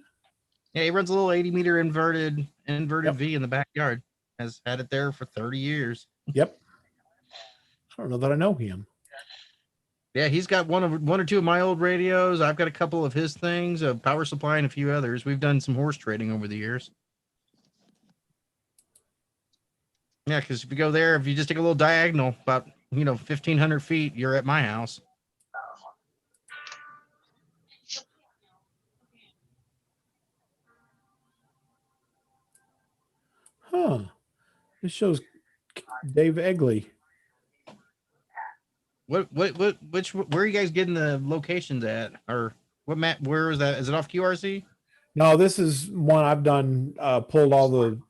Yeah, he runs a little 80-meter inverted Yep. V in the backyard. Has had it there for 30 years. Yep. I don't know that I know him. Yeah, he's got one or two of my old radios. I've got a couple of his things, a power supply, and a few others. We've done some horse trading over the years. Yeah, because if you go there, if you just take a little diagonal, about 1,500 feet, you're at my house. Huh. This shows Dave Egley. Where are you guys getting the locations at? Or what map? Where is that? Is it off QRC? No, this is one I've done. Pulled all the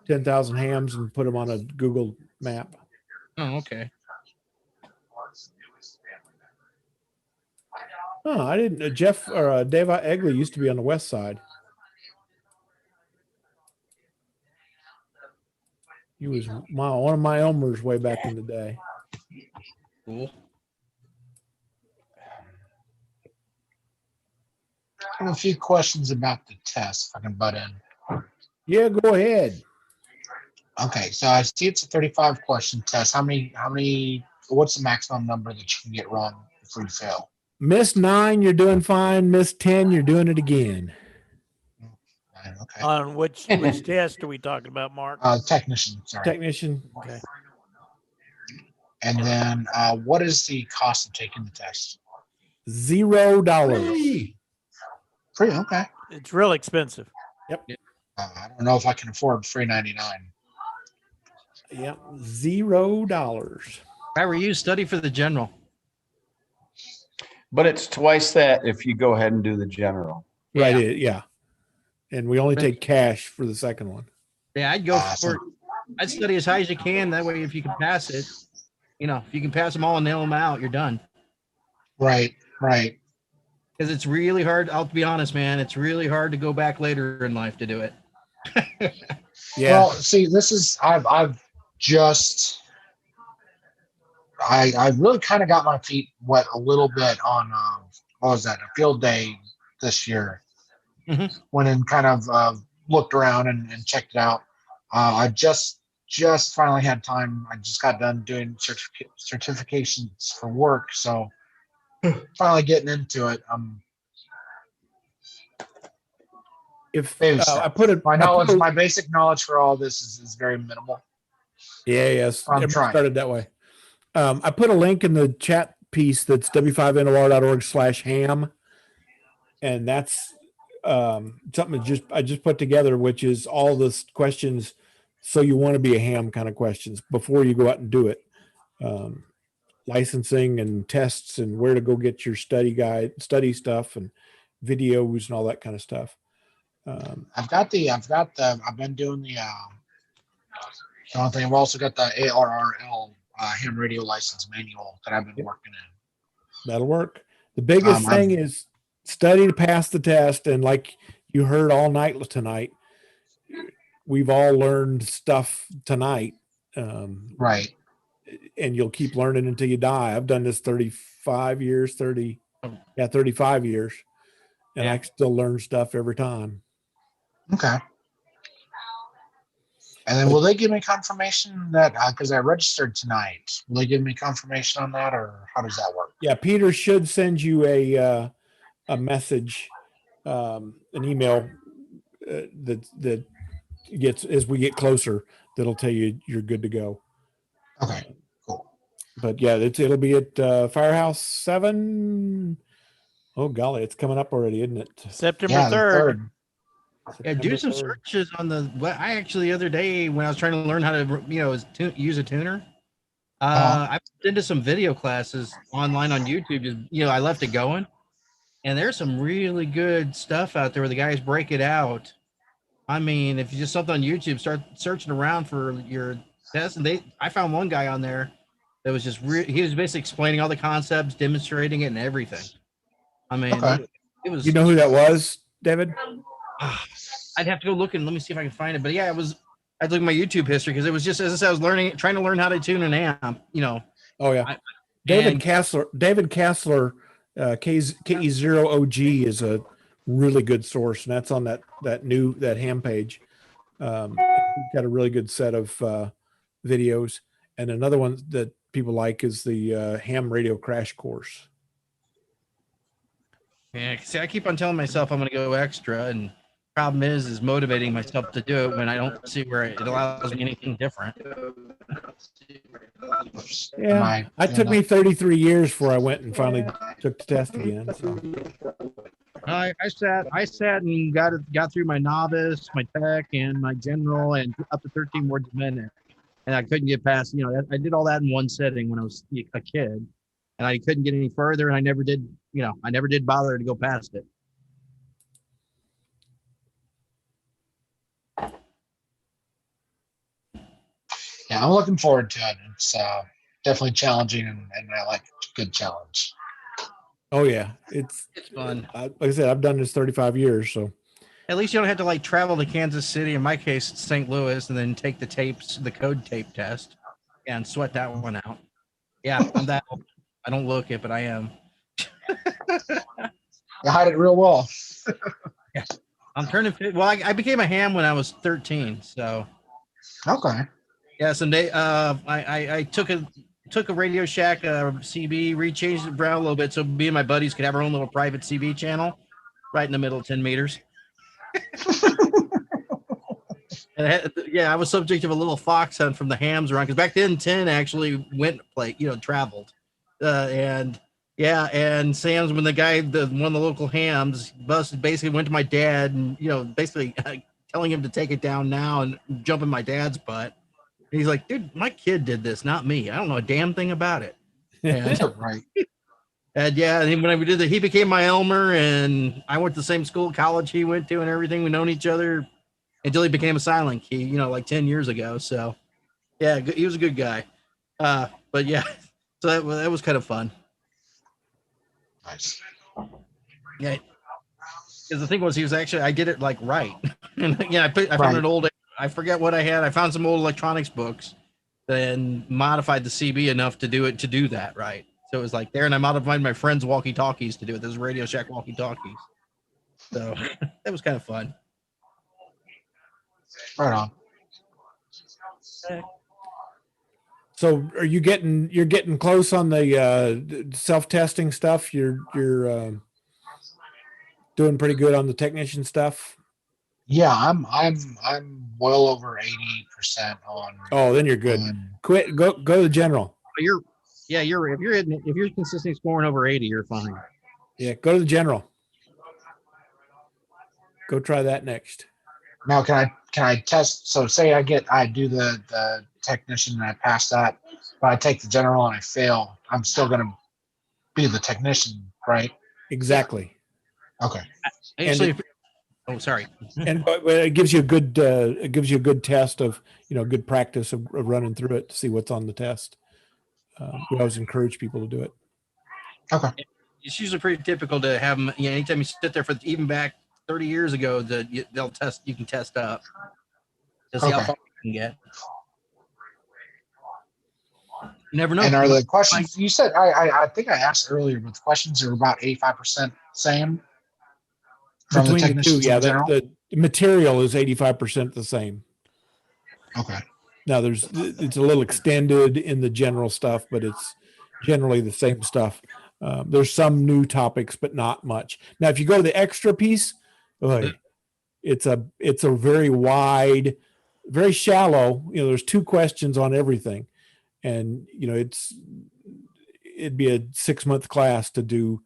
10,000 hams and put them on a Google map. Oh, okay. Oh, I didn't. Jeff or Dave Egley used to be on the west side. He was one of my Elmers way back in the day. Cool. I have a few questions about the test, if I can butt in. Yeah, go ahead. Okay, so I see it's a 35 question test. What's the maximum number that you can get wrong before you fail? Miss 9, you're doing fine. Miss 10, you're doing it again. Okay. On which test are we talking about, Mark? Technician, sorry. Technician. Okay. And then what is the cost of taking the test? $0. Free, okay. It's real expensive. Yep. I don't know if I can afford free 99. Yep. $0. If I were you, study for the general. But it's twice that if you go ahead and do the general. Right. Yeah. And we only take cash for the second one. Yeah, I'd go for. I'd study as high as you can. That way, if you can pass it, if you can pass them all and nail them out, you're done. Right. Because it's really hard. I'll be honest, man. It's really hard to go back later in life to do it. Yeah. Well, see, this is I've just I really kind of got my feet wet a little bit on what was that, a field day this year. Mm-hmm. Went and kind of looked around and checked it out. I just finally had time. I just got done doing certifications for work, so finally getting into it. If I put it, my basic knowledge for all this is very minimal. Yeah, yes. I'm Everybody trying. started that way. I put a link in the chat piece that's w5nor.org/ham. And that's something I just put together, which is all the questions. So you want to be a ham kind of questions before you go out and do it. Licensing and tests and where to go get your study stuff and videos and all that kind of stuff. I've been doing the one thing. I've also got the ARRL ham radio license manual that I've been working in. That'll work. The biggest thing is study to pass the test. And like you heard all night tonight, we've all learned stuff tonight. Right. And you'll keep learning until you die. I've done this 35 years. And I still learn stuff every time. Okay. And then will they give me confirmation that, because I registered tonight, will they give me confirmation on that, or how does that work? Yeah, Peter should send you a message, an email that gets, as we get closer, that'll tell you you're good to go. Okay, cool. But yeah, it'll be at Firehouse 7. Oh golly, it's coming up already, isn't it? September Yeah, the 3rd. third. Yeah, do some September 3rd. searches on the. Well, I actually the other day when I was trying to learn how to, use a tuner, I looked into some video classes online on YouTube. Just I left it going, and there's some really good stuff out there where the guys break it out. I mean, if you just something on YouTube, start searching around for your test, and I found one guy on there that was just he was basically explaining all the concepts, demonstrating it, and everything. I mean, Okay. it was. You know who that was, David? I'd have to go look and let me see if I can find it. But yeah, it was. I'd look at my YouTube history because it was just as I said, I was trying to learn how to tune an amp. Oh yeah, David Kassler. David Kassler, KE0OG is a really good source, and that's on that ham page. Got a really good set of videos, and another one that people like is the ham radio crash course. Yeah, see, I keep on telling myself I'm going to go extra, and problem is motivating myself to do it when I don't see where it allows me anything different. Yeah, it took me 33 years before I went and finally took the test again. So. I sat and got through my novice, my tech, and my general, and up to 13 words a minute, and I couldn't get past. I did all that in one sitting when I was a kid, and I couldn't get any further, and I never did. I never did bother to go past it. Yeah, I'm looking forward to it. It's definitely challenging, and I like a good challenge. Oh yeah, it's fun. Like I said, I've done this 35 years, so at least you don't have to travel to Kansas City. In my case, it's St. Louis, and then take the code tape test, and sweat that one out. Yeah, I'm that. I don't look it, but I am. You hide it real well. Yeah, I'm turning 50. Well, I became a ham when I was 13, so. Okay. Yeah, someday I took a Radio Shack CB, rechanged it around a little bit so me and my buddies could have our own little private CB channel right in the middle of 10 meters. And I was subject of a little fox hunt from the hams around because back then 10 actually went traveled. And Sam's when one of the local hams basically went to my dad and basically telling him to take it down now and jump in my dad's butt. And he's like, dude, my kid did this, not me. I don't know a damn thing about it. And, right. And when we did that, he became my Elmer, and I went to the same school, college he went to, and everything. We known each other until he became a silent key, like 10 years ago. So, yeah, he was a good guy. But yeah, so that was kind of fun. Nice. Yeah, because the thing was, I did it right, and I found an old. I forget what I had. I found some old electronics books, then modified the CB enough to do that right. So it was like there, and I modified my friend's walkie-talkies to do it. This is Radio Shack walkie-talkies. So that was kind of fun. Right on. So you're getting close on the self-testing stuff. You're doing pretty good on the technician stuff. Yeah, I'm well over 80% on. Oh, then you're good. Quit. Go to the general. If you're consistently scoring over 80, you're fine. Yeah, go to the general. Go try that next. Now, can I test? So say I do the technician and I pass that, but I take the general and I fail. I'm still going to be the technician, right? Exactly. Okay. Actually, sorry. And it gives you a good test of good practice of running through it to see what's on the test. We always encourage people to do it. Okay. It's usually pretty typical to have them. Anytime you sit there for even back 30 years ago, they'll test. You can test up to see how far you can get. You never know. And are the questions you said? I think I asked earlier, but the questions are about 85% same. From Between the the two, technicians yeah. in general? The material is 85% the same. Okay. Now it's a little extended in the general stuff, but it's generally the same stuff. There's some new topics, but not much. Now, if you go to the extra piece, it's a very wide, very shallow. There's two questions on everything, and it'd be a 6-month class to do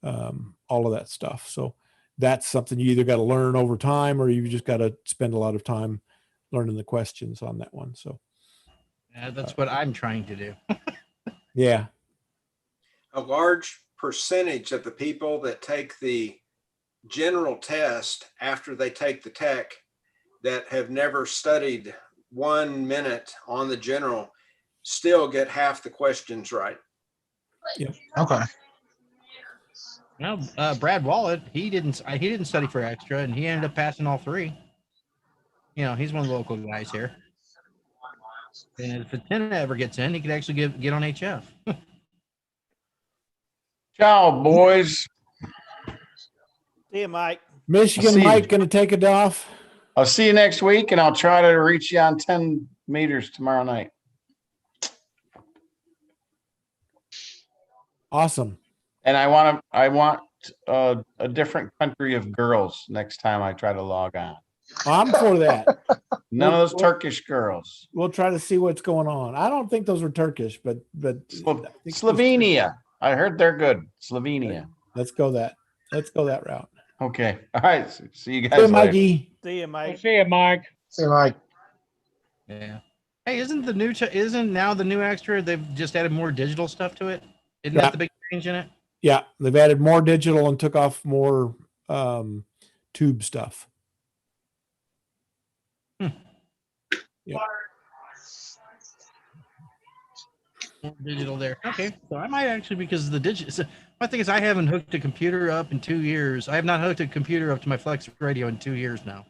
all of that stuff. So that's something you either got to learn over time, or you just got to spend a lot of time learning the questions on that one. So that's what I'm trying to do. yeah. A large percentage of the people that take the general test after they take the tech that have never studied 1 minute on the general still get half the questions right. Yeah. Okay. No, Brad Wallet, he didn't study for extra, and he ended up passing all 3. He's one of the local guys here. And if Antenna ever gets in, he could actually get on HF. Ciao, boys. See you, Mike. Michigan Mike going to take it off. I'll see you next week, and I'll try to reach you on 10 meters tomorrow night. Awesome. And I want a different country of girls next time I try to log on. I'm for that. None of those Turkish girls. We'll try to see what's going on. I don't think those were Turkish, but Slovenia. I heard they're good. Slovenia. Let's go that route. Okay. All right. See you guys See you, later. Mikey. See you, Mike. See you, Mike. See you, Mike. Yeah. Hey, isn't now the new extra? They've just added more digital stuff to it. Isn't Yeah. that the big change in it? Yeah, they've added more digital and took off more tube stuff. Yeah. More digital there. Okay, so I might actually, because the digital. So my thing is, I haven't hooked a computer up in 2 years. I have not hooked a computer up to my Flex radio in 2 years now.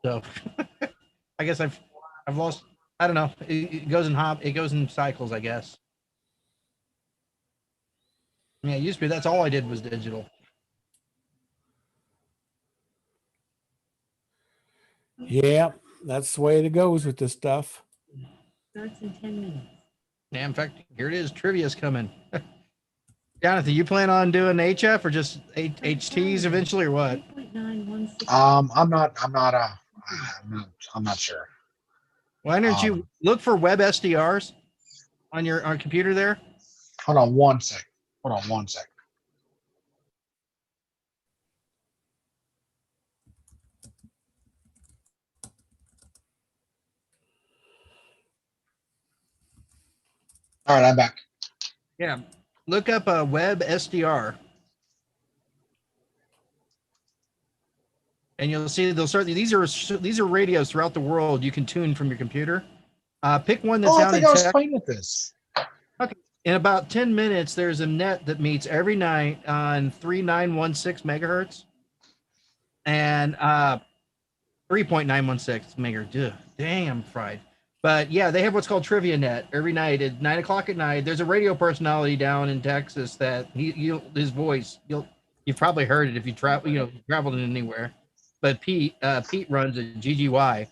So I guess I've lost. I don't know. It goes in cycles, I guess. Yeah, it used to be that's all I did was digital. Yeah, that's the way it goes with this stuff. Starts in 10 minutes. Yeah, in fact, here it is. Trivia's coming. Jonathan, you plan on doing HF or just HTs eventually, or what? I'm not sure. Why don't you look for web SDRs on your computer there? Hold on one sec. All right, I'm back. Yeah, look up a web SDR, and you'll see they'll start. These are radios throughout the world you can tune from your computer. Pick one that's I out in think I was Texas. playing with this. Okay. In about 10 minutes, there's a net that meets every night on 3916 megahertz and 3.916 megahertz. Ugh, dang, I'm fried. But yeah, they have what's called Trivia Net every night at 9 o'clock at night. There's a radio personality down in Texas that his voice, you've probably heard it if you traveled anywhere. But Pete runs a GGY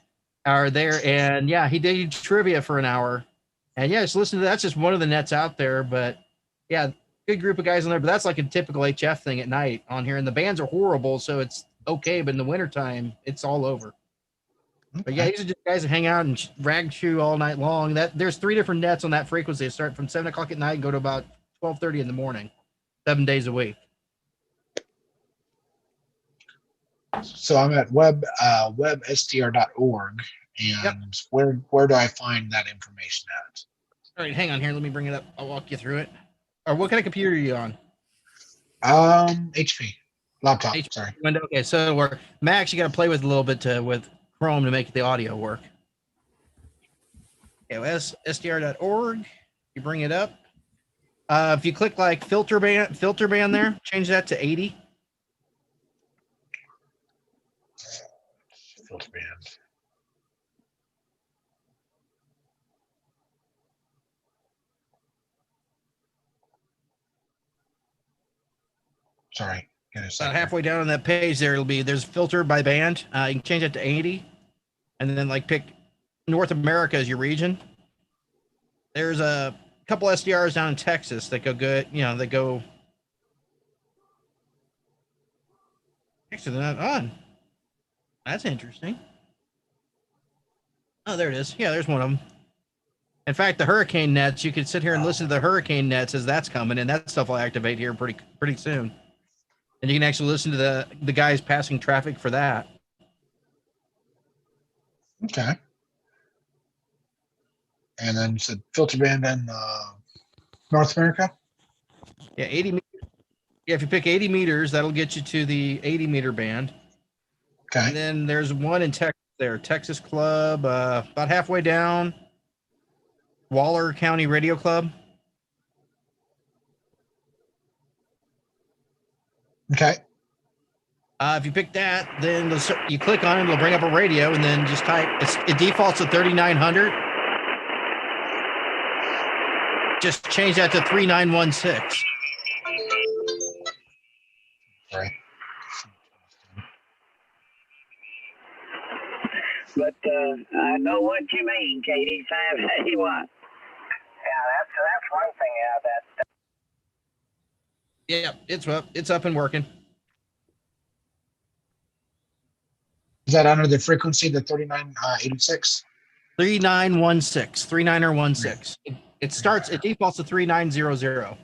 are there, and yeah, he did trivia for an hour. And yeah, just listen to that. That's just one of the nets out there. But yeah, good group of guys on there. But that's like a typical HF thing at night on here. And the bands are horrible, so it's okay. But in the wintertime, it's all over. Okay. But yeah, these are just guys that hang out and rag chew all night long. There's 3 different nets on that frequency. They start from 7 o'clock at night and go to about 12:30 in the morning, 7 days a week. So I'm at websdr.org, and where do I find that information at? All right, hang on here. Let me bring it up. I'll walk you through it. Or what kind of computer are you on? HP laptop. HP Sorry. Window. Okay, so Max, you got to play with a little bit with Chrome to make the audio work. Okay, sdr.org. You bring it up. If you click like filter band there, change that to 80. Filter band. Sorry. About halfway down on that page there, there's filter by band. You can change it to 80, and then like pick North America as your region. There's a couple SDRs down in Texas that go good. They go. Actually, they're not on. That's interesting. Oh, there it is. Yeah, there's one of them. In fact, the hurricane nets, you could sit here and listen to the hurricane nets as that's coming, and that stuff will activate here pretty soon. And you can actually listen to the guys passing traffic for that. Okay. And then you said filter band in North America? Yeah, 80 meters. Yeah, if you pick 80 meters, that'll get you to the 80 meter band. Okay. And then there's one in Texas there, Texas Club, about halfway down, Waller County Radio Club. Okay. If you pick that, then you click on it, it'll bring up a radio, and then just type. It defaults to 3900. Just change that to 3916. Right. But I know what you mean, Katie. Tell you what. Yeah, that's one thing. Yeah, it's up and working. Is that under the frequency, the 3986? 3916, 3916. It defaults to 3900. And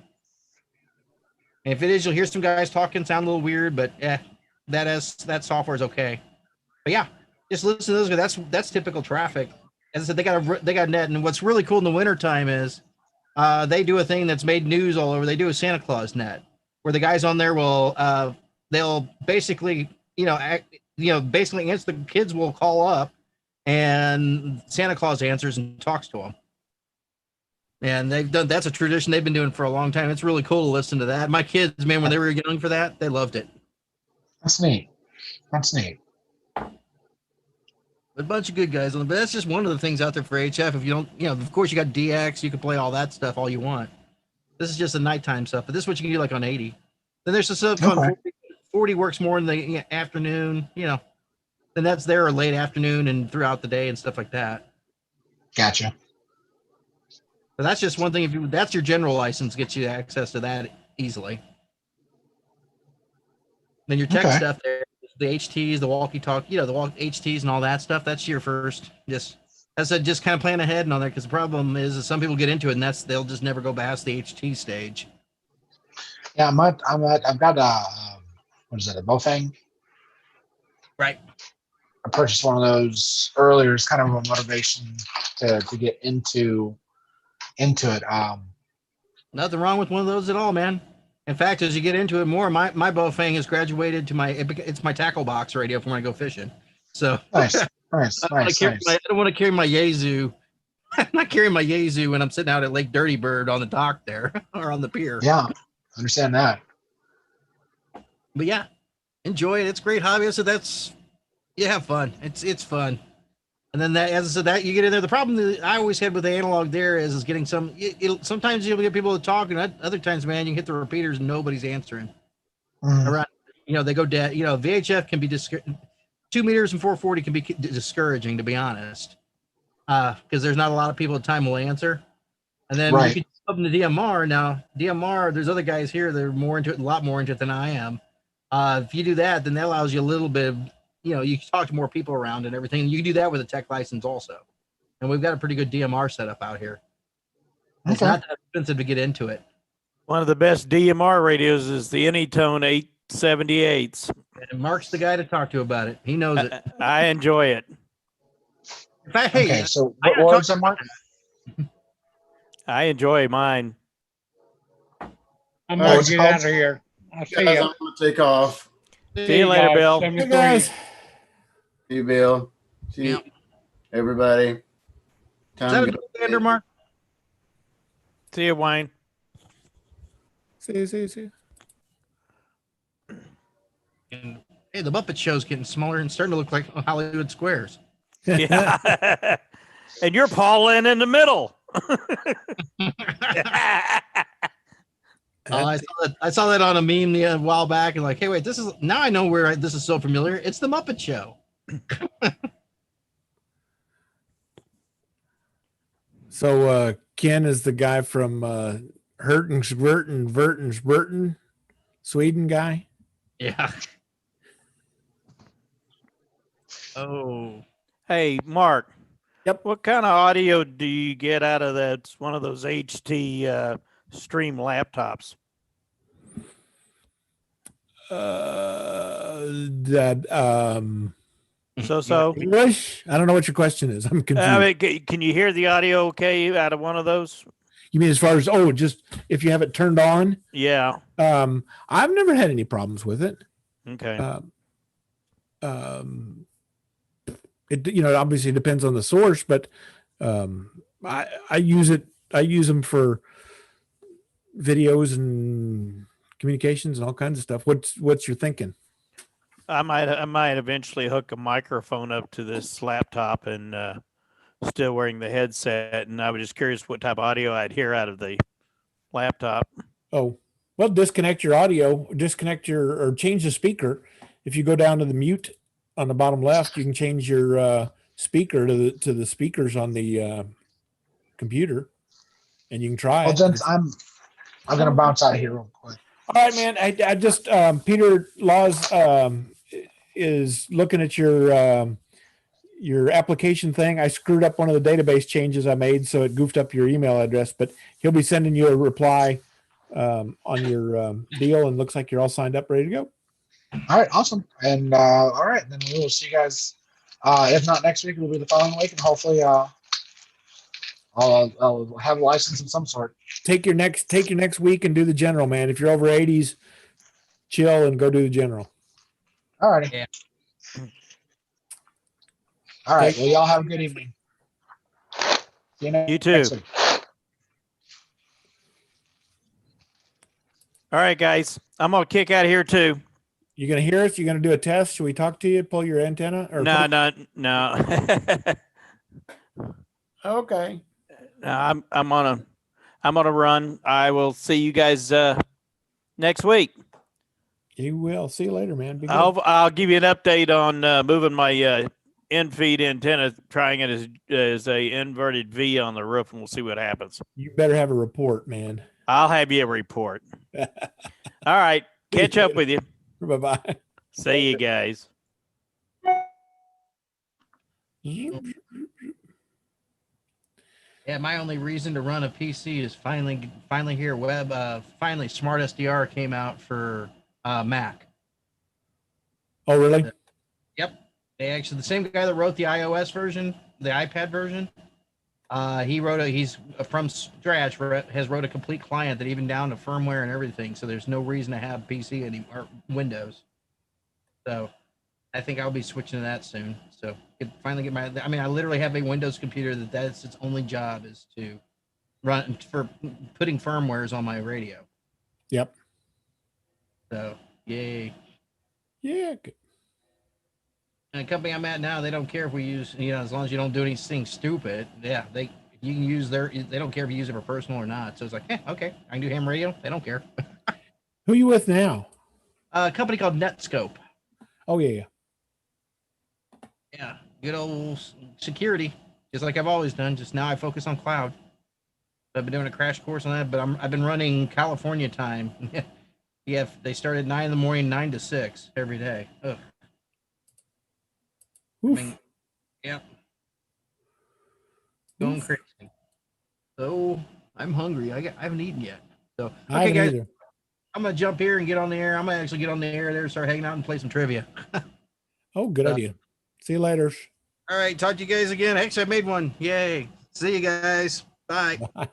if it is, you'll hear some guys talking, sound a little weird, but that software is okay. But yeah, just listen to those guys. That's typical traffic. As I said, they got net, and what's really cool in the wintertime is they do a thing that's made news all over. They do a Santa Claus net, where the guys on there will they'll basically basically answer. The kids will call up, and Santa Claus answers and talks to them. And that's a tradition they've been doing for a long time. It's really cool to listen to that. My kids, man, when they were young for that, they loved it. That's neat. That's neat. A bunch of good guys on it, but that's just one of the things out there for HF. If you don't, of course you got DX, you can play all that stuff all you want. This is just the nighttime stuff, but this is what you can do like on 80. Then there's the stuff on 40 works more in the afternoon, then that's there or late afternoon and throughout the day and stuff like that. Gotcha. But that's just one thing. That's your general license, gets you access to that easily. Then your tech stuff there, the HTs, the walkie-talkie, the HTs and all that stuff. That's your first. Just as I said, just kind of plan ahead and on there, because the problem is some people get into it and they'll just never go past the HT stage. Yeah, I've got what is it, a Bofang? Right. I purchased one of those earlier. It's kind of a motivation to get into it. Nothing wrong with one of those at all, man. In fact, as you get into it more, my Bofang has graduated to it's my tackle box radio for when I go fishing. So nice. I don't want to carry my Yazoo. I'm not carrying my Yazoo when I'm sitting out at Lake Dirty Bird on the dock there or on the pier. Yeah, I understand that. But yeah, enjoy it. It's a great hobby. So have fun. It's fun. And then that, as I said, that you get in there. The problem that I always had with the analog there is getting sometimes you'll get people to talk, and other times, man, you can hit the repeaters and nobody's answering. Around, they go dead. VHF can be 2 meters and 440 can be discouraging, to be honest, because there's not a lot of people at the time will answer. And then if you open the DMR, now DMR, there's other guys here that are more into it, a lot more into it than I am. If you do that, then that allows you a little bit of, you can talk to more people around and everything. You can do that with a tech license also. And we've got a pretty good DMR setup out here. It's not that expensive to get into it. One of the best DMR radios is the Anytone 878s. And Mark's the guy to talk to about it. He knows it. I enjoy it. In fact, so what was that, Mark? I enjoy mine. I'm going to get out of here. I'll see you. I'm going to take off. See you later, Bill. Hey, guys. See you, Bill. See you, everybody. Time to go. Mark? See you, Wayne. See you. And, hey, the Muppet Show's getting smaller and starting to look like Hollywood Squares. Yeah. And you're Paul in the middle. I saw that on a meme a while back, and like, hey, wait, this is now I know where this is so familiar. It's the Muppet Show. So Ken is the guy from Verton, Sweden guy. Yeah. Oh. Hey, Mark. Yep. What kind of audio do you get out of that? It's one of those HT Stream laptops. So English. I don't know what your question is. I'm confused. I mean, can you hear the audio okay out of one of those? You mean as far as just if you have it turned on? Yeah. I've never had any problems with it. Okay. It obviously depends on the source, but I use it. I use them for videos and communications and all kinds of stuff. What's your thinking? I might eventually hook a microphone up to this laptop and still wearing the headset, and I was just curious what type of audio I'd hear out of the laptop. Oh, well, disconnect your audio, or change the speaker. If you go down to the mute on the bottom left, you can change your speaker to the speakers on the computer, and you can try Well, it. gents, I'm gonna bounce out of here real quick. All right, man. I just Peter Laws is looking at your application thing. I screwed up one of the database changes I made, so it goofed up your email address. But he'll be sending you a reply on your deal, and looks like you're all signed up, ready to go. All right, awesome. And all right, then we will see you guys. If not next week, it'll be the following week, and hopefully, I'll have a license of some sort. Take your next week and do the general, man. If you're over 80s, chill and go do the general. All righty. Yeah. All right. Well, y'all have a good evening. See You too. next week. All right, guys. I'm gonna kick out of here too. You gonna hear us? You gonna do a test? Should we talk to you? Pull your antenna? Or No. Okay. I'm on a run. I will see you guys next week. You will. See you later, man. Be good. I'll give you an update on moving my in-feed antenna, trying it as a inverted V on the roof, and we'll see what happens. You better have a report, man. I'll have you a report. All right. Catch up with you. Bye-bye. See you guys. Yeah, my only reason to run a PC is finally here. Finally, Smart SDR came out for Mac. Oh, really? Yep. They actually, the same guy that wrote the iOS version, the iPad version, he's from scratch, has wrote a complete client that even down to firmware and everything. So there's no reason to have PC anymore, Windows. So I think I'll be switching to that soon. So finally get I literally have a Windows computer that's its only job is to run for putting firmwares on my radio. Yep. So yay. Yeah. Good. And the company I'm at now, they don't care if we use, as long as you don't do anything stupid. Yeah, you can use they don't care if you use it for personal or not. So it's like, okay, I can do ham radio. They don't care. Who you with now? A company called Netscope. Oh yeah. Yeah, good old security, just like I've always done. Just now I focus on cloud. I've been doing a crash course on that, but I've been running California time. Yeah, they start at 9 in the morning, 9 to 6 every day. Ugh. Yep. Going crazy. So I'm hungry. I haven't eaten yet. So okay, guys, either. I'm gonna jump here and get on the air. I'm gonna actually get on the air there and start hanging out and play some trivia. Oh, good idea. See you later. All right, talk to you guys again. Actually, I made one. Yay. See you guys. Bye. Bye.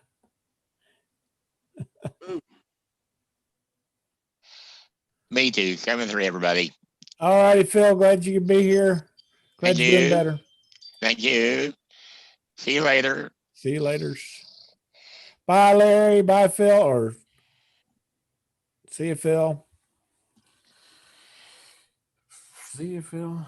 Me too. 7-3, everybody. All righty, Phil. Glad you could be here. Glad you're doing better. Thank you. See you later. See you later. Bye, Larry. Bye, Phil. Or see you, Phil. See you, Phil.